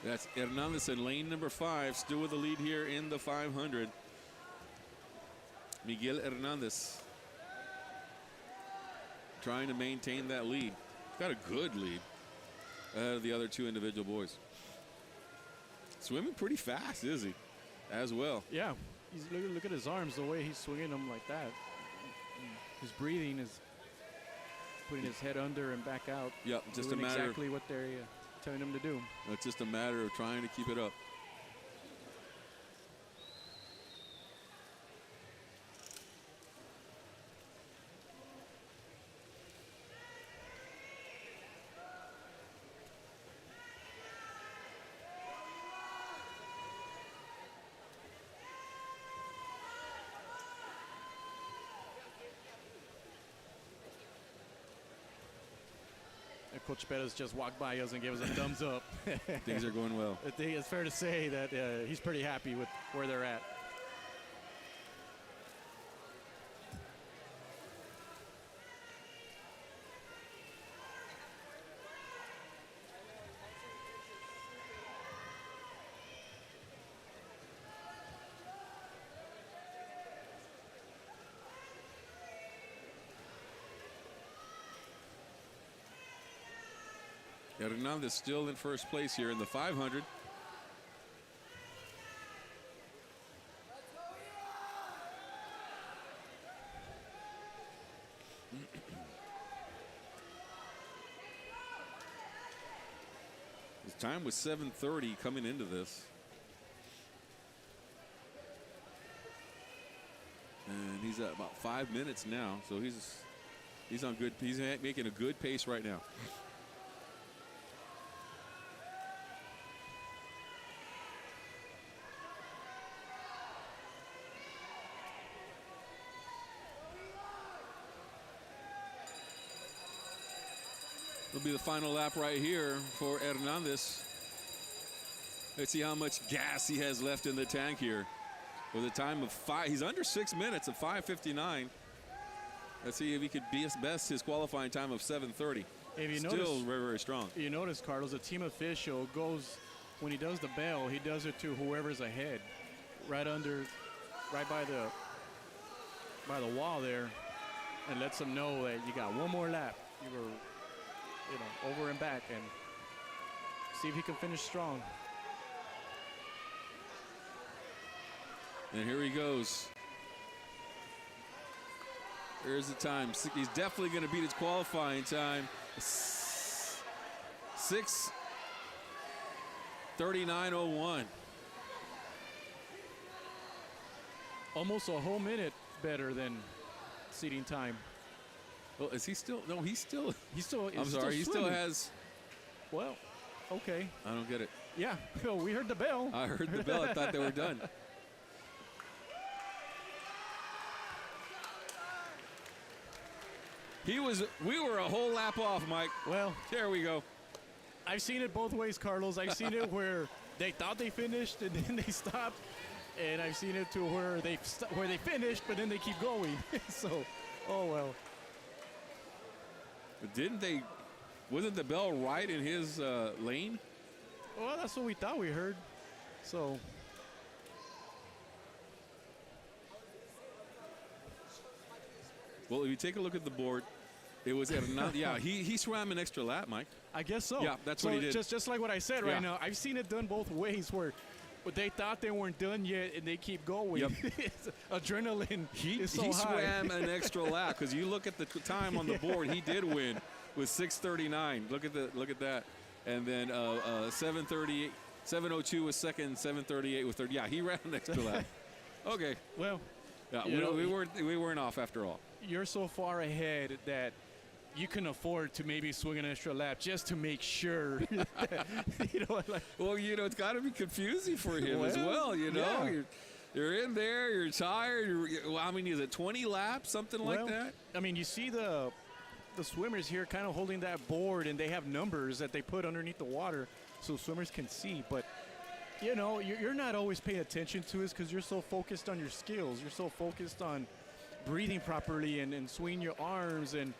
S4: That's Hernandez in lane number 5, still with the lead here in the 500. Miguel Hernandez trying to maintain that lead. Got a good lead ahead of the other 2 individual boys. Swimming pretty fast, is he? As well.
S2: Yeah, look at his arms, the way he's swinging them like that. His breathing is putting his head under and back out.
S4: Yep, just a
S2: doing
S4: matter
S2: exactly what they're telling him to do.
S4: It's just a matter of trying to keep it up.
S2: Coach Perez just walked by us and gave us a thumbs up.
S4: Things are going well.
S2: I think it's fair to say that he's pretty happy with where they're at.
S4: Hernandez still in first place here in the 500.
S1: time was 7:30 coming into this. And he's at about 5 minutes now, so he's on good. He's making a good pace right now. It'll be the final lap right here for Hernandez. Let's see how much gas he has left in the tank here. With a time of 5, he's under 6 minutes of 5:59. Let's see if he could best his qualifying time of 7:30.
S2: If you
S1: Still
S2: notice,
S1: very, very strong.
S2: You notice, Carlos, the team official goes, when he does the bell, he does it to whoever's ahead, right by the wall there, and lets them know that you got one more lap. You were, over and back, and see if he can finish strong.
S1: And here he goes. Here's the time. He's definitely going to beat his qualifying time. 6:39:01.
S2: Almost a whole minute better than seating time.
S1: Well, is he still? No, he's still.
S2: He's still.
S1: I'm sorry. He still has.
S2: Well, okay.
S1: I don't get it.
S2: Yeah. Well, we heard the bell.
S1: I heard the bell. I thought they were done. We were a whole lap off, Mike.
S2: Well,
S1: there we go.
S2: I've seen it both ways, Carlos. I've seen it where they thought they finished and then they stopped, and I've seen it to where they finished but then they keep going. So, oh well.
S1: But wasn't the bell right in his lane?
S2: Well, that's what we thought we heard. So.
S1: Well, if you take a look at the board, it was Hernandez. Yeah, he swam an extra lap, Mike.
S2: I guess so.
S1: Yeah, that's what he did.
S2: Just like what I said right now. I've seen it done both ways where they thought they weren't done yet and they keep going.
S1: Yep.
S2: Adrenaline is so
S1: he
S2: high.
S1: swam an extra lap because you look at the time on the board. He did win with 6:39. Look at that. And then 7:38, 7:02 was second, 7:38 was third. Yeah, he ran an extra lap. Okay.
S2: Well,
S1: yeah, we weren't off after all.
S2: You're so far ahead that you can afford to maybe swing an extra lap just to make sure.
S1: Well, it's got to be confusing for him as well.
S2: Yeah.
S1: You're in there, you're tired. Is it 20 laps, something like that?
S2: I mean, you see the swimmers here kind of holding that board, and they have numbers that they put underneath the water so swimmers can see. But you're not always paying attention to it because you're so focused on your skills. You're so focused on breathing properly and swinging your arms and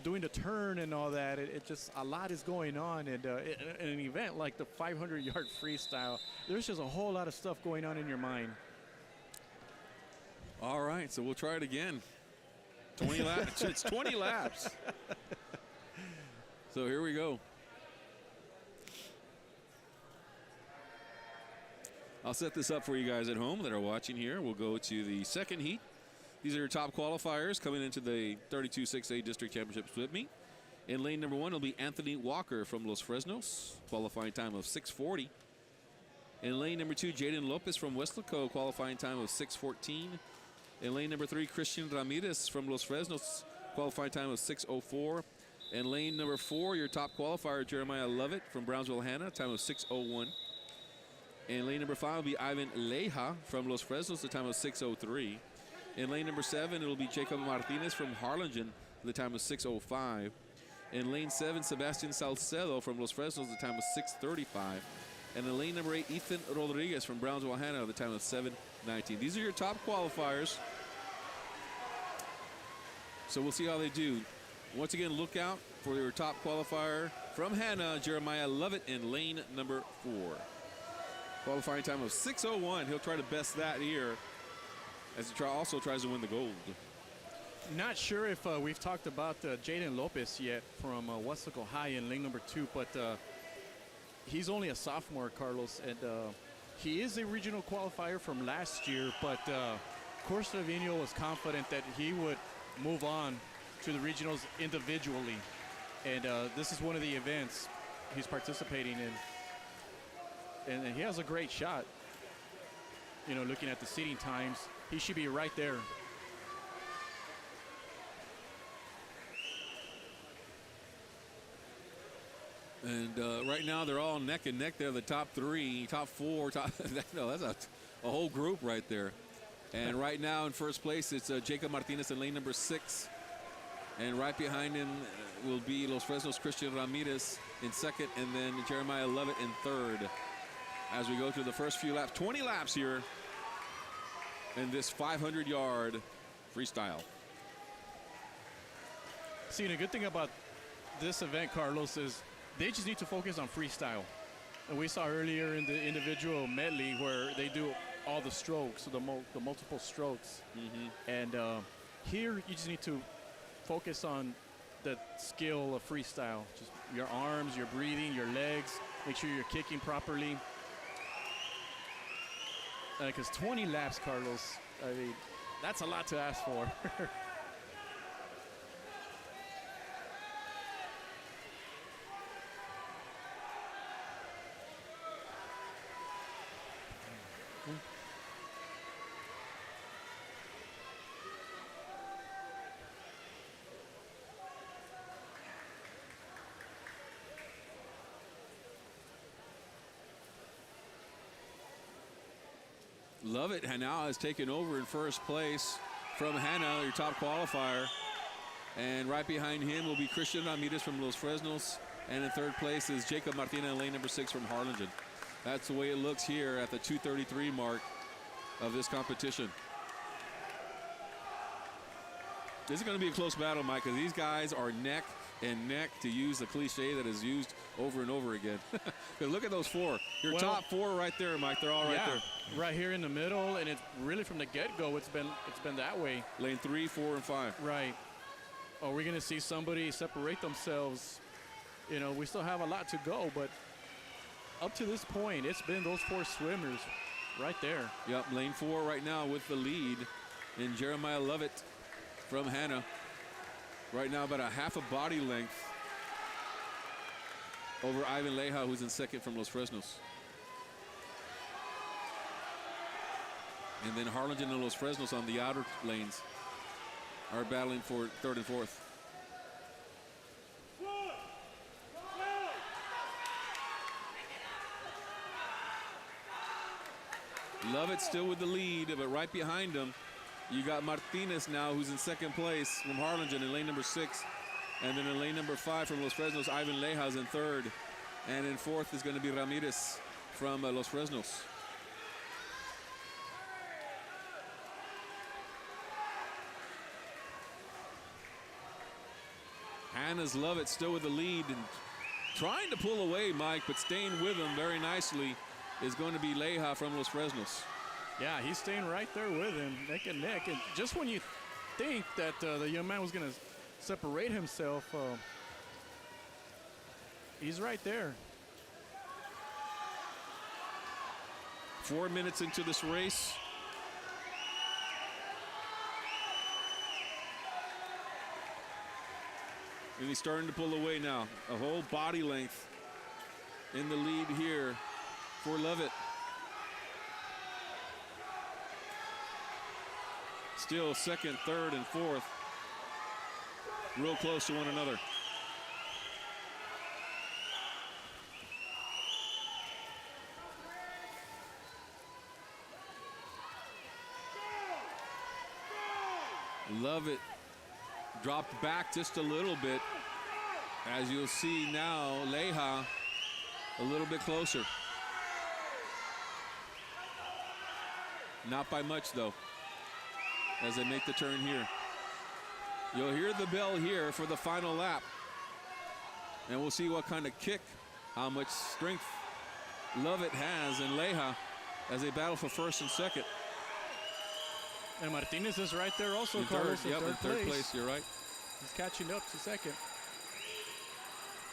S2: doing the turn and all that. It just, a lot is going on. And in an event like the 500-yard freestyle, there's just a whole lot of stuff going on in your mind.
S1: All right, so we'll try it again. 20 laps. It's 20 laps. So here we go. I'll set this up for you guys at home that are watching here. We'll go to the second heat. These are your top qualifiers coming into the 32-6A District Championship Swim Meet. In lane number 1 will be Anthony Walker from Los Fresnos, qualifying time of 6:40. In lane number 2, Jaden Lopez from Weslaco, qualifying time of 6:14. In lane number 3, Christian Ramirez from Los Fresnos, qualifying time of 6:04. In lane number 4, your top qualifier, Jeremiah Lovett from Brownsville, Hanna, time of 6:01. In lane number 5 will be Ivan Leja from Los Fresnos, the time of 6:03. In lane number 7, it'll be Jacob Martinez from Harlingen, the time of 6:05. In lane 7, Sebastian Salcedo from Los Fresnos, the time of 6:35. And in lane number 8, Ethan Rodriguez from Brownsville, Hanna, the time of 7:19. These are your top qualifiers. So we'll see how they do. Once again, look out for your top qualifier from Hanna, Jeremiah Lovett, in lane number 4. Qualifying time of 6:01. He'll try to best that here as he also tries to win the gold.
S2: Not sure if we've talked about Jaden Lopez yet from Weslaco High in lane number 2, but he's only a sophomore, Carlos, and he is a regional qualifier from last year, but Course Trevino was confident that he would move on to the regionals individually, and this is one of the events. he's participating in. And he has a great shot. You know, looking at the seating times, he should be right there.
S4: And right now they're all neck and neck there. The top three, top four, no, that's a whole group right there. And right now in first place, it's Jacob Martinez in lane number 6. And right behind him will be Los Fresnos' Christian Ramirez in second, and then Jeremiah Lovett in third. As we go through the first few laps, 20 laps here in this 500-yard freestyle.
S2: See, the good thing about this event, Carlos, is they just need to focus on freestyle. And we saw earlier in the individual medley where they do all the strokes, the multiple strokes. And here you just need to focus on the skill of freestyle. Just your arms, your breathing, your legs. Make sure you're kicking properly. Because 20 laps, Carlos, I mean, that's a lot to ask for.
S4: Lovett now has taken over in first place from Hannah, your top qualifier. And right behind him will be Christian Ramirez from Los Fresnos. And in third place is Jacob Martinez in lane number 6 from Harlingen. That's the way it looks here at the 2:33 mark of this competition. This is going to be a close battle, Mike, because these guys are neck and neck, to use the cliche that is used over and over again. Because look at those four. Your top four right there, Mike. They're all right there.
S2: Right here in the middle, and it's really from the get-go, it's been that way.
S4: Lane 3, 4, and 5.
S2: Right. Are we going to see somebody separate themselves? You know, we still have a lot to go, but up to this point, it's been those 4 swimmers right there.
S4: Yep, lane 4 right now with the lead in Jeremiah Lovett from Hannah. Right now about a half a body length over Ivan Leja, who's in second from Los Fresnos. And then Harlingen and Los Fresnos on the outer lanes are battling for third and fourth. Lovett still with the lead, but right behind him, you got Martinez now, who's in second place from Harlingen in lane number 6. And then in lane number 5 from Los Fresnos, Ivan Leja's in third. And in fourth is going to be Ramirez from Los Fresnos. Hannah's Lovett still with the lead and trying to pull away, Mike, but staying with him very nicely is going to be Leja from Los Fresnos.
S2: Yeah, he's staying right there with him, neck and neck. And just when you think that the young man was going to separate himself, he's right there.
S4: 4 minutes into this race. And he's starting to pull away now. A whole body length in the lead here for Lovett. Still second, third, and fourth. Real close to one another. Lovett dropped back just a little bit. As you'll see now, Leja a little bit closer. Not by much, though, as they make the turn here. You'll hear the bell here for the final lap. And we'll see what kind of kick, how much strength Lovett has in Leja as they battle for first and second.
S2: And Martinez is right there also,
S4: in
S2: Carlos,
S4: third, in third place, you're right.
S2: He's catching up to second.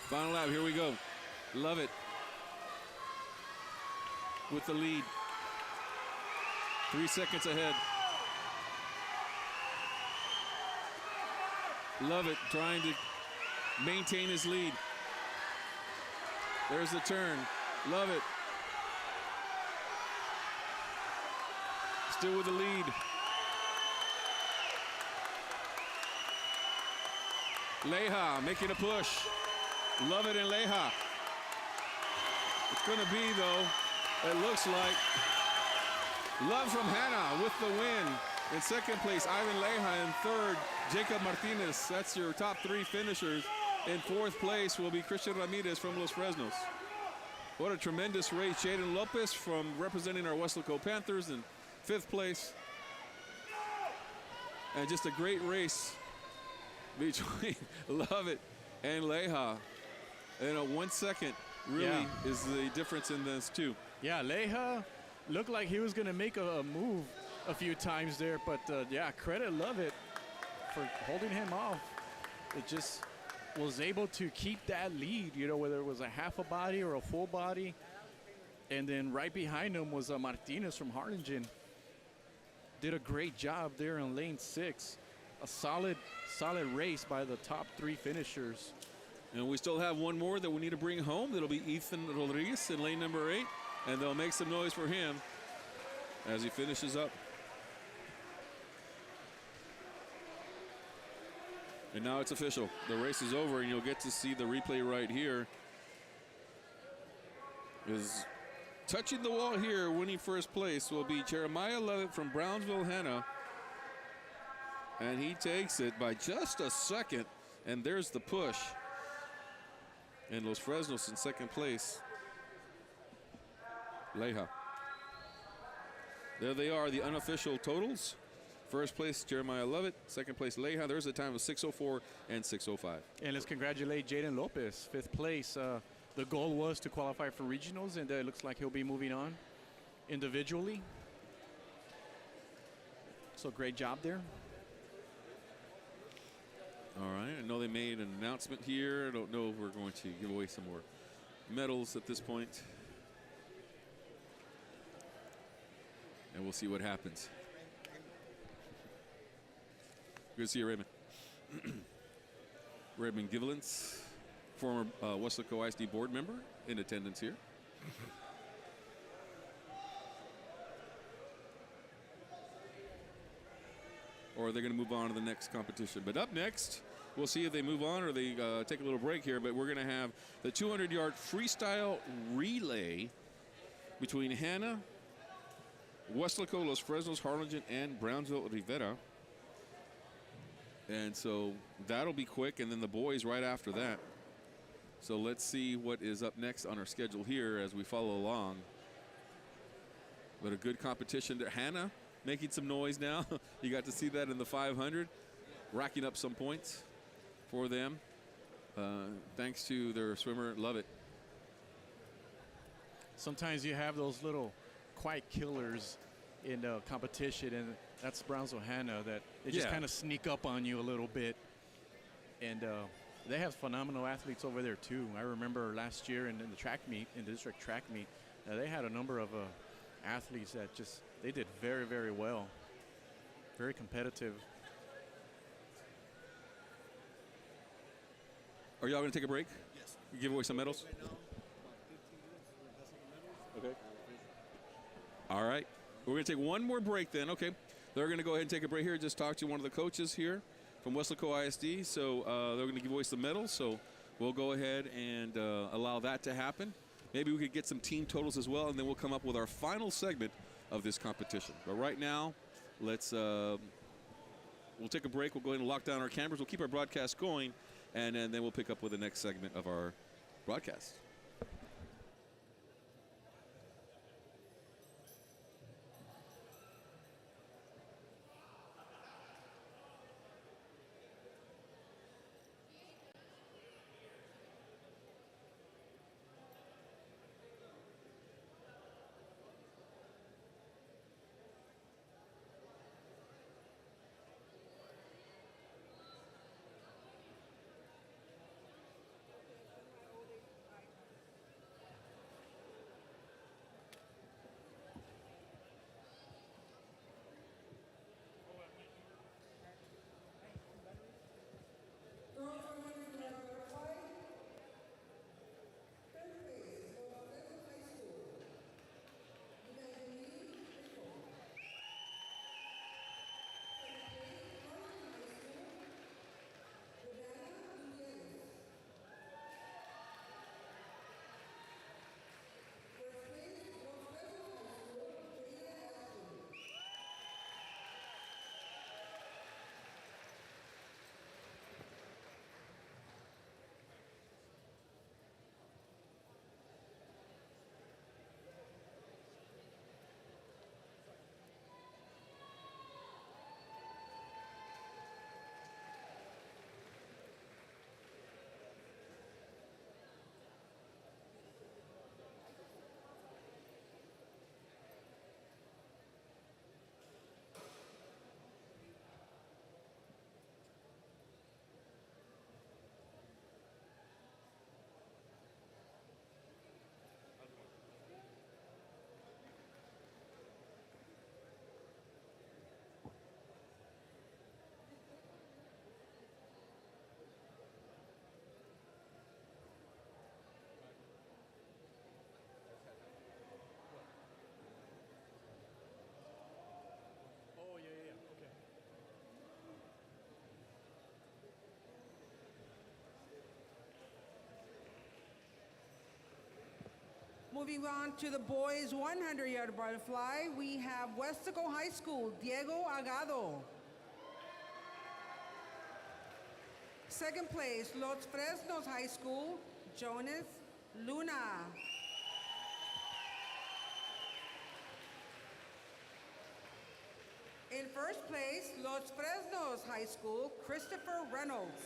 S4: Final lap, here we go. Lovett with the lead. 3 seconds ahead. Lovett trying to maintain his lead.
S1: There's the turn. Love it. Still with the lead. Leija making a push. Love it in Leija. It's going to be, though, it looks like, Love from Hannah with the win. In second place, Ivan Leija. In third, Jacob Martinez. That's your top three finishers. In fourth place will be Christian Ramirez from Los Fresnos. What a tremendous race. Jaden Lopez from representing our Weslaco Panthers in fifth place. And just a great race between Love It and Leija. You know, 1 second really is the difference in this too.
S2: Yeah, Leija looked like he was going to make a move a few times there, but yeah, credit Love It for holding him off. It just was able to keep that lead, you know, whether it was a half a body or a full body. And then right behind him was Martinez from Harlingen. Did a great job there in lane 6. A solid race by the top three finishers.
S1: And we still have one more that we need to bring home. That'll be Ethan Rodriguez in lane number 8. And they'll make some noise for him as he finishes up. And now it's official. The race is over, and you'll get to see the replay right here. Is touching the wall here, winning first place will be Jeremiah Levitt from Brownsville, Hannah. And he takes it by just a second, and there's the push. And Los Fresnos in second place. Leija. There they are, the unofficial totals. First place, Jeremiah Lovett. Second place, Leija. There's a time of 6:04 and 6:05.
S2: And let's congratulate Jaden Lopez, fifth place. The goal was to qualify for regionals, and it looks like he'll be moving on individually. So great job there.
S1: All right, I know they made an announcement here. I don't know if we're going to give away some more medals at this point. And we'll see what happens. Good to see you, Raymond. Raymond Givelins, former Weslaco ISD board member, in attendance here. Or are they going to move on to the next competition? But up next, we'll see if they move on or they take a little break here. But we're going to have the 200-yard freestyle relay between Hannah, Weslaco, Los Fresnos, Harlingen, and Brownsville, Rivera. And so that'll be quick, and then the boys right after that. So let's see what is up next on our schedule here as we follow along. But a good competition there. Hannah making some noise now. You got to see that in the 500, racking up some points for them, thanks to their swimmer, Love It.
S2: Sometimes you have those little quiet killers in competition, and that's Brownsville Hannah, that they just kind of sneak up on you a little bit. And they have phenomenal athletes over there too. I remember last year in the track meet, in the district track meet, they had a number of athletes that just, they did very, very well. Very competitive.
S1: Are y'all going to take a break?
S5: Yes.
S1: You give away some medals?
S5: Right now, about 15 minutes, we'll pass
S1: Okay.
S5: out the medals.
S1: All right. We're going to take one more break then. Okay. They're going to go ahead and take a break here. Just talk to one of the coaches here from Weslaco ISD. So they're going to give away some medals. So we'll go ahead and allow that to happen. Maybe we could get some team totals as well, and then we'll come up with our final segment of this competition. But right now, let's we'll take a break. We'll go ahead and lock down our cameras. We'll keep our broadcast going, and then we'll pick up with the next segment of our broadcast.
S3: Moving on to the boys 100-yard butterfly, we have Weslaco High School, Diego Agado. Second place, Los Fresnos High School, Jonas Luna. In first place, Los Fresnos High School, Christopher Reynolds.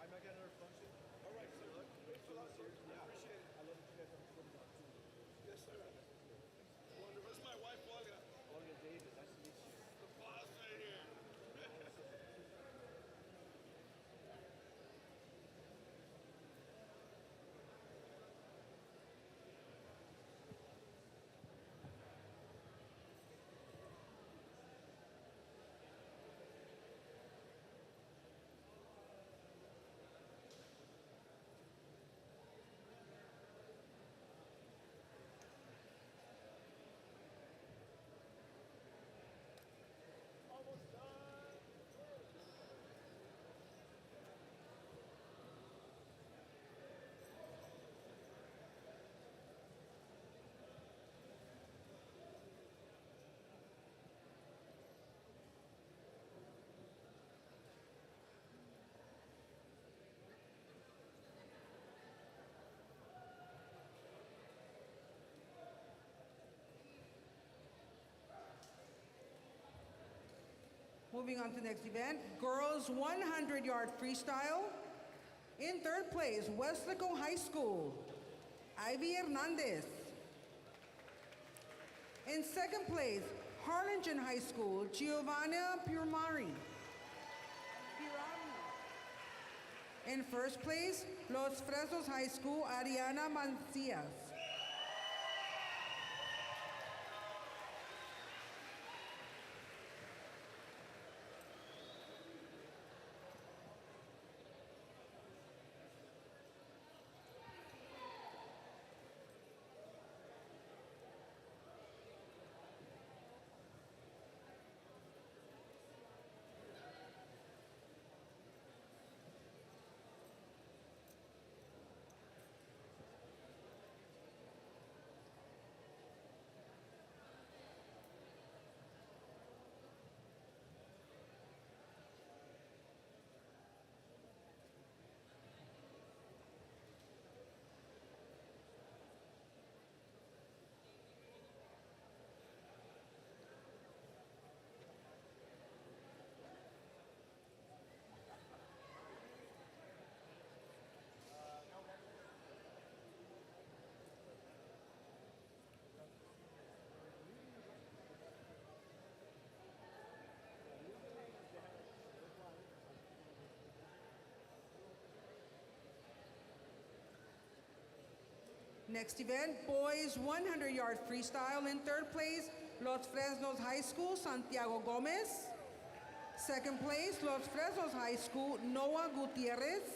S5: I might get another function. All right, sir. So this here, yeah, appreciate it. I love that you guys have a good job too. Yes, sir. Wonderful. This is my wife, Olga. Olga David, nice to meet you. The boss right here.
S3: Moving on to the next event, girls 100-yard freestyle. In third place, Weslaco High School, Ivy Hernandez. In second place, Harlingen High School, Giovanna Pirmari. In first place, Los Fresnos High School, Ariana Mancias. Next event, boys 100-yard freestyle. In third place, Los Fresnos High School, Santiago Gomez. Second place, Los Fresnos High School, Noah Gutierrez.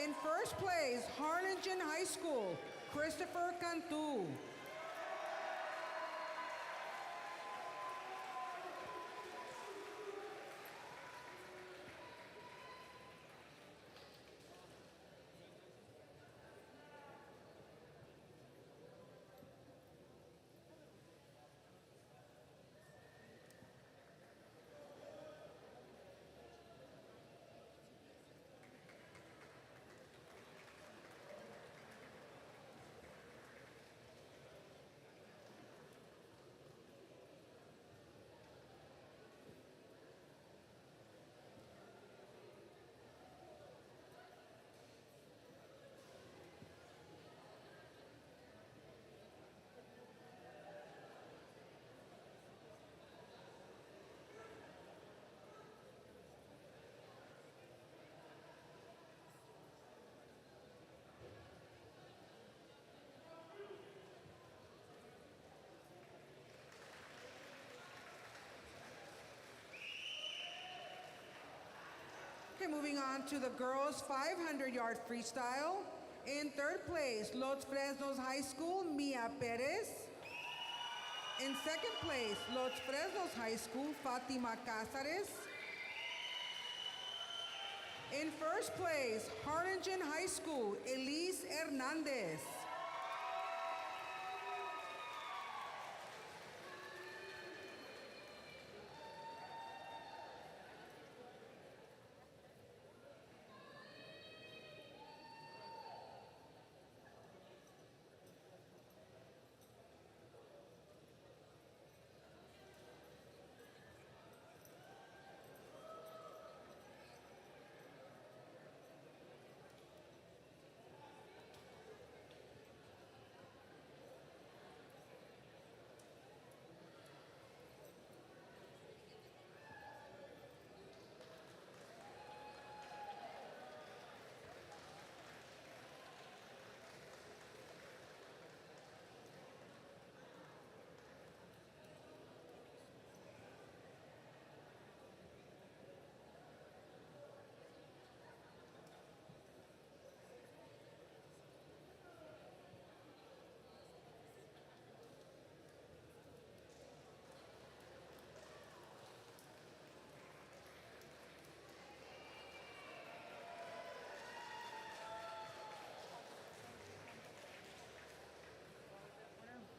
S3: In first place, Harlingen High School, Christopher Cantu. Okay, moving on to the girls 500-yard freestyle. In third place, Los Fresnos High School, Mia Perez. In second place, Los Fresnos High School, Fatima Cázares. In first place, Harlingen High School, Elise Hernandez.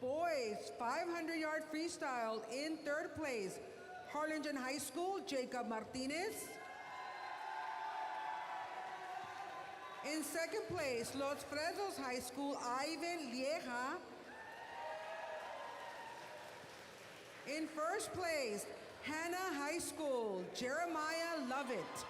S3: Boys 500-yard freestyle in third place, Harlingen High School, Jacob Martinez. In second place, Los Fresnos High School, Ivan Lieja. In first place, Hannah High School, Jeremiah Lovett.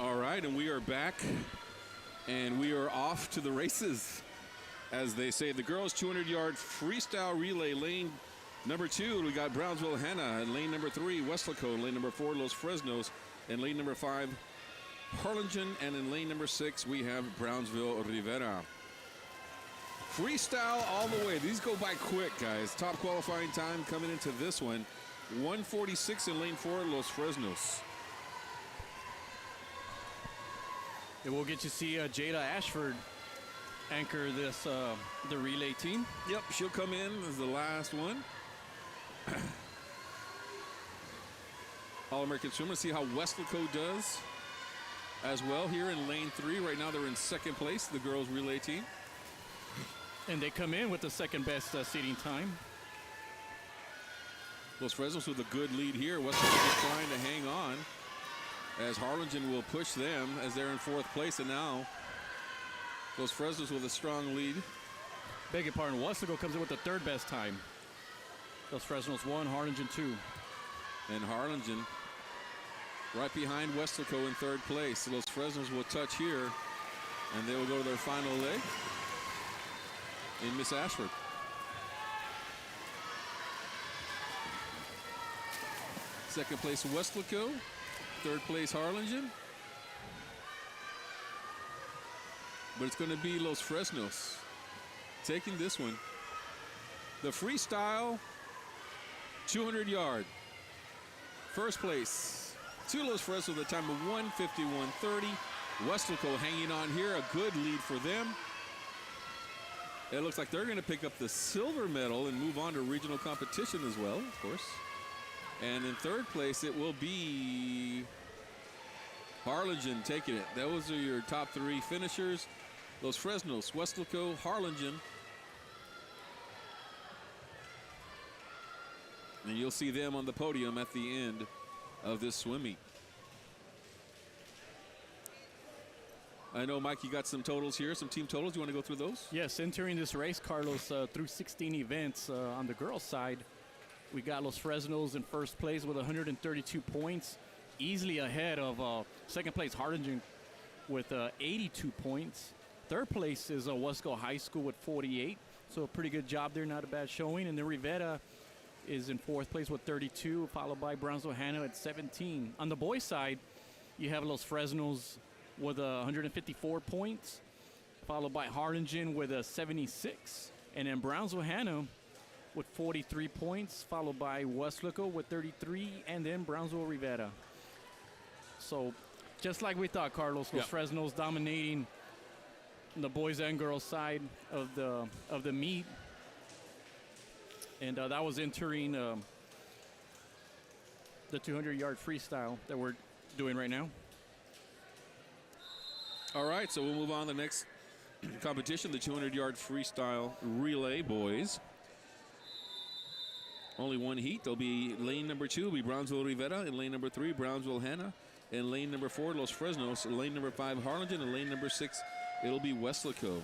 S1: All right, and we are back, and we are off to the races. As they say, the girls' 200-yard freestyle relay, lane number 2, we got Brownsville Hannah, and lane number 3, Weslaco, and lane number 4, Los Fresnos, and lane number 5, Harlingen, and in lane number 6, we have Brownsville Rivera. Freestyle all the way. These go by quick, guys. Top qualifying time coming into this one 146 in lane 4, Los Fresnos.
S2: And we'll get to see Jada Ashford anchor this the relay team.
S1: Yep, she'll come in as the last one. All-American swimmer. See how Weslaco does as well here in lane 3. Right now they're in second place, the girls relay team.
S2: And they come in with the second best seating time.
S1: Los Fresnos with a good lead here. Weslaco is trying to hang on as Harlingen will push them as they're in 4th place. And now Los Fresnos with a strong lead.
S2: Beg your pardon, Weslaco comes in with the third best time. Los Fresnos 1, Harlingen 2.
S1: And Harlingen right behind Weslaco in 3rd place. Los Fresnos will touch here, and they will go to their final leg in Miss Ashford. Second place Weslaco, 3rd place Harlingen. But it's going to be Los Fresnos taking this one. The freestyle 200 yard. First place to Los Fresnos with a time of 1:51.30. Weslaco hanging on here, a good lead for them. It looks like they're going to pick up the silver medal and move on to regional competition as well, of course. And in 3rd place, it will be Harlingen taking it. Those are your top 3 finishers. Los Fresnos, Weslaco, Harlingen. And you'll see them on the podium at the end of this swim meet. I know, Mike, you got some totals here, some team totals. You want to go through those?
S2: Yes, entering this race, Carlos, through 16 events on the girls' side, we got Los Fresnos in first place with 132 points, easily ahead of second place Harlingen with 82 points. Third place is Weslaco High School with 48, so a pretty good job there, not a bad showing. And then Rivera is in 4th place with 32, followed by Brownsville-Hanna at 17. On the boys' side, you have Los Fresnos with 154 points, followed by Harlingen with 76, and then Brownsville-Hanna with 43 points, followed by Weslaco with 33, and then Brownsville-Rivera. So just like we thought, Carlos, Los Fresnos dominating the boys and girls side of the meet. And that was entering the 200-yard freestyle that we're doing right now.
S1: All right, so we'll move on to the next competition, the 200-yard freestyle relay, boys. Only one heat. There'll be lane number 2 will be Brownsville-Rivera, and lane number 3, Brownsville-Hanna, and lane number 4, Los Fresnos, and lane number 5, Harlingen, and lane number 6, it'll be Weslaco.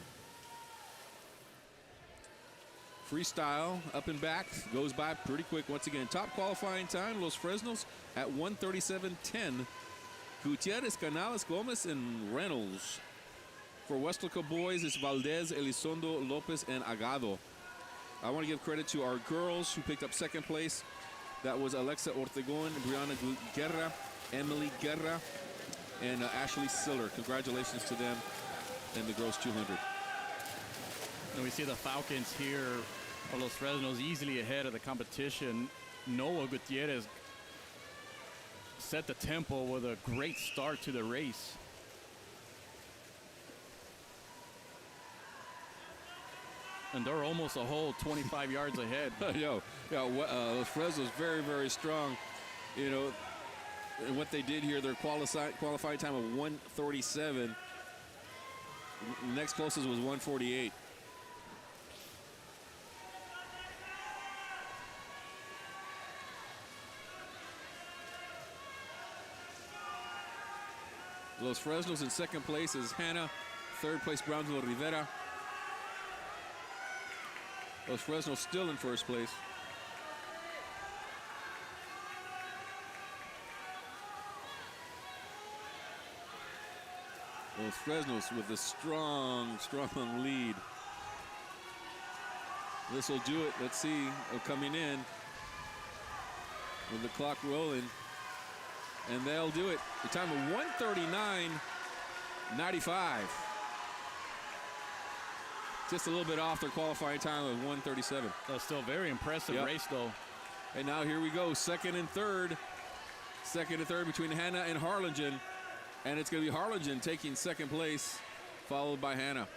S1: Freestyle up and back goes by pretty quick once again. Top qualifying time, Los Fresnos at 1:37.10. Gutierrez, Canales, Gomez, and Reynolds. For Weslaco boys, it's Valdez, Elizondo, Lopez, and Agado. I want to give credit to our girls who picked up second place. That was Alexa Ortegon, Brianna Guerra, Emily Guerra, and Ashley Siller. Congratulations to them and the girls 200.
S2: And we see the Falcons here, Los Fresnos easily ahead of the competition. Noah Gutierrez set the tempo with a great start to the race. And they're almost a whole 25 yards ahead.
S1: Los Fresnos very, very strong. You know, and what they did here, their qualifying time of 1:37. Next closest was 1:48. Los Fresnos in second place is Hanna. Third place, Brownsville-Rivera. Los Fresnos still in first place. Los Fresnos with a strong, strong lead. This will do it. Let's see. Coming in with the clock rolling. And they'll do it. The time of 1:39.95. Just a little bit off their qualifying time of 1:37.
S2: Still very impressive race, though.
S4: And now here we go, second and third. Second and third between Hannah and Harlingen. And it's going to be Harlingen taking second place, followed by Hannah.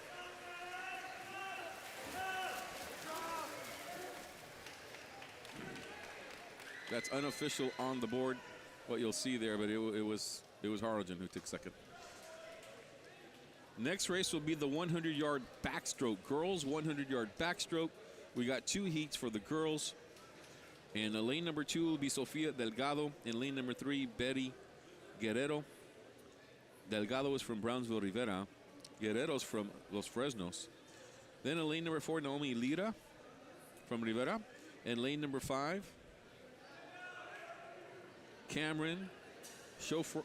S4: That's unofficial on the board, what you'll see there, but it was Harlingen who took second. Next race will be the 100-yard backstroke. Girls 100-yard backstroke. We got 2 heats for the girls. And lane number 2 will be Sofia Delgado. And lane number 3, Betty Guerrero. Delgado is from Brownsville Rivera. Guerrero's from Los Fresnos. Then in lane number 4, Naomi Lira from Rivera. And lane number 5, Cameron Schofhire.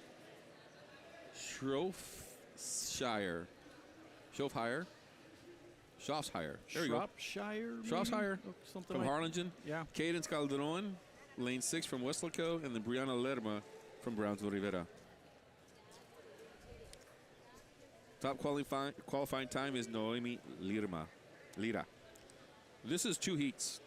S4: There we go. Shropshire
S2: something
S4: from
S2: like
S4: Harlingen.
S2: Yeah.
S4: Cadence Calderon, lane 6 from Weslaco, and then Brianna Lerma from Brownsville Rivera. Top qualifying time is Noemi Lira. This is 2 heats.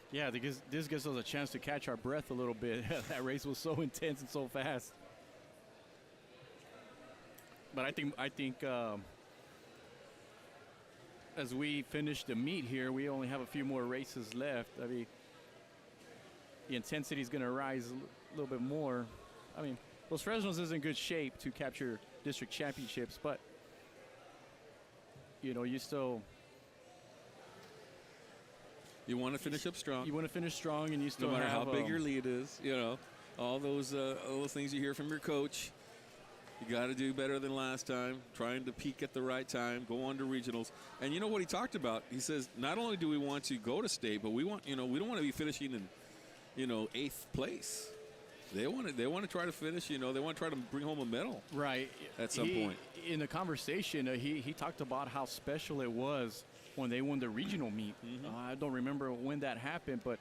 S2: Yeah, because this gives us a chance to catch our breath a little bit. That race was so intense and so fast. But I think as we finish the meet here, we only have a few more races left. I mean, the intensity is going to rise a little bit more. I mean, Los Fresnos is in good shape to capture district championships, but you know, you
S4: want to finish up strong.
S2: You want to finish strong, and you still
S4: no matter
S2: have
S4: how big your lead is. You know, all those things you hear from your coach. You got to do better than last time. Trying to peak at the right time. Go on to regionals. And you know what he talked about? He says not only do we want to go to state, but we want, we don't want to be finishing in 8th place. They want to try to finish. They want to try to bring home a medal.
S2: Right.
S4: At some point.
S2: In the conversation, he talked about how special it was when they won the regional meet.
S4: Mm-hmm.
S2: I don't remember when that happened, but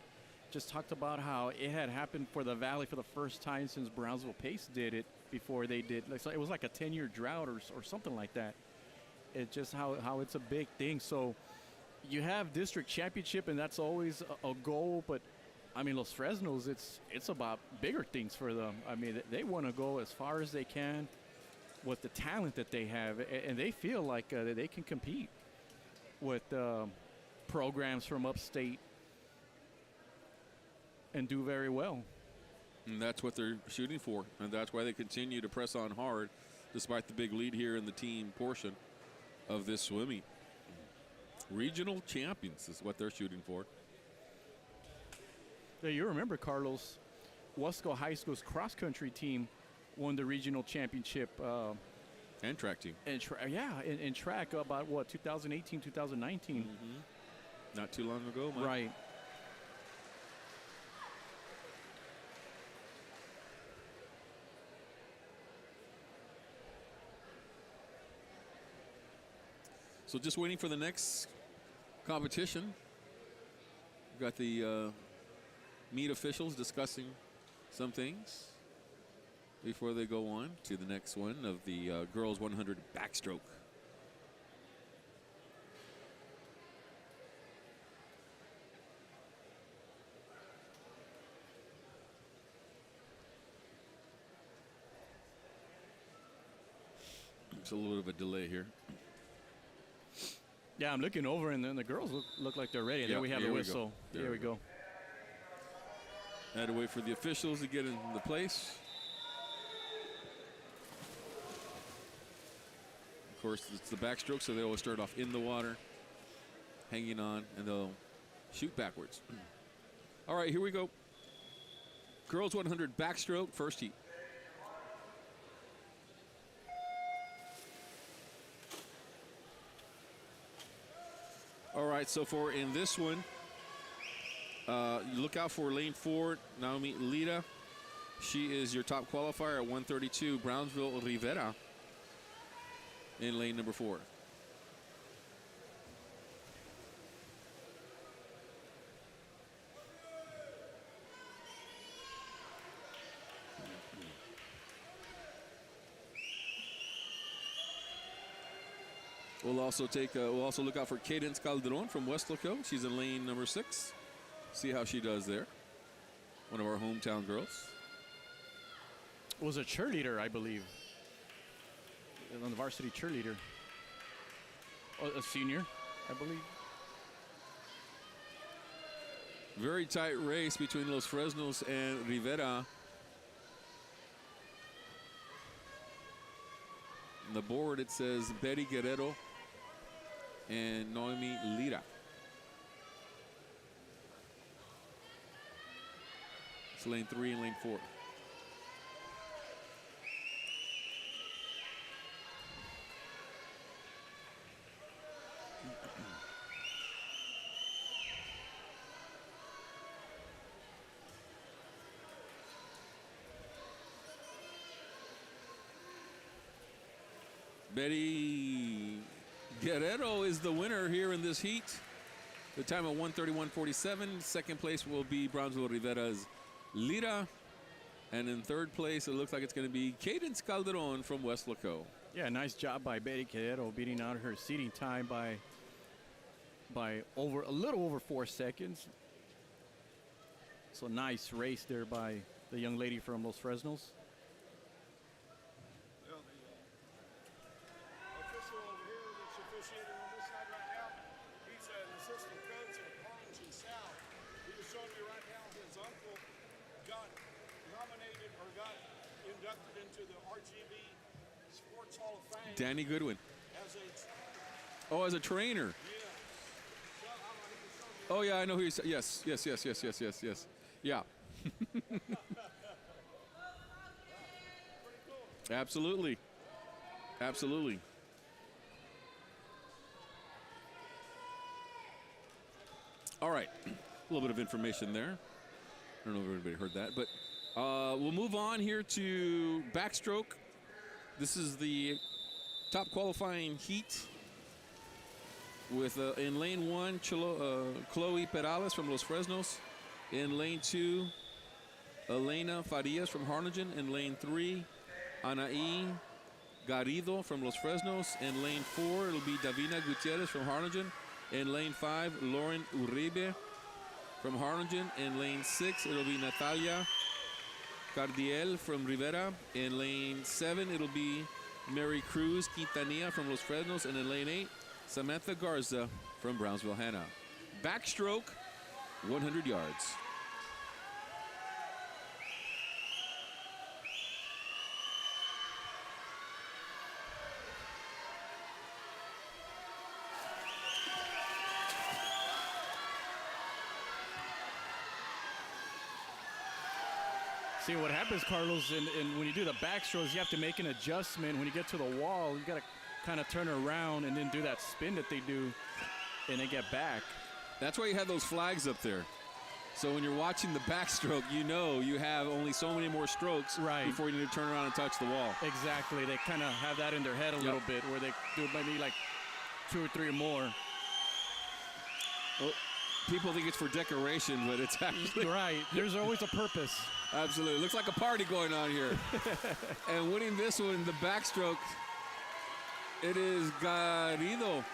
S2: just talked about how it had happened for the Valley for the first time since Brownsville Pace did it before they did. So it was like a 10-year drought or something like that. It's just how it's a big thing. So you have district championship, and that's always a goal, but I mean, Los Fresnos, it's about bigger things for them. I mean, they want to go as far as they can with the talent that they have, and they feel like they can compete with programs from upstate and do very well.
S4: And that's what they're shooting for, and that's why they continue to press on hard despite the big lead here in the team portion of this swimming. Regional champions is what they're shooting for.
S2: Yeah, you remember, Carlos, Weslaco High School's cross-country team won the regional championship.
S4: And track team.
S2: In track about, 2018, 2019?
S4: Mm-hmm. Not too long ago, Mike.
S2: Right.
S4: So just waiting for the next competition. We've got the meet officials discussing some things before they go on to the next one of the girls 100 backstroke. It's a little bit of a delay here.
S2: Yeah, I'm looking over, and then the girls look like they're ready.
S4: Yeah,
S2: there we have the
S4: here we
S2: whistle.
S4: go.
S2: There we go.
S4: I had to wait for the officials to get into place. Of course, it's the backstroke, so they always start off in the water, hanging on, and they'll shoot backwards. All right, here we go. Girls 100 backstroke, first heat. All right, so for in this one, you look out for lane 4, Naomi Lira. She is your top qualifier at 132. Brownsville Rivera in lane number 4. We'll also look out for Cadence Calderon from Weslaco. She's in lane number 6. See how she does there. One of our hometown girls.
S2: Was a cheerleader, I believe. On the varsity cheerleader. A senior, I believe.
S4: Very tight race between Los Fresnos and Rivera. On the board it says Betty Guerrero and Noemi Lira. It's lane 3 and lane 4. Betty Guerrero is the winner here in this heat. The time of 1:31:47. Second place will be Brownsville Rivera's Lira. And in third place, it looks like it's going to be Cadence Calderon from Weslaco.
S2: Yeah, nice job by Betty Guerrero, beating out her seating time by a little over 4 seconds. So nice race there by the young lady from Los Fresnos.
S5: Yeah, the official over here that's officiating on this side right now, he's an assistant coach at Harlingen South. He was showing me right now his uncle got nominated or got inducted into the RGV Sports Hall of Fame.
S4: Danny Goodwin.
S5: As
S4: As
S5: a
S4: a trainer.
S5: yeah. So, I don't know, he was showing me
S4: Oh, yeah, I know who he's. Yes. Yeah. Absolutely. All right. A little bit of information there. I don't know if everybody heard that, but we'll move on here to backstroke. This is the top qualifying heat with in lane 1, Chloe Perales from Los Fresnos. In lane 2, Elena Farias from Harlingen. In lane 3, Anaí Garrido from Los Fresnos. In lane 4, it'll be Davina Gutierrez from Harlingen. In lane 5, Lauren Uribe from Harlingen. In lane 6, it'll be Natalia Cardiel from Rivera. In lane 7, it'll be Mary Cruz Quintanilla from Los Fresnos. And in lane 8, Samantha Garza from Brownsville Hanna. Backstroke, 100 yards.
S2: See what happens, Carlos, and when you do the backstrokes, you have to make an adjustment. When you get to the wall, you got to kind of turn around and then do that spin that they do, and they get back.
S4: That's why you have those flags up there. So when you're watching the backstroke, you know you have only so many more strokes before you need to turn around and touch the wall.
S2: Exactly. They kind of have that in their head a little bit, where they do maybe like 2 or 3 more.
S4: Well, people think it's for decoration, but it's actually...
S2: Right. There's always a purpose.
S4: Absolutely. Looks like a party going on here. And winning this one, the backstroke, it is Garrido.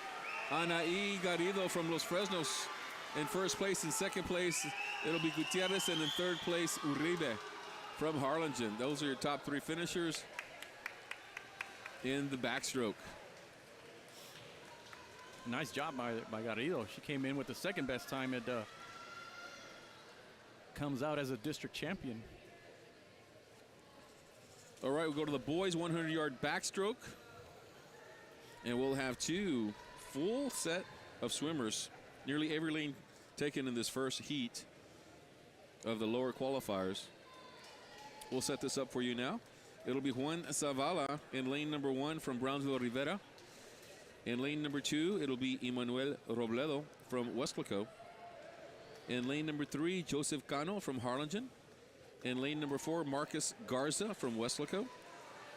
S4: Anaí Garrido from Los Fresnos in first place. In second place, it'll be Gutierrez. And in third place, Uribe from Harlingen. Those are your top 3 finishers in the backstroke.
S2: Nice job by Garrido. She came in with the second best time. It comes out as a district champion.
S4: All right, we'll go to the boys' 100-yard backstroke. And we'll have 2 full set of swimmers. Nearly every lane taken in this first heat of the lower qualifiers. We'll set this up for you now. It'll be Juan Zavala in lane number 1 from Brownsville Rivera. In lane number 2, it'll be Emmanuel Robledo from Weslaco. In lane number 3, Joseph Cano from Harlingen. In lane number 4, Marcus Garza from Weslaco.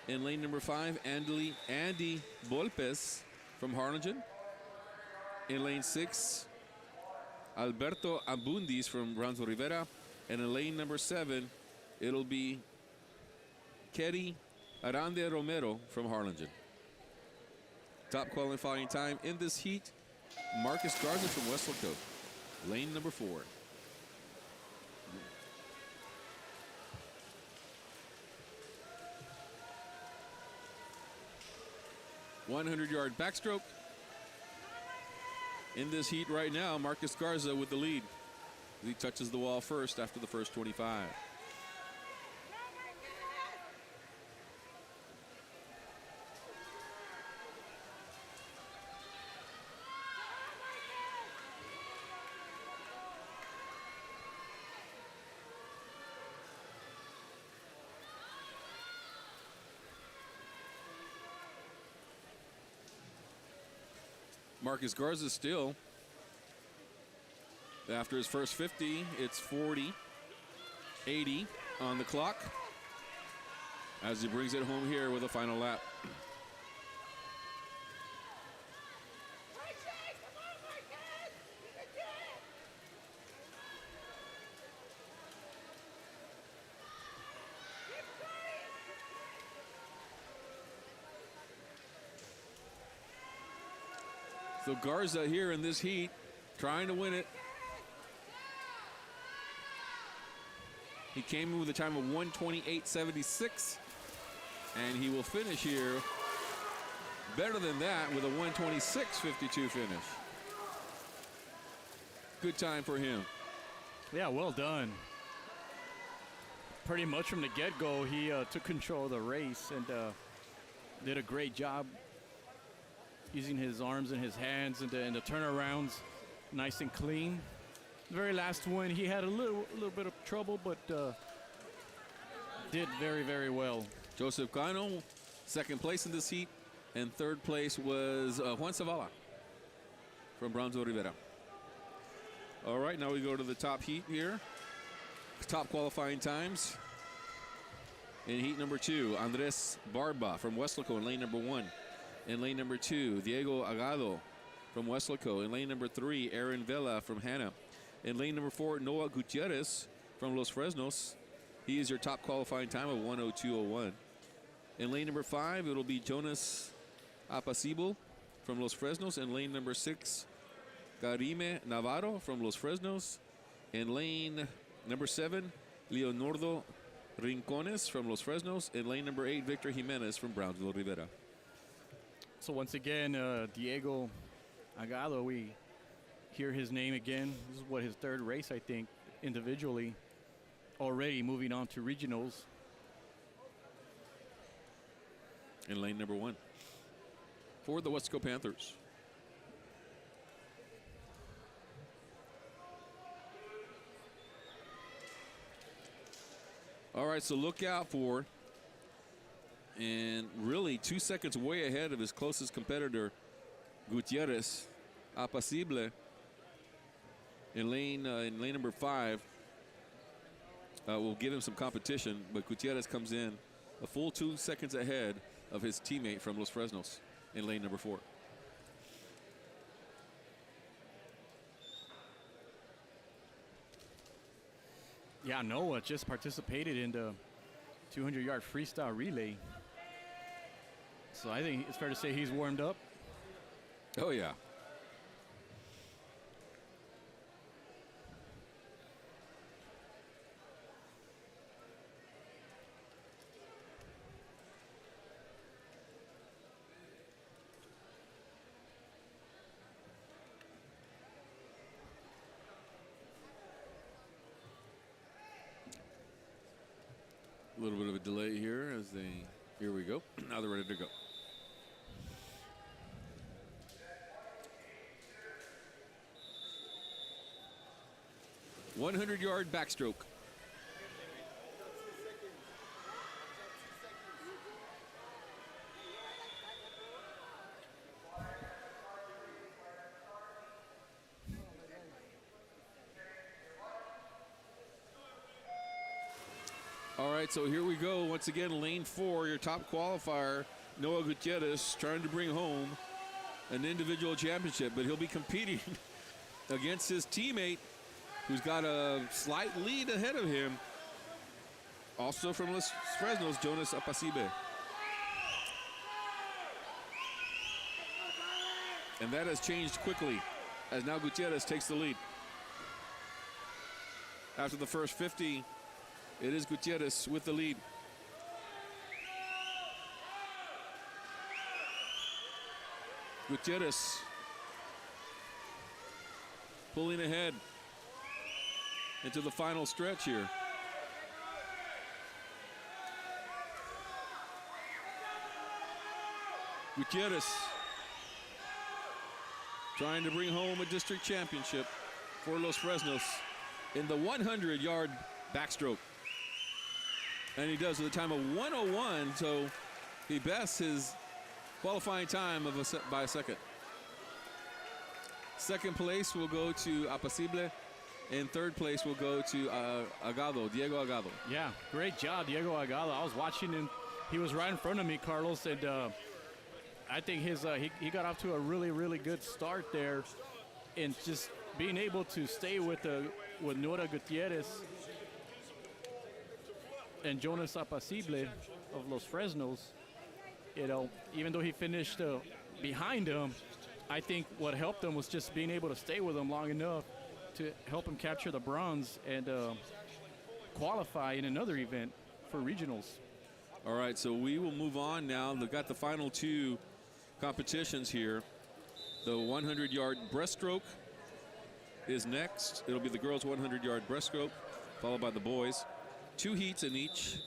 S4: In lane number 5, Andy Volpes from Harlingen. In lane 6, Alberto Abundis from Brownsville Rivera. And in lane number 7, it'll be Kerry Arande Romero from Harlingen. Top qualifying time in this heat, Marcus Garza from Weslaco, lane number 4. 100-yard backstroke. In this heat right now, Marcus Garza with the lead. He touches the wall first after the first 25. Marcus Garza still, after his first 50, it's 40, 80 on the clock as he brings it home here with a final lap. So Garza here in this heat, trying to win it. He came in with a time of 1:28.76, and he will finish here better than that with a 1:26.52 finish. Good time for him.
S2: Yeah, well done. Pretty much from the get-go, he took control of the race and did a great job using his arms and his hands and the turnarounds nice and clean. The very last one, he had a little bit of trouble, but did very, very well.
S4: Joseph Cano, second place in this heat, and third place was Juan Zavala from Brownsville Rivera. All right, now we go to the top heat here. Top qualifying times. In heat number 2, Andres Barba from Weslaco in lane number 1. In lane number 2, Diego Agado from Weslaco. In lane number 3, Aaron Vela from Hanna. In lane number 4, Noah Gutierrez from Los Fresnos. He is your top qualifying time of 1:02.01. In lane number 5, it'll be Jonas Apacible from Los Fresnos. In lane number 6, Karime Navarro from Los Fresnos. In lane number 7, Leonardo Rincones from Los Fresnos. In lane number 8, Victor Jimenez from Brownsville Rivera.
S2: So once again, Diego Agado, we hear his name again. This is what, his third race, I think, individually. Already moving on to regionals.
S4: In lane number 1 for the Weslaco Panthers. All right, so look out for, and really 2 seconds way ahead of his closest competitor, Gutierrez. Apacible in lane number 5 will give him some competition, but Gutierrez comes in a full 2 seconds ahead of his teammate from Los Fresnos in lane number 4.
S2: Yeah, Noah just participated in the 200-yard freestyle relay. So I think it's fair to say he's warmed up.
S4: Oh, yeah. A little bit of a delay here as here we go. Now they're ready to go. "100-yard backstroke. All right, so here we go. Once again, lane 4, your top qualifier, Noah Gutierrez, trying to bring home an individual championship, but he'll be competing against his teammate, who's got a slight lead ahead of him, also from Los Fresnos, Jonas Apacible.
S1: And that has changed quickly as now Gutierrez takes the lead. After the first 50, it is Gutierrez with the lead. Gutierrez pulling ahead into the final stretch here. Gutierrez trying to bring home a district championship for Los Fresnos in the 100-yard backstroke. And he does with a time of 1:01, so he bests his qualifying time of by a second. Second place will go to Apacible, and third place will go to Diego Agado.
S2: Yeah, great job, Diego Agado. I was watching him. He was right in front of me, Carlos, and I think he got off to a really, really good start there, and just being able to stay with Nora Gutierrez and Jonas Apacible of Los Fresnos. You know, even though he finished behind him, I think what helped him was just being able to stay with him long enough to help him capture the bronze and qualify in another event for regionals.
S1: All right, so we will move on now. They've got the final two competitions here. The 100-yard breaststroke is next. It'll be the girls' 100-yard breaststroke, followed by the boys. 2 heats in each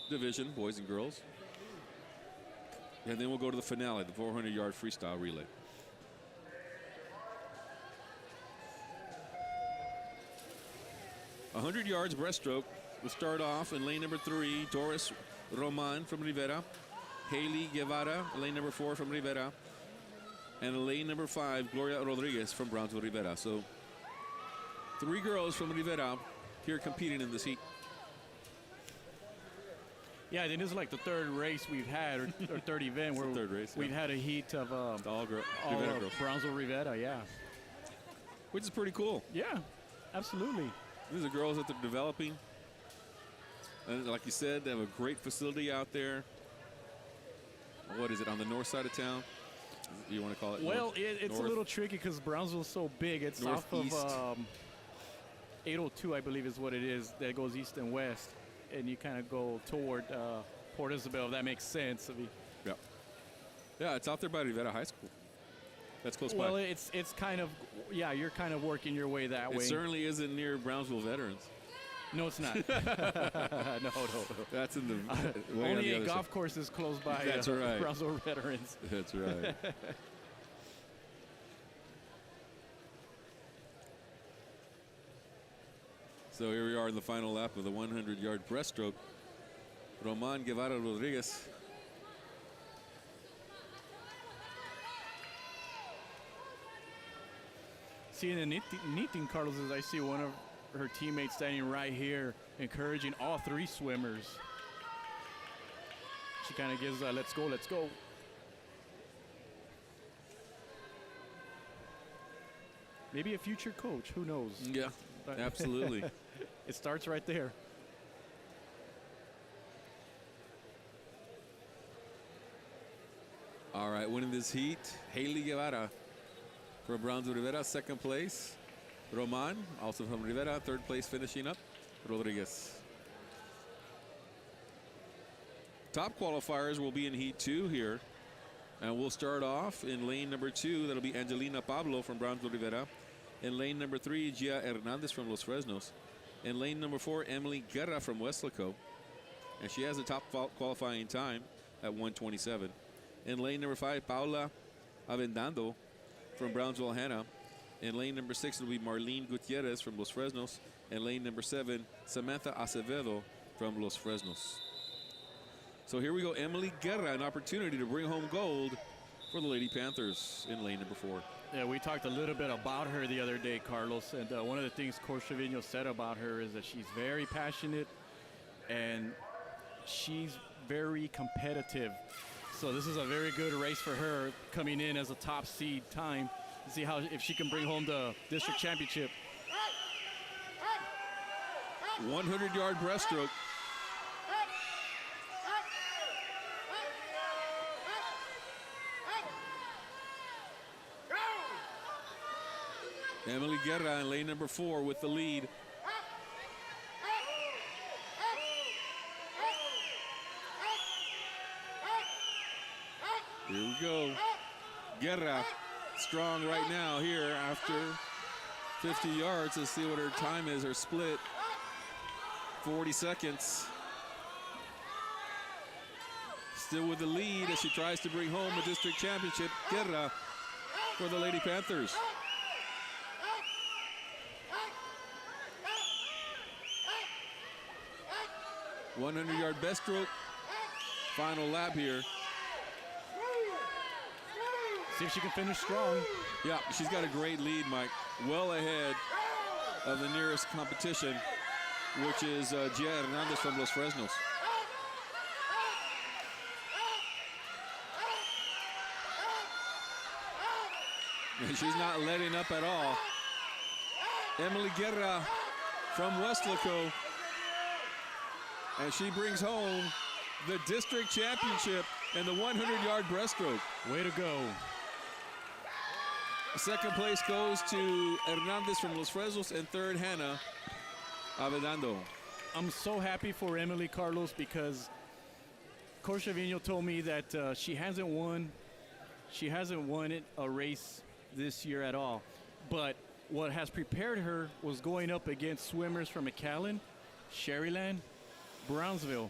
S1: division, boys and girls. And then we'll go to the finale, the 400-yard freestyle relay. A 100 yards breaststroke will start off in lane number 3, Doris Roman from Rivera, Haley Guevara, lane number 4 from Rivera, and lane number 5, Gloria Rodriguez from Brownsville Rivera. So 3 girls from Rivera here competing in this heat.
S2: Yeah, I think this is like the third race we've had, or third event where
S1: third race,
S2: we've had a heat of
S1: all
S2: Rivera girls. Brownsville Rivera, yeah.
S1: Which is pretty cool.
S2: Yeah, absolutely.
S1: These are girls that they're developing. And like you said, they have a great facility out there. What is it, on the north side of town? You want to call it?
S2: Well, it's a little tricky because Brownsville's so big. It's
S1: Northeast.
S2: off of 802, I believe is what it is, that goes east and west. And you kind of go toward Port Isabel, if that makes sense. I mean,
S1: yeah, it's out there by Rivera High School. That's close by.
S2: Well, it's kind of, yeah, you're kind of working your way that way.
S1: It certainly isn't near Brownsville Veterans.
S2: No, it's not. No.
S1: That's in the way
S2: only
S1: on the
S2: a golf
S1: side.
S2: course is close by.
S1: That's right.
S2: Brownsville Veterans.
S1: That's right. So here we are in the final lap of the 100-yard breaststroke. Roman Guevara Rodriguez.
S2: See, the neat thing, Carlos, is I see one of her teammates standing right here, encouraging all 3 swimmers. She kind of gives, let's go, let's go. Maybe a future coach, who knows?
S1: Yeah, absolutely.
S2: It starts right there.
S1: All right, winning this heat, Haley Guevara from Brownsville Rivera, second place. Roman, also from Rivera, third place finishing up, Rodriguez. Top qualifiers will be in heat 2 here. And we'll start off in lane number 2. That'll be Angelina Pablo from Brownsville Rivera. In lane number 3, Gia Hernandez from Los Fresnos. In lane number 4, Emily Guerra from Weslaco. And she has a top qualifying time at 1:27. In lane number 5, Paula Avendando from Brownsville Hanna. In lane number 6 will be Marlene Gutierrez from Los Fresnos. And lane number 7, Samantha Acevedo from Los Fresnos. So here we go, Emily Guerra, an opportunity to bring home gold for the Lady Panthers in lane number 4.
S2: Yeah, we talked a little bit about her the other day, Carlos, and one of the things Coach Trevino said about her is that she's very passionate and she's very competitive. So this is a very good race for her, coming in as a top seed time to see if she can bring home the district championship.
S1: 100-yard breaststroke.
S4: Emily Guerra in lane number 4 with the lead. Here we go. Guerra strong right now here after 50 yards. Let's see what her time is, her split. 40 seconds. Still with the lead as she tries to bring home a district championship. Guerra for the Lady Panthers. $100-yard best stroke. Final lap here.
S2: See if she can finish strong.
S4: Yeah, she's got a great lead, Mike. Well ahead of the nearest competition, which is Gia Hernandez from Los Fresnos. And she's not letting up at all. Emily Guerra from Weslaco. And she brings home the district championship in the 100-yard breaststroke.
S2: Way to go.
S4: Second place goes to Hernandez from Los Fresnos, and third, Hannah Avedando.
S2: I'm so happy for Emily, Carlos, because Coach Trevino told me that she hasn't won a race this year at all. But what has prepared her was going up against swimmers from McAllen, Sherryland, Brownsville.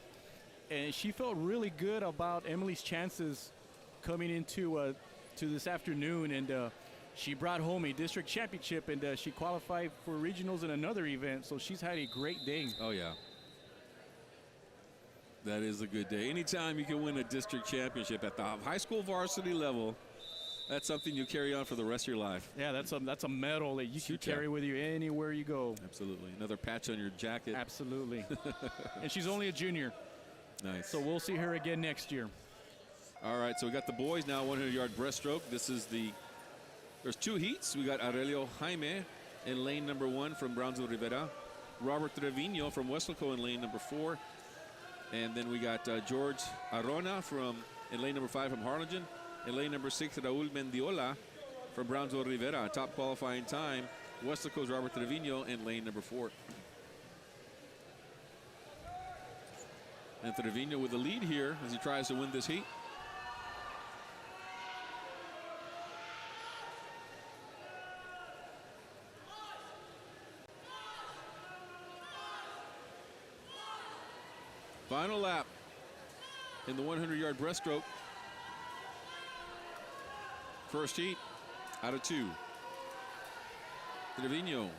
S2: And she felt really good about Emily's chances coming into to this afternoon. And she brought home a district championship, and she qualified for regionals in another event. So she's had a great day.
S4: Oh, yeah. That is a good day. Anytime you can win a district championship at the high school varsity level, that's something you carry on for the rest of your life.
S2: Yeah, that's a medal that you can carry with you anywhere you go.
S4: Absolutely. Another patch on your jacket.
S2: Absolutely. And she's only a junior.
S4: Nice.
S2: So we'll see her again next year.
S4: All right, so we got the boys now, 100-yard breaststroke. There's two heats. We got Aurelio Jaime in lane number 1 from Brownsville Rivera. Robert Trevino from Weslaco in lane number 4. And then we got George Arona in lane number 5 from Harlingen. In lane number 6, Raul Mendiola from Brownsville Rivera. Top qualifying time, Weslaco's Robert Trevino in lane number 4. And Trevino with the lead here as he tries to win this heat. Final lap in the 100-yard breaststroke. First heat out of 2. Trevino.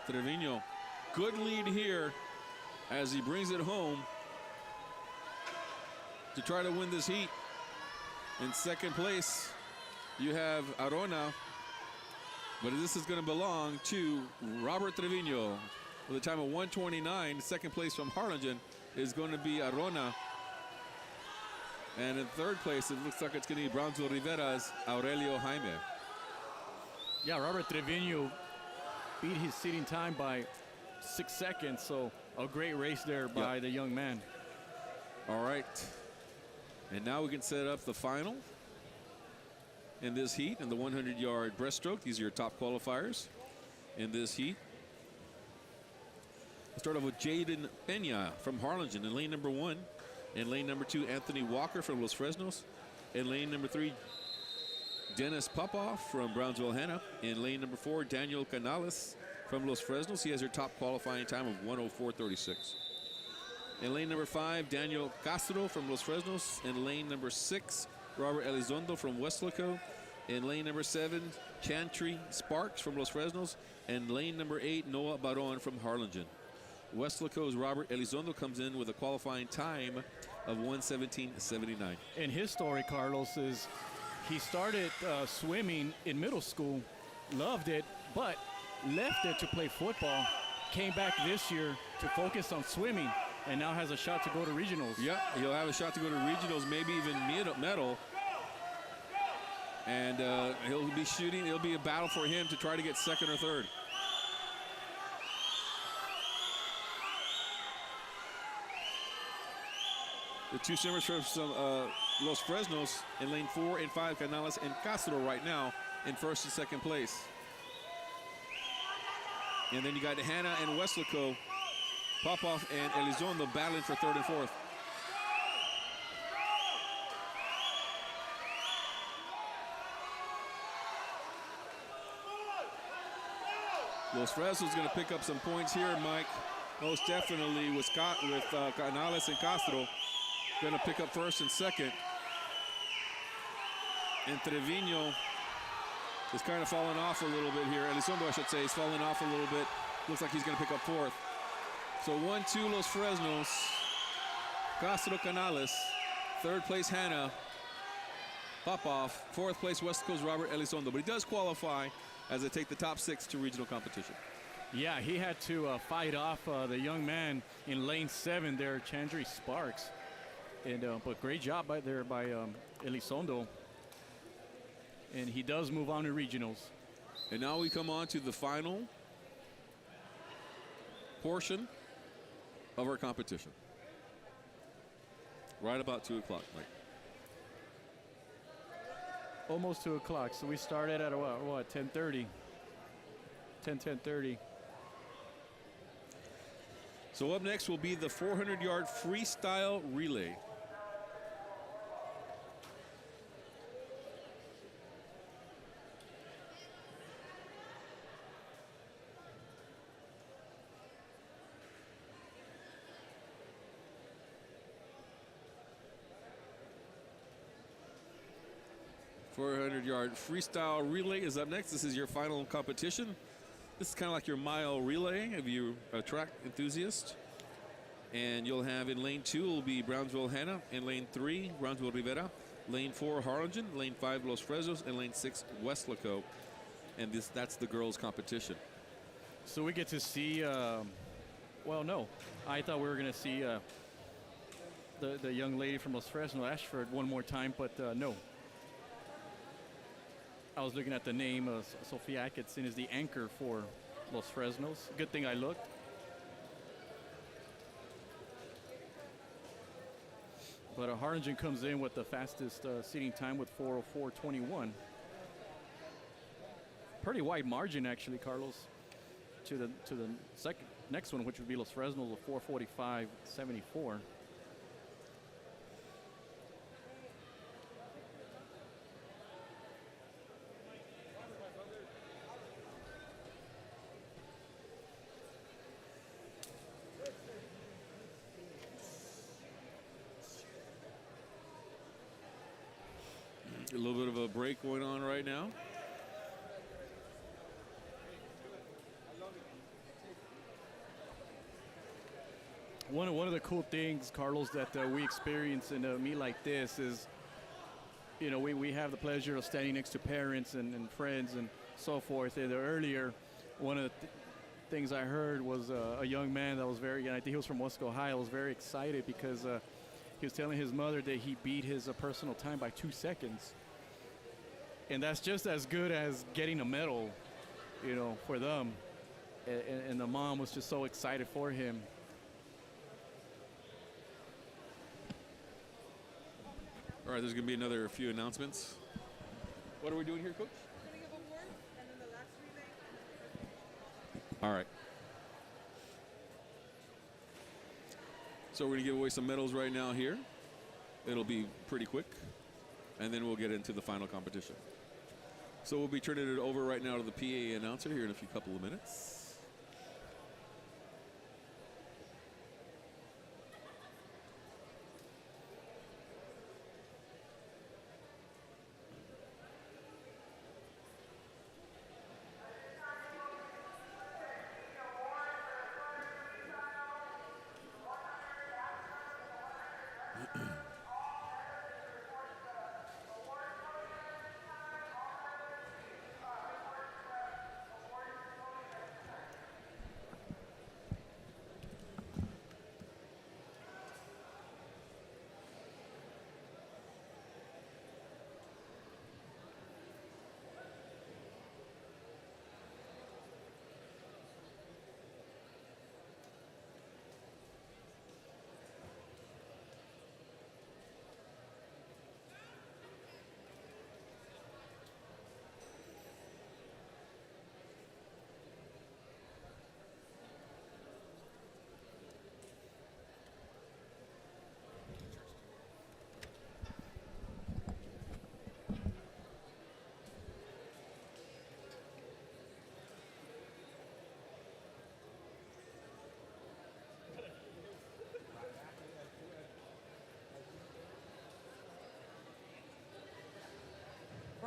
S4: Trevino, good lead here as he brings it home to try to win this heat. In second place, you have Arona, but this is going to belong to Robert Trevino with a time of 1:29. Second place from Harlingen is going to be Arona. And in third place, it looks like it's going to be Brownsville Rivera's Aurelio Jaime.
S2: Yeah, Robert Trevino beat his seating time by 6 seconds, so a great race there by the young man.
S4: All right, and now we can set up the final in this heat in the 100-yard breaststroke. These are your top qualifiers in this heat. We'll start off with Jaden Pena from Harlingen in lane number 1. In lane number 2, Anthony Walker from Los Fresnos. In lane number 3, Dennis Popoff from Brownsville Hannah. In lane number 4, Daniel Canales from Los Fresnos. He has her top qualifying time of 1:04.36. In lane number 5, Daniel Castro from Los Fresnos. In lane number 6, Robert Elizondo from Weslaco. In lane number 7, Chantry Sparks from Los Fresnos. And lane number 8, Noah Baron from Harlingen. Weslaco's Robert Elizondo comes in with a qualifying time of 1:17.79.
S2: And his story, Carlos, is he started swimming in middle school, loved it, but left it to play football. Came back this year to focus on swimming. and now has a shot to go to regionals.
S4: Yeah, he'll have a shot to go to regionals, maybe even medal. And he'll be shooting. It'll be a battle for him to try to get second or third. The two swimmers from Los Fresnos in lane 4 and 5, Canales and Castro right now in first and second place. And then you got Hannah and Weslaco, Popov and Elizondo battling for third and fourth. Los Fresnos going to pick up some points here, Mike. Most definitely with Canales and Castro going to pick up first and second. And Trevino is kind of falling off a little bit here. Elizondo, I should say, is falling off a little bit. Looks like he's going to pick up fourth. So 1-2 Los Fresnos. Castro, Canales. Third place Hannah. Popov. Fourth place West Coast Robert Elizondo. But he does qualify as they take the top 6 to regional competition.
S2: Yeah, he had to fight off the young man in lane 7 there, Chandri Sparks. And but great job by Elizondo. And he does move on to regionals.
S4: And now we come on to the final portion of our competition. Right about 2 o'clock, Mike.
S2: Almost 2 o'clock. So we started at what 10:30. 10:30.
S4: So up next will be the 400-yard freestyle relay. Yard freestyle relay is up next. This is your final competition. This is kind of like your mile relay if you're a track enthusiast. And you'll have in lane 2 will be Brownsville Hannah, in lane 3 Brownsville Rivera, lane 4 Harlingen, lane 5 Los Fresnos, and lane 6 Weslaco. And that's the girls' competition.
S2: So we get to see. Well, no, I thought we were going to see the young lady from Los Fresnos, Ashford, one more time, but no. I was looking at the name. Sophia Atkinson is the anchor for Los Fresnos. Good thing I looked. But Harlingen comes in with the fastest seating time with 4:04.21. Pretty wide margin, actually, Carlos, to the next one, which would be Los Fresnos with 4:45.74.
S4: A little bit of a break going on right now.
S2: One of the cool things, Carlos, that we experience in a meet like this is, you know, we have the pleasure of standing next to parents and friends and so forth. And earlier, one of the things I heard was a young man that was and I think he was from Weslaco, Ohio, was very excited because he was telling his mother that he beat his personal time by 2 seconds. And that's just as good as getting a medal, you know, for them. And the mom was just so excited for him.
S4: All right, there's going to be another few announcements. What are we doing here, Coach? All right. So we're going to give away some medals right now here. It'll be pretty quick, and then we'll get into the final competition. So we'll be turning it over right now to the PA announcer here in a couple of minutes.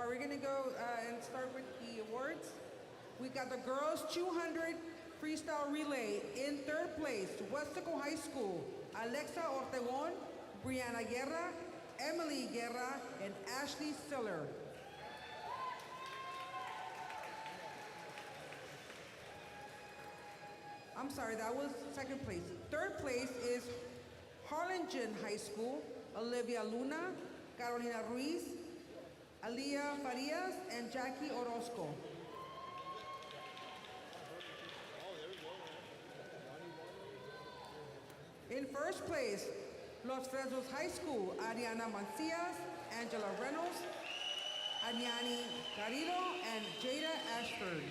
S3: we're gonna go and start with the awards. We got the girls 200 freestyle relay. In third place, Weslaco High School, Alexa Ortegon, Brianna Guerra, Emily Guerra, and Ashley Stiller. I'm sorry, that was second place. Third place is Harlingen High School, Olivia Luna, Carolina Ruiz, Alia Farias, and Jackie Orozco. In first place, Los Fresnos High School, Ariana Mancias, Angela Reynolds, Aniani Garrido, and Jada Ashford.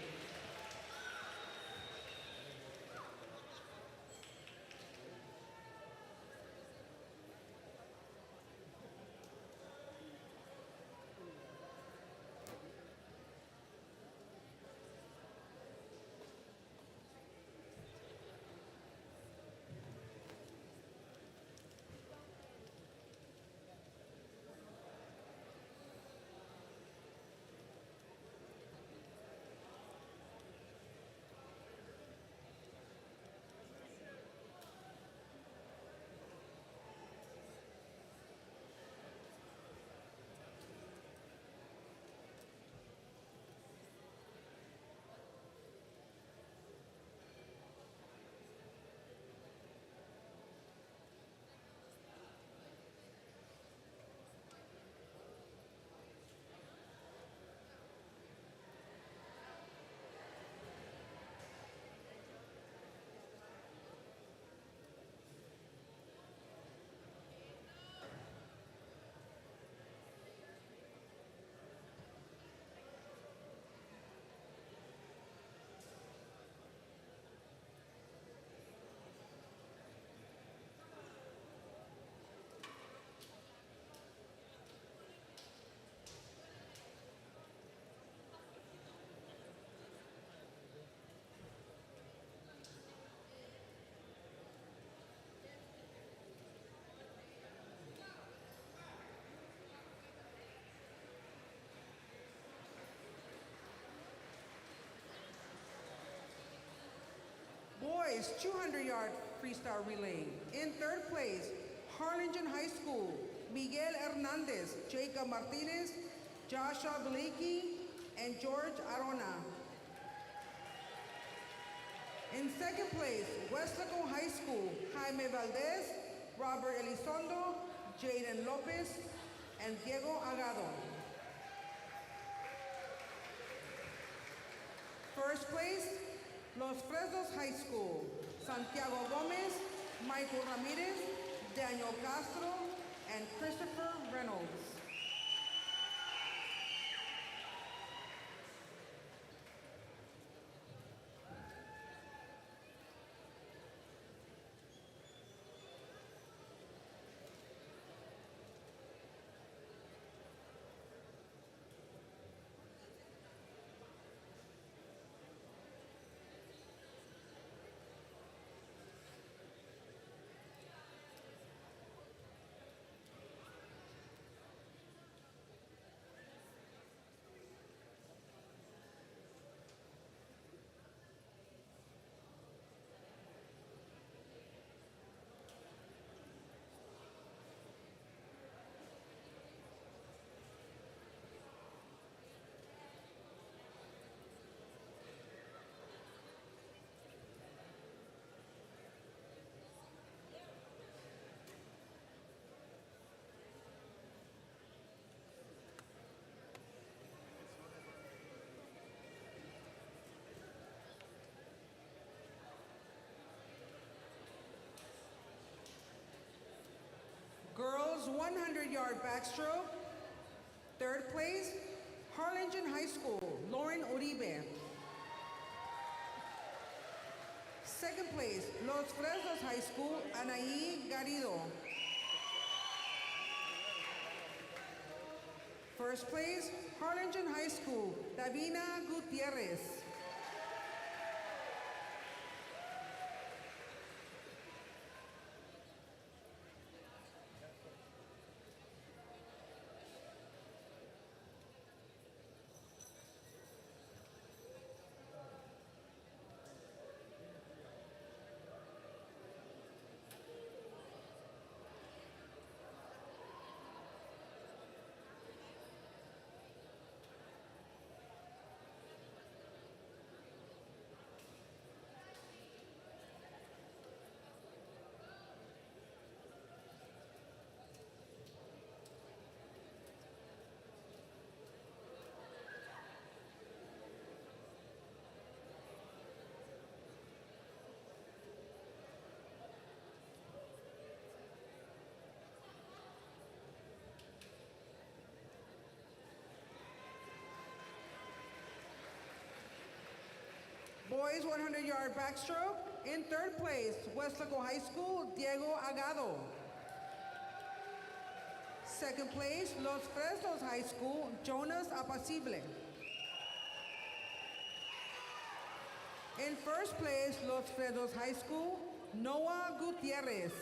S3: Boys 200-yard freestyle relay. In third place, Harlingen High School, Miguel Hernandez, Jacob Martinez, Joshua Blakey, and George Arona. In second place, Weslaco High School, Jaime Valdez, Robert Elizondo, Jaden Lopez, and Diego Agado. First place, Los Fresnos High School, Santiago Gomez, Michael Ramirez, Daniel Castro, and Christopher Reynolds. Girls 100-yard backstroke. Third place, Harlingen High School, Lauren Uribe. Second place, Los Fresnos High School, Anaí Garrido. First place, Harlingen High School, Davina Gutierrez. Boys 100-yard backstroke. In third place, Weslaco High School, Diego Agado. Second place, Los Fresnos High School, Jonas Apacible. In first place, Los Fresnos High School, Noah Gutierrez.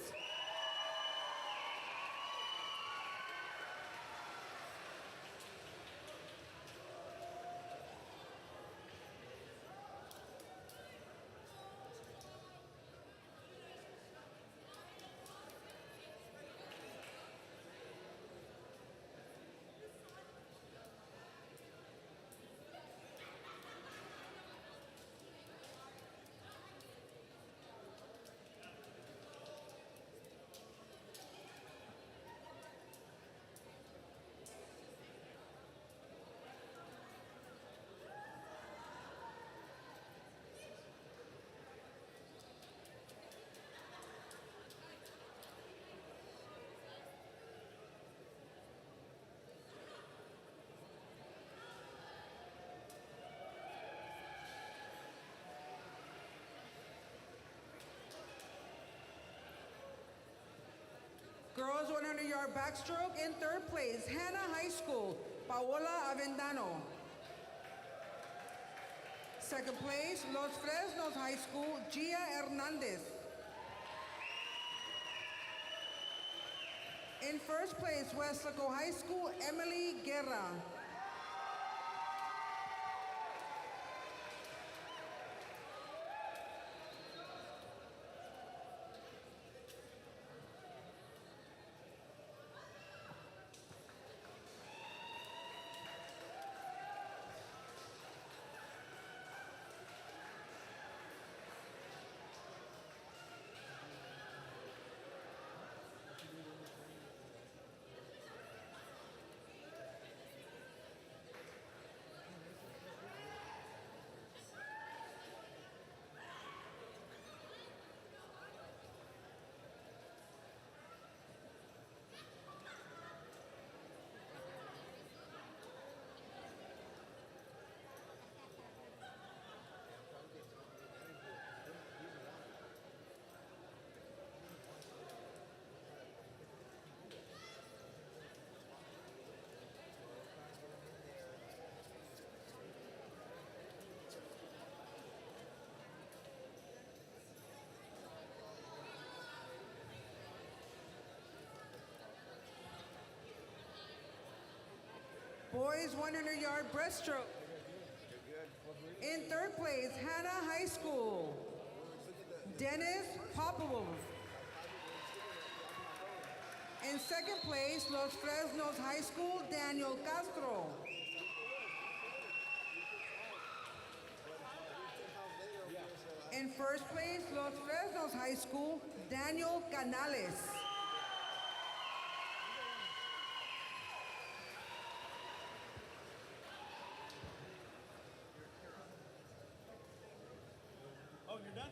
S3: Girls 100-yard backstroke. In third place, Hannah High School, Paola Avendano. Second place, Los Fresnos High School, Gia Hernandez. In first place, Weslaco High School, Emily Guerra. Boys 100-yard breaststroke. In third place, Hannah High School, Dennis Popov. In second place, Los Fresnos High School, Daniel Castro. In first place, Los Fresnos High School, Daniel Canales.
S5: Oh, you're done?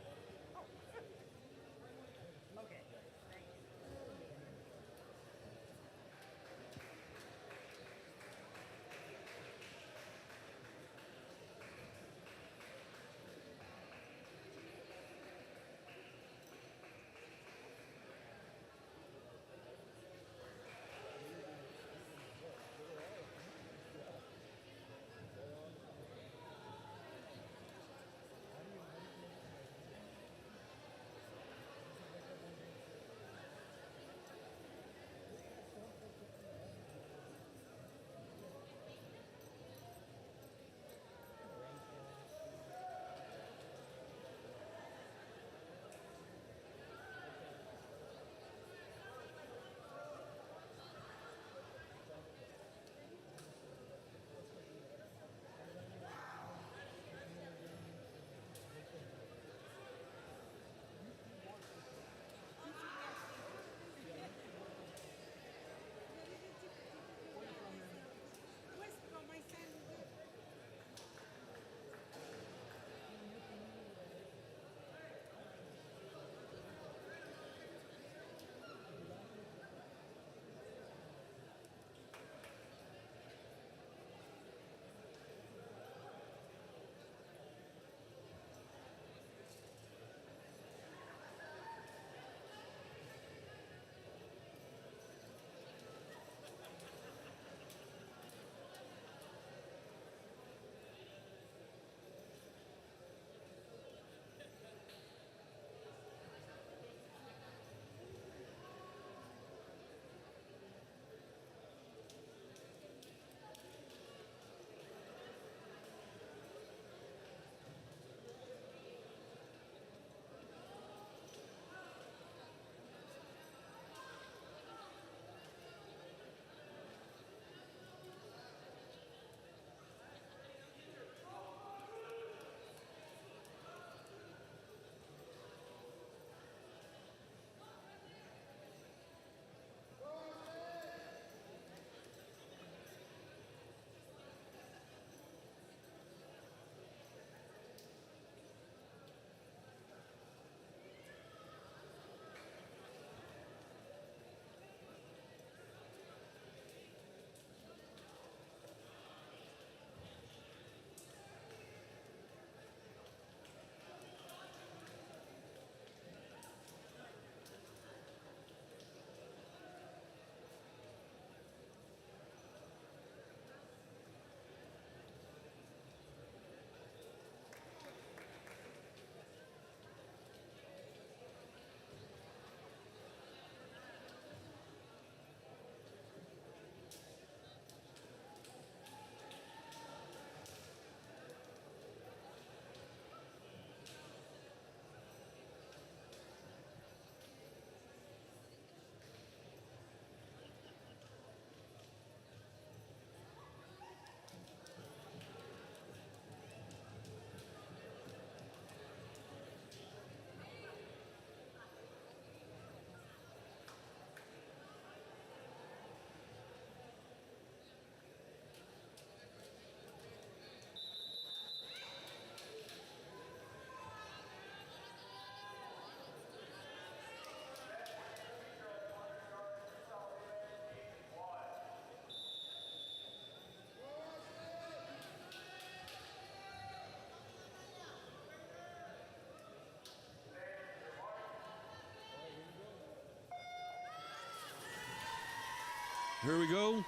S1: Here we go.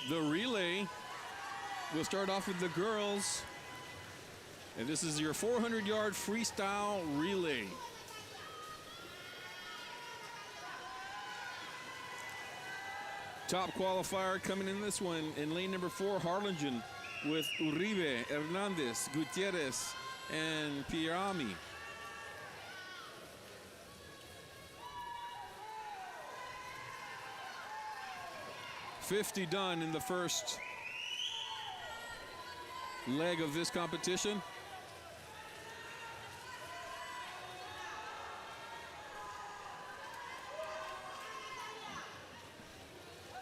S1: The relay. We'll start off with the girls. And this is your 400-yard freestyle relay. Top qualifier coming in this one in lane number 4, Harlingen, with Uribe, Hernandez, Gutierrez, and Pirami. $50 done in the first leg of this competition.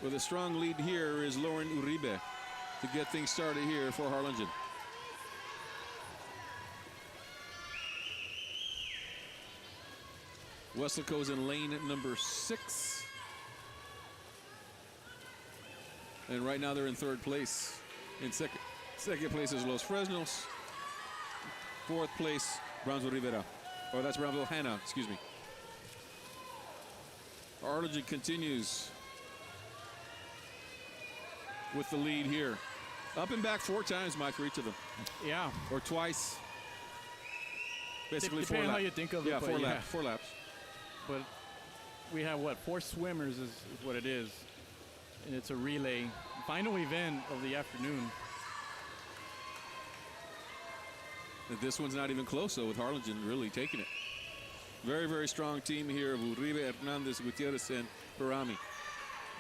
S1: With a strong lead here is Lauren Uribe to get things started here for Harlingen. Weslaco's in lane number 6. And right now they're in third place. In second place is Los Fresnos. Fourth place, Brownsville Rivera. Or that's Brownsville Hannah, excuse me. Harlingen continues with the lead here. Up and back 4 times, Mike, for each of them.
S2: Yeah.
S1: Or twice. Basically 4
S2: Depending
S1: laps.
S2: how you think of it.
S1: Yeah,
S2: but
S1: 4 laps. 4 laps.
S2: But we have, what, 4 swimmers is what it is. And it's a relay. Final event of the afternoon.
S1: And this one's not even close, though, with Harlingen really taking it. Very, very strong team here of Uribe, Hernandez, Gutierrez, and Pirami.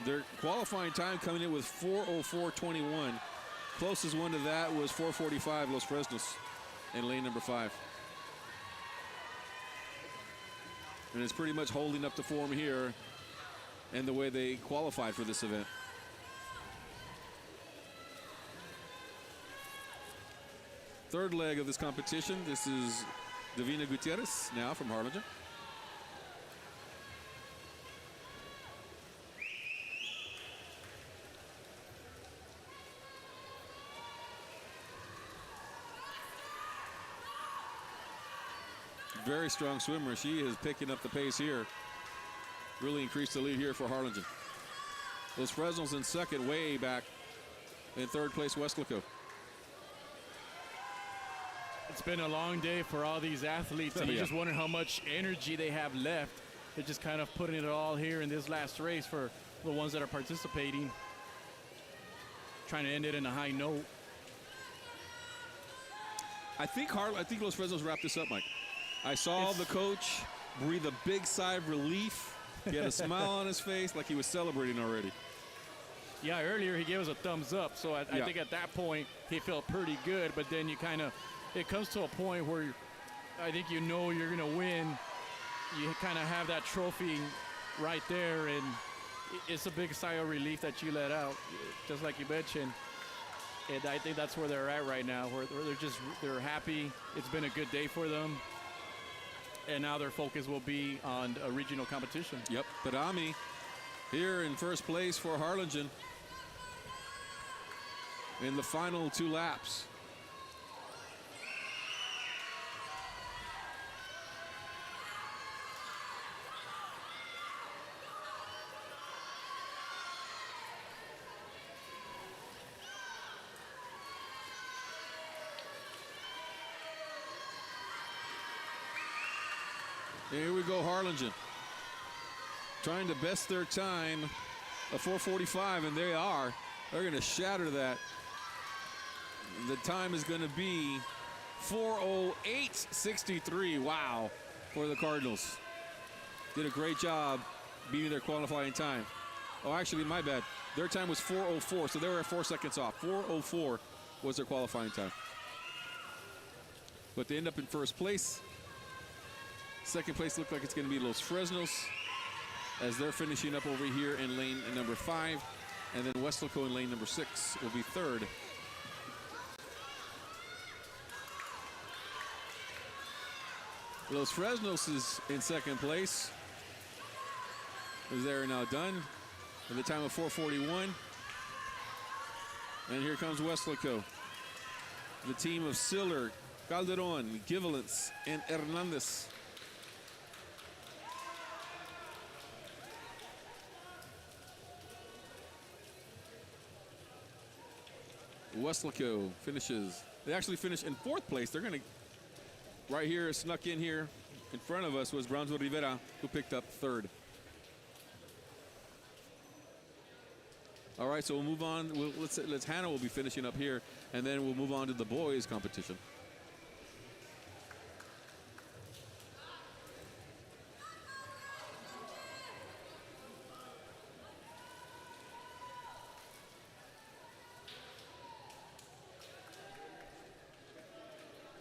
S1: Their qualifying time coming in with 4:04.21. Closest one to that was 4:45, Los Fresnos, in lane number 5. And it's pretty much holding up the form here and the way they qualified for this event. Third leg of this competition. This is Davina Gutierrez now from Harlingen. Very strong swimmer. She is picking up the pace here. Really increased the lead here for Harlingen. Los Fresnos in second, way back. In third place, Weslaco.
S2: It's been a long day for all these athletes, and you just wonder how much energy they have left. They're just kind of putting it all here in this last race for the ones that are participating. Trying to end it in a high note.
S1: I think Los Fresnos wrapped this up, Mike. I saw the coach breathe a big sigh of relief. He had a smile on his face like he was celebrating already.
S2: Yeah, earlier he gave us a thumbs up, so I think at that point he felt pretty good, but then you kind of, it comes to a point where I think you know you're going to win. You kind of have that trophy right there, and it's a big sigh of relief that you let out, just like you mentioned. And I think that's where they're at right now, where they're happy. It's been a good day for them. And now their focus will be on a regional competition.
S1: Yep, Pirami here in first place for Harlingen in the final 2 laps. Here we go, Harlingen. Trying to best their time, a 4:45, and they are. They're going to shatter that. The time is going to be 4:08.63. Wow, for the Cardinals. Did a great job beating their qualifying time. Oh, actually, my bad. Their time was 4:04, so they were 4 seconds off. 4:04 was their qualifying time. But they end up in first place. Second place looked like it's going to be Los Fresnos as they're finishing up over here in lane number 5. And then Weslaco in lane number 6 will be third. Los Fresnos is in second place. They're now done with a time of 4:41. And here comes Weslaco. The team of Siller, Calderon, Givelance, and Hernandez.
S4: Weslaco finishes. They actually finished in 4th place. They're going to, right here, snuck in here in front of us was Brownsville Rivera, who picked up 3rd. All right, so we'll move on. Let's Hannah will be finishing up here, and then we'll move on to the boys competition.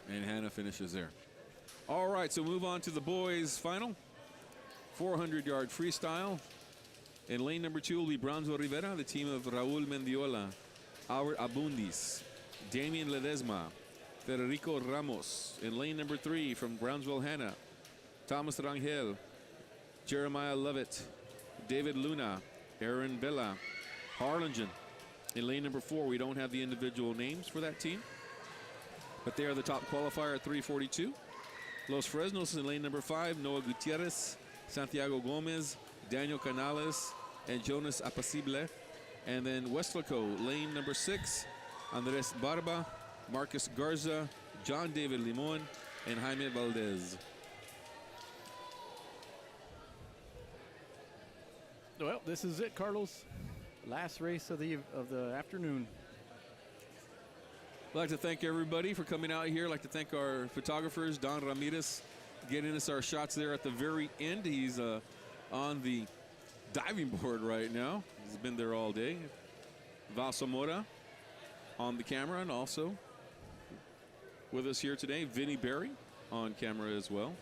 S4: And Hannah finishes there. All right, so move on to the boys' final. 400-yard freestyle. In lane number 2 will be Brownsville Rivera, the team of Raul Mendiola, Albert Abundis, Damian Ledesma, Federico Ramos. In lane number 3 from Brownsville Hannah, Thomas Rangel, Jeremiah Lovett, David Luna, Aaron Bella, Harlingen. In lane number 4, we don't have the individual names for that team, but they are the top qualifier at 3:42. Los Fresnos in lane number 5, Noah Gutierrez, Santiago Gomez, Daniel Canales, and Jonas Apacible. And then Weslaco, lane number 6, Andres Barba, Marcus Garza, John David Limon, and Jaime Valdez.
S2: Well, this is it, Carlos. Last race of the afternoon.
S4: I'd like to thank everybody for coming out here. I'd like to thank our photographers, Don Ramirez, getting us our shots there at the very end. He's on the diving board right now. He's been there all day. Val Zamora on the camera, and also with us here today, Vinny Berry on camera as well.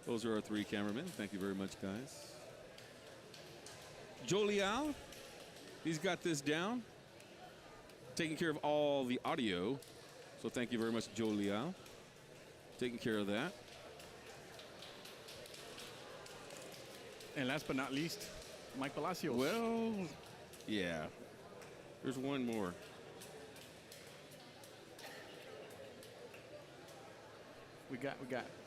S4: Those are our 3 cameramen. Thank you very much, guys. Joe Leal, he's got this down, taking care of all the audio. So thank you very much, Joe Leal, taking care of that.
S2: And last but not least, Mike Palacios.
S4: Well, yeah. There's one more.
S2: We got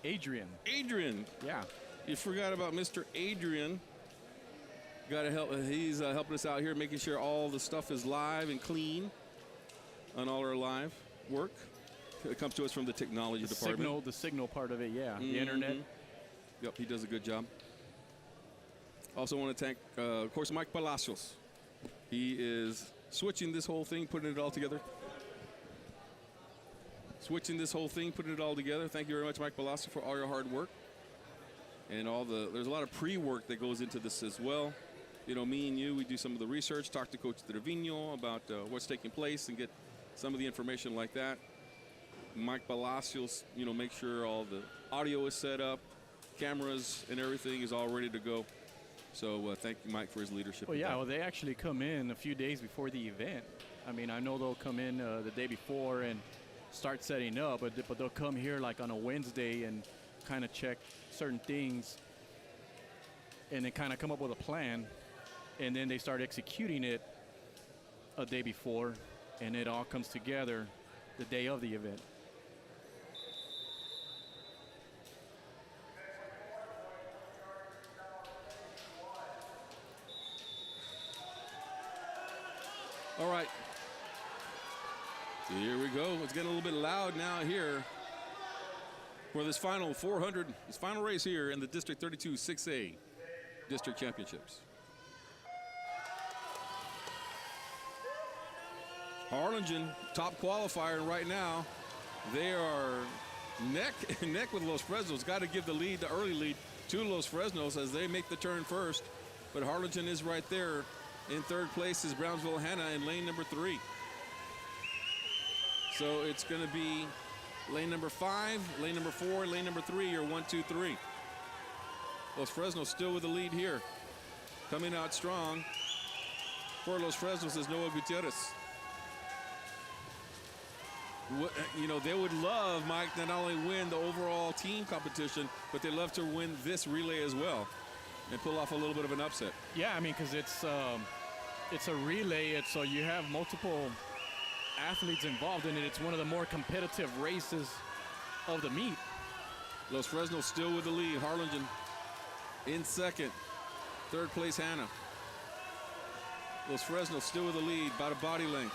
S2: Adrian.
S4: Adrian.
S2: Yeah.
S4: You forgot about Mr. Adrian. Got to help. He's helping us out here, making sure all the stuff is live and clean on all our live work. It comes to us from the technology department.
S2: The signal part of it, yeah. The internet.
S4: Yep, he does a good job. Also want to thank, of course, Mike Palacios. He is switching this whole thing, putting it all together. Putting it all together. Thank you very much, Mike Palacios, for all your hard work. And there's a lot of pre-work that goes into this as well. You know, me and you, we do some of the research, talk to Coach Trevino about what's taking place and get some of the information like that. Mike Palacios, you know, make sure all the audio is set up, cameras and everything is all ready to go. So thank you, Mike, for his leadership.
S2: Well, yeah, well, they actually come in a few days before the event. I mean, I know they'll come in the day before and start setting up, but they'll come here like on a Wednesday and kind of check certain things and then kind of come up with a plan, and then they start executing it a day before, and it all comes together the day of the event.
S4: All right. Here we go. It's getting a little bit loud now here for this final race here in the District 32 6A District Championships. Harlingen, top qualifier, and right now they are neck and neck with Los Fresnos. Got to give the early lead to Los Fresnos as they make the turn first. But Harlingen is right there. In 3rd place is Brownsville Hannah in lane number 3. So it's going to be lane number 5, lane number 4, lane number 3, or 1, 2, 3. Los Fresnos still with the lead here. Coming out strong for Los Fresnos is Noah Gutierrez. You know, they would love, Mike, to not only win the overall team competition, but they love to win this relay as well and pull off a little bit of an upset.
S2: Yeah, I mean, because it's a relay, so you have multiple athletes involved in it. It's one of the more competitive races of the meet.
S4: Los Fresnos still with the lead. Harlingen in 2nd. 3rd place, Hannah.
S1: Los Fresnos still with the lead, about a body length.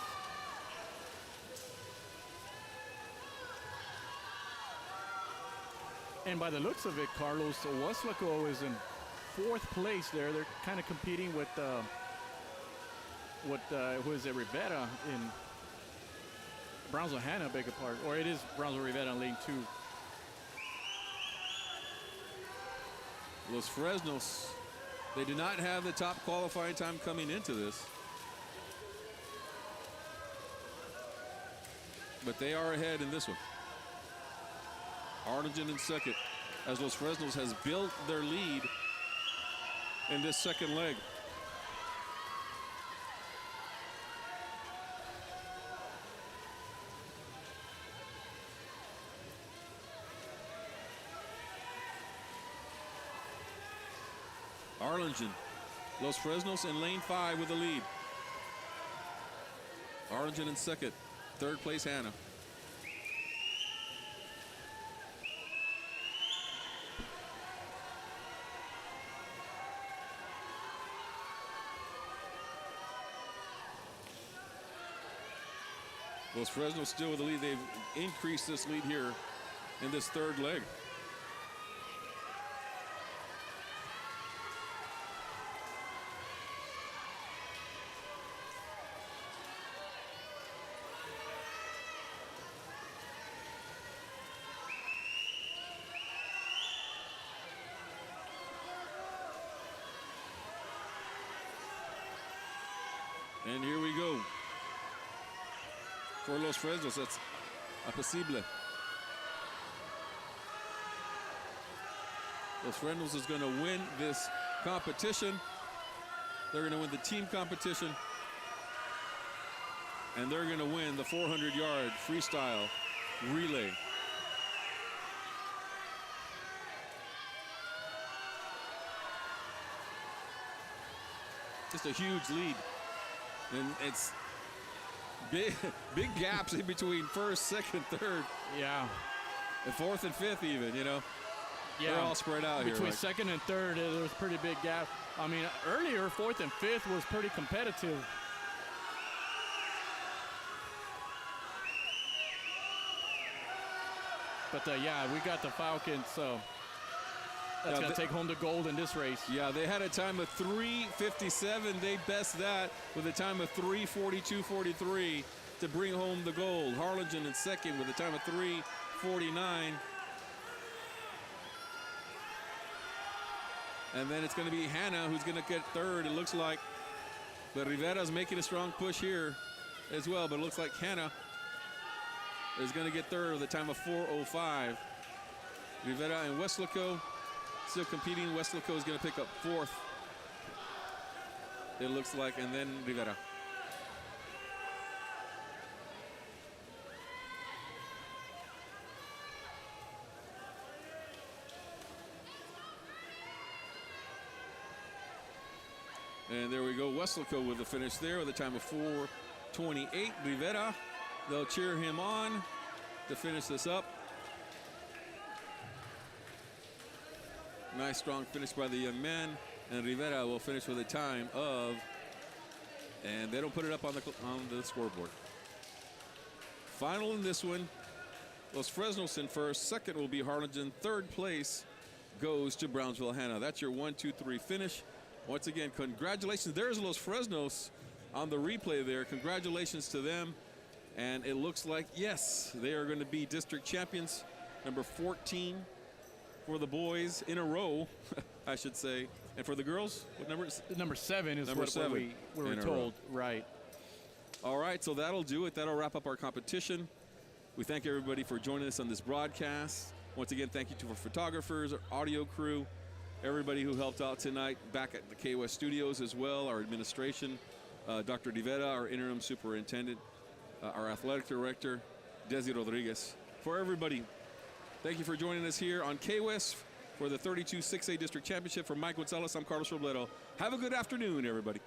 S2: And by the looks of it, Carlos, Weslaco is in 4th place there. They're kind of competing with who is it, Rivera in Brownsville Hanna, beg your pardon. Or it is Brownsville Rivera in lane 2.
S1: Los Fresnos, they did not have the top qualifying time coming into this. But they are ahead in this one. Arlington in second, as Los Fresnos has built their lead in this second leg. Arlington, Los Fresnos in lane 5 with the lead. Arlington in second, 3rd place Hanna. Los Fresnos still with the lead. They've increased this lead here in this 3rd leg. And here we go. For Los Fresnos, that's impossible. Los Fresnos is going to win this competition. They're going to win the team competition. And they're going to win the 400-yard freestyle relay. Just a huge lead. And it's big gaps in between 1st, 2nd, 3rd.
S2: Yeah.
S1: And 4th and 5th even, you know.
S2: Yeah.
S1: They're all spread out here.
S2: Between 2nd and 3rd, there was a pretty big gap. I mean, earlier, 4th and 5th was pretty competitive. But yeah, we got the Falcons, so that's going to take home the gold in this race.
S1: Yeah, they had a time of 3:57. They best that with a time of 3:42.43 to bring home the gold. Harlingen in second with a time of 3:49. And then it's going to be Hanna who's going to get 3rd, it looks like. But Rivera's making a strong push here as well. But it looks like Hanna is going to get 3rd with a time of 4:05. Rivera and Weslaco still competing. Weslaco is going to pick up 4th, it looks like, and then Rivera. And there we go, Weslaco with the finish there with a time of 4:28. Rivera, they'll cheer him on to finish this up. Nice strong finish by the young man, and Rivera will finish with a time of, and they don't put it up on the scoreboard. Final in this one, Los Fresnos in first, second will be Harlingen, 3rd place goes to Brownsville Hanna. That's your 1, 2, 3 finish. Once again, congratulations. There's Los Fresnos on the replay there. Congratulations to them. And it looks like, yes, they are going to be district champions, number 14 for the boys in a row, I should say. And for the girls, what number is it?
S2: Number 7 is
S1: Number
S2: what
S1: 7
S2: we were
S1: in a
S2: told. Right.
S1: All right, so that'll do it. That'll wrap up our competition. We thank everybody for joining us on this broadcast. Once again, thank you to our photographers, our audio crew, everybody who helped out tonight back at the KWES studios as well, our administration, Dr. Divera, our interim superintendent, our athletic director, Desi Rodriguez. For everybody, thank you for joining us here on KWES for the 32 6A District Championship. For Mike Gonzalez, I'm Carlos Robledo. Have a good afternoon, everybody.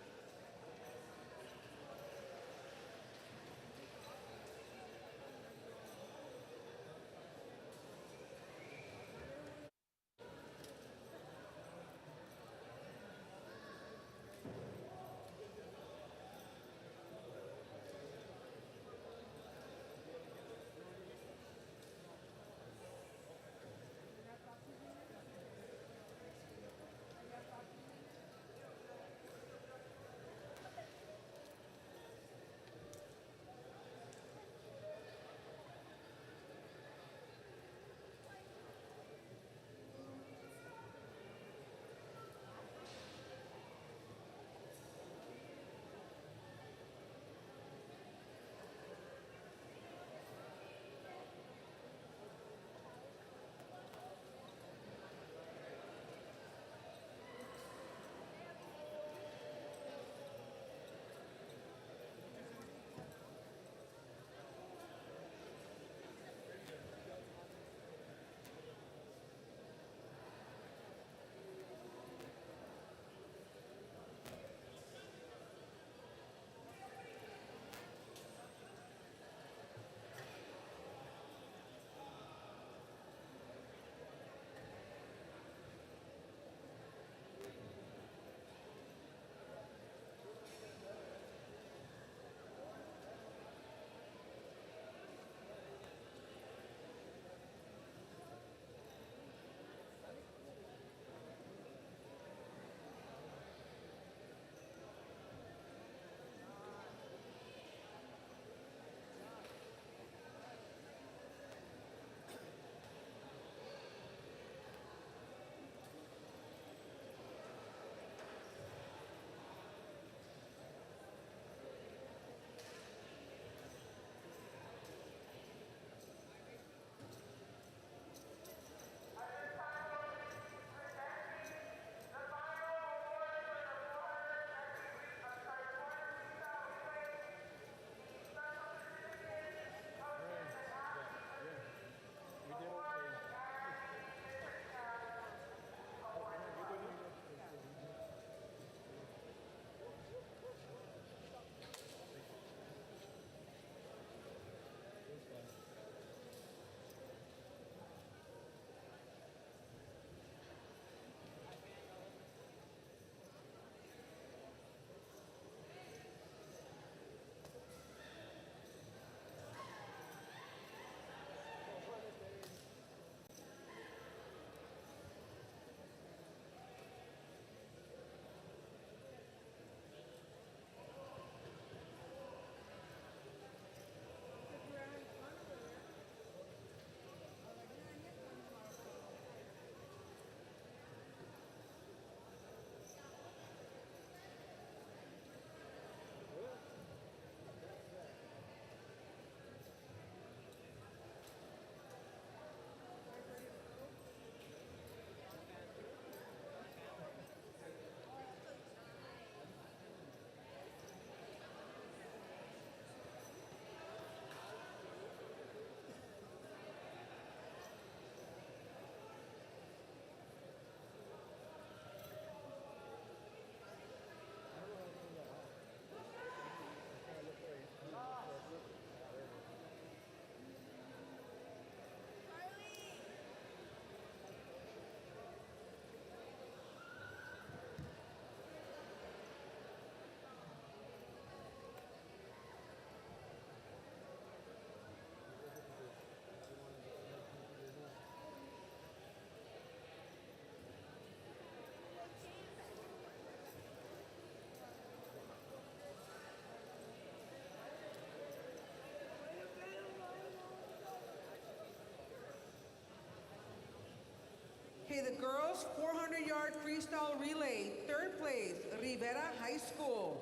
S3: girls 400-yard freestyle relay. Third place, Rivera High School.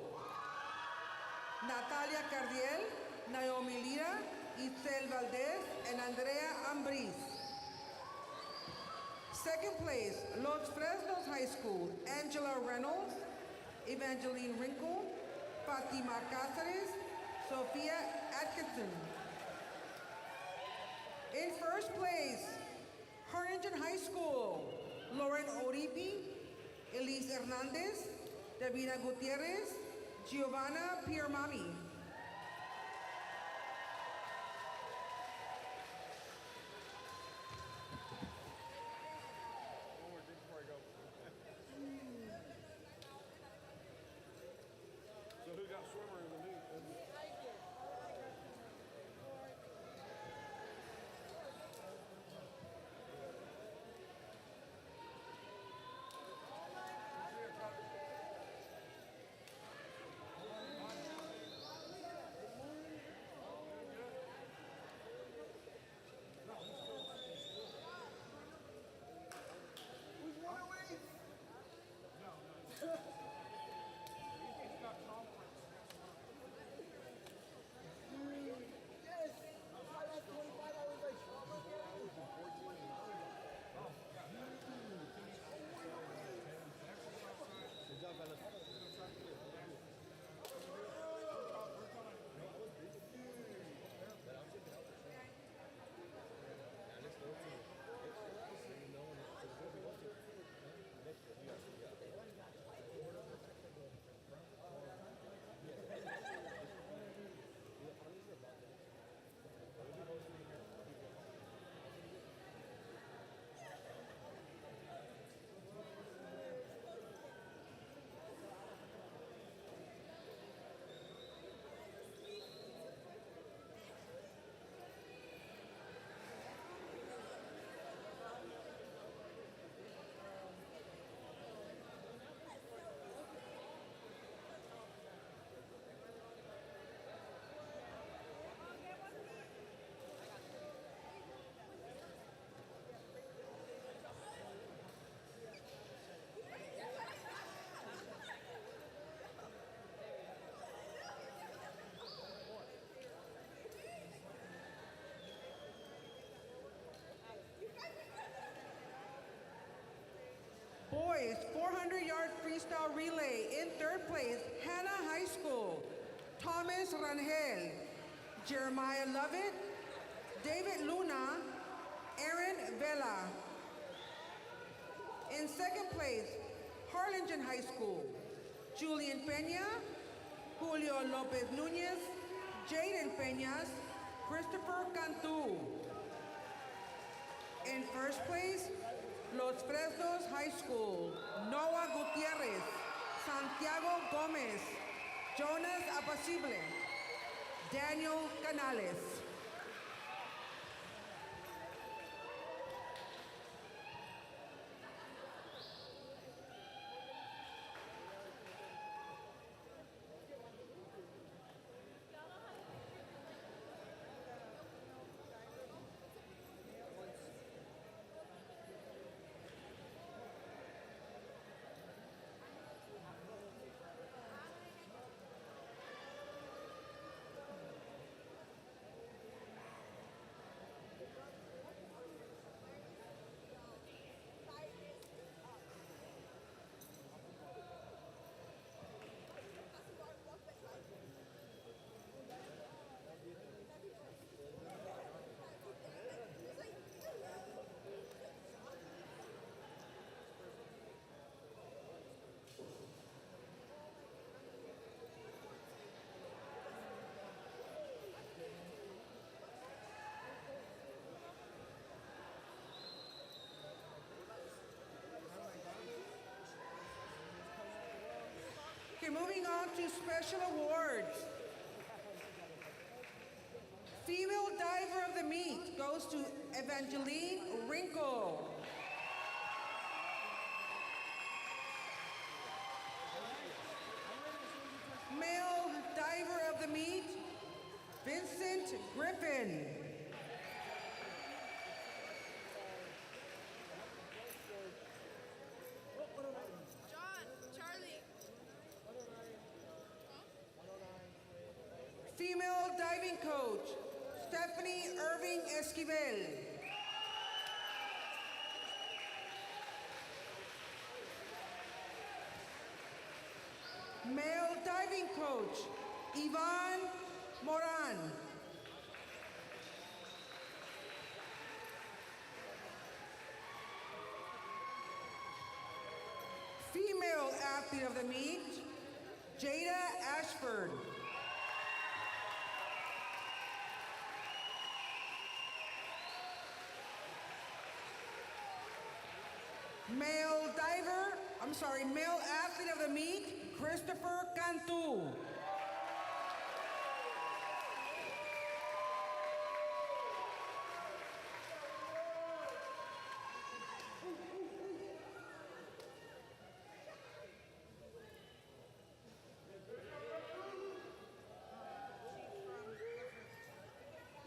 S3: Natalia Cardiel, Naomi Lira, Itzel Valdez, and Andrea Ambris. Second place, Los Fresnos High School, Angela Reynolds, Evangeline Wrinkle, Fatima Cáceres, Sophia Atkinson. In first place, Harlingen High School, Lauren Oribi, Elise Hernandez, Davina Gutierrez, Giovanna Piermami.
S5: So who got swimmer in the meet?
S3: Boys 400-yard freestyle relay. In third place, Hannah High School, Thomas Rangel, Jeremiah Lovett, David Luna, Aaron Vela. In second place, Harlingen High School, Julian Peña, Julio Lopez Nunez, Jaden Peñas, Christopher Cantu. In first place, Los Fresnos High School, Noah Gutierrez, Santiago Gomez, Jonas Apacible, Daniel Canales. Okay, moving on to special awards. Female diver of the meet goes to Evangeline Wrinkle. Male diver of the meet, Vincent Griffin. coach, Stephanie Irving Esquivel. Male diving coach, Ivan Moran. Female athlete of the meet, Jada Ashford. Male athlete of the meet, Christopher Cantu.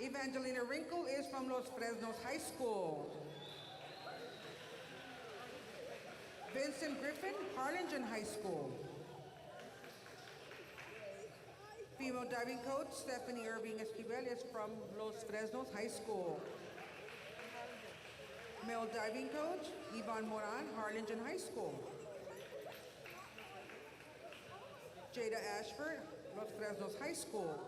S3: Evangelina Wrinkle is from Los Fresnos High School. Vincent Griffin, Harlingen High School. Female diving coach, Stephanie Irving Esquivel is from Los Fresnos High School. Male diving coach, Ivan Moran, Harlingen High School. Jada Ashford, Los Fresnos High School.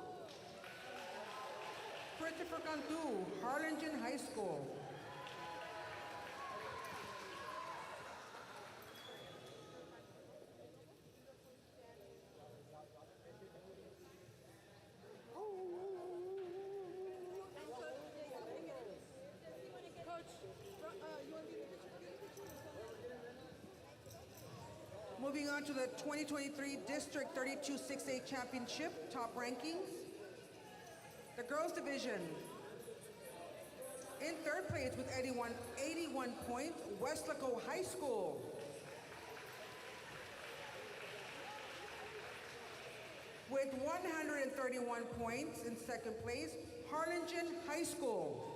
S3: Christopher Cantu, Harlingen High School. Moving on to the 2023 District 32 6A Championship, top rankings. The girls division. In third place with 81 points, Weslaco High School. With 131 points in second place, Harlingen High School.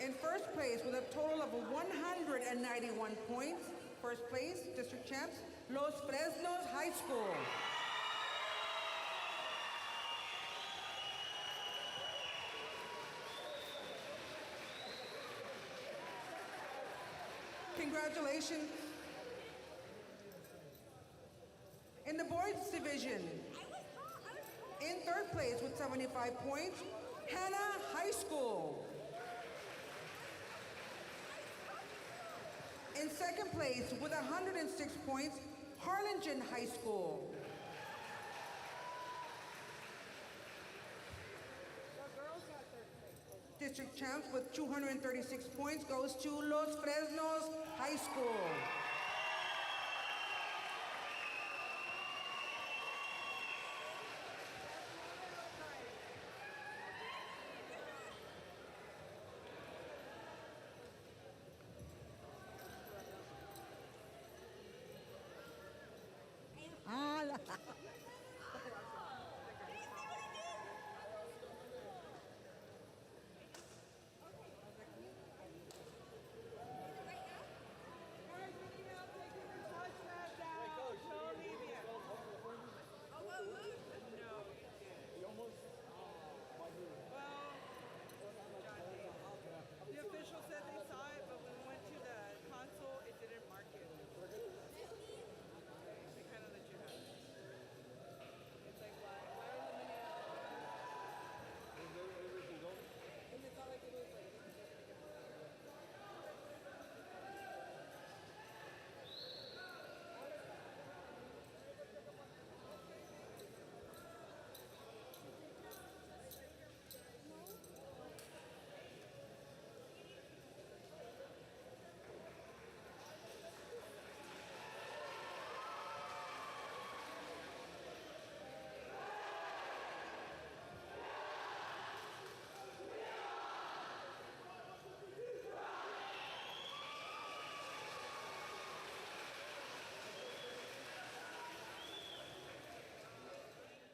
S3: In first place with a total of 191 points, first place, district champs, Los Fresnos High School. Congratulations. In the boys division, in third place with 75 points, Hannah High School. In second place with 106 points, Harlingen High School. District champs with 236 points goes to Los Fresnos High School.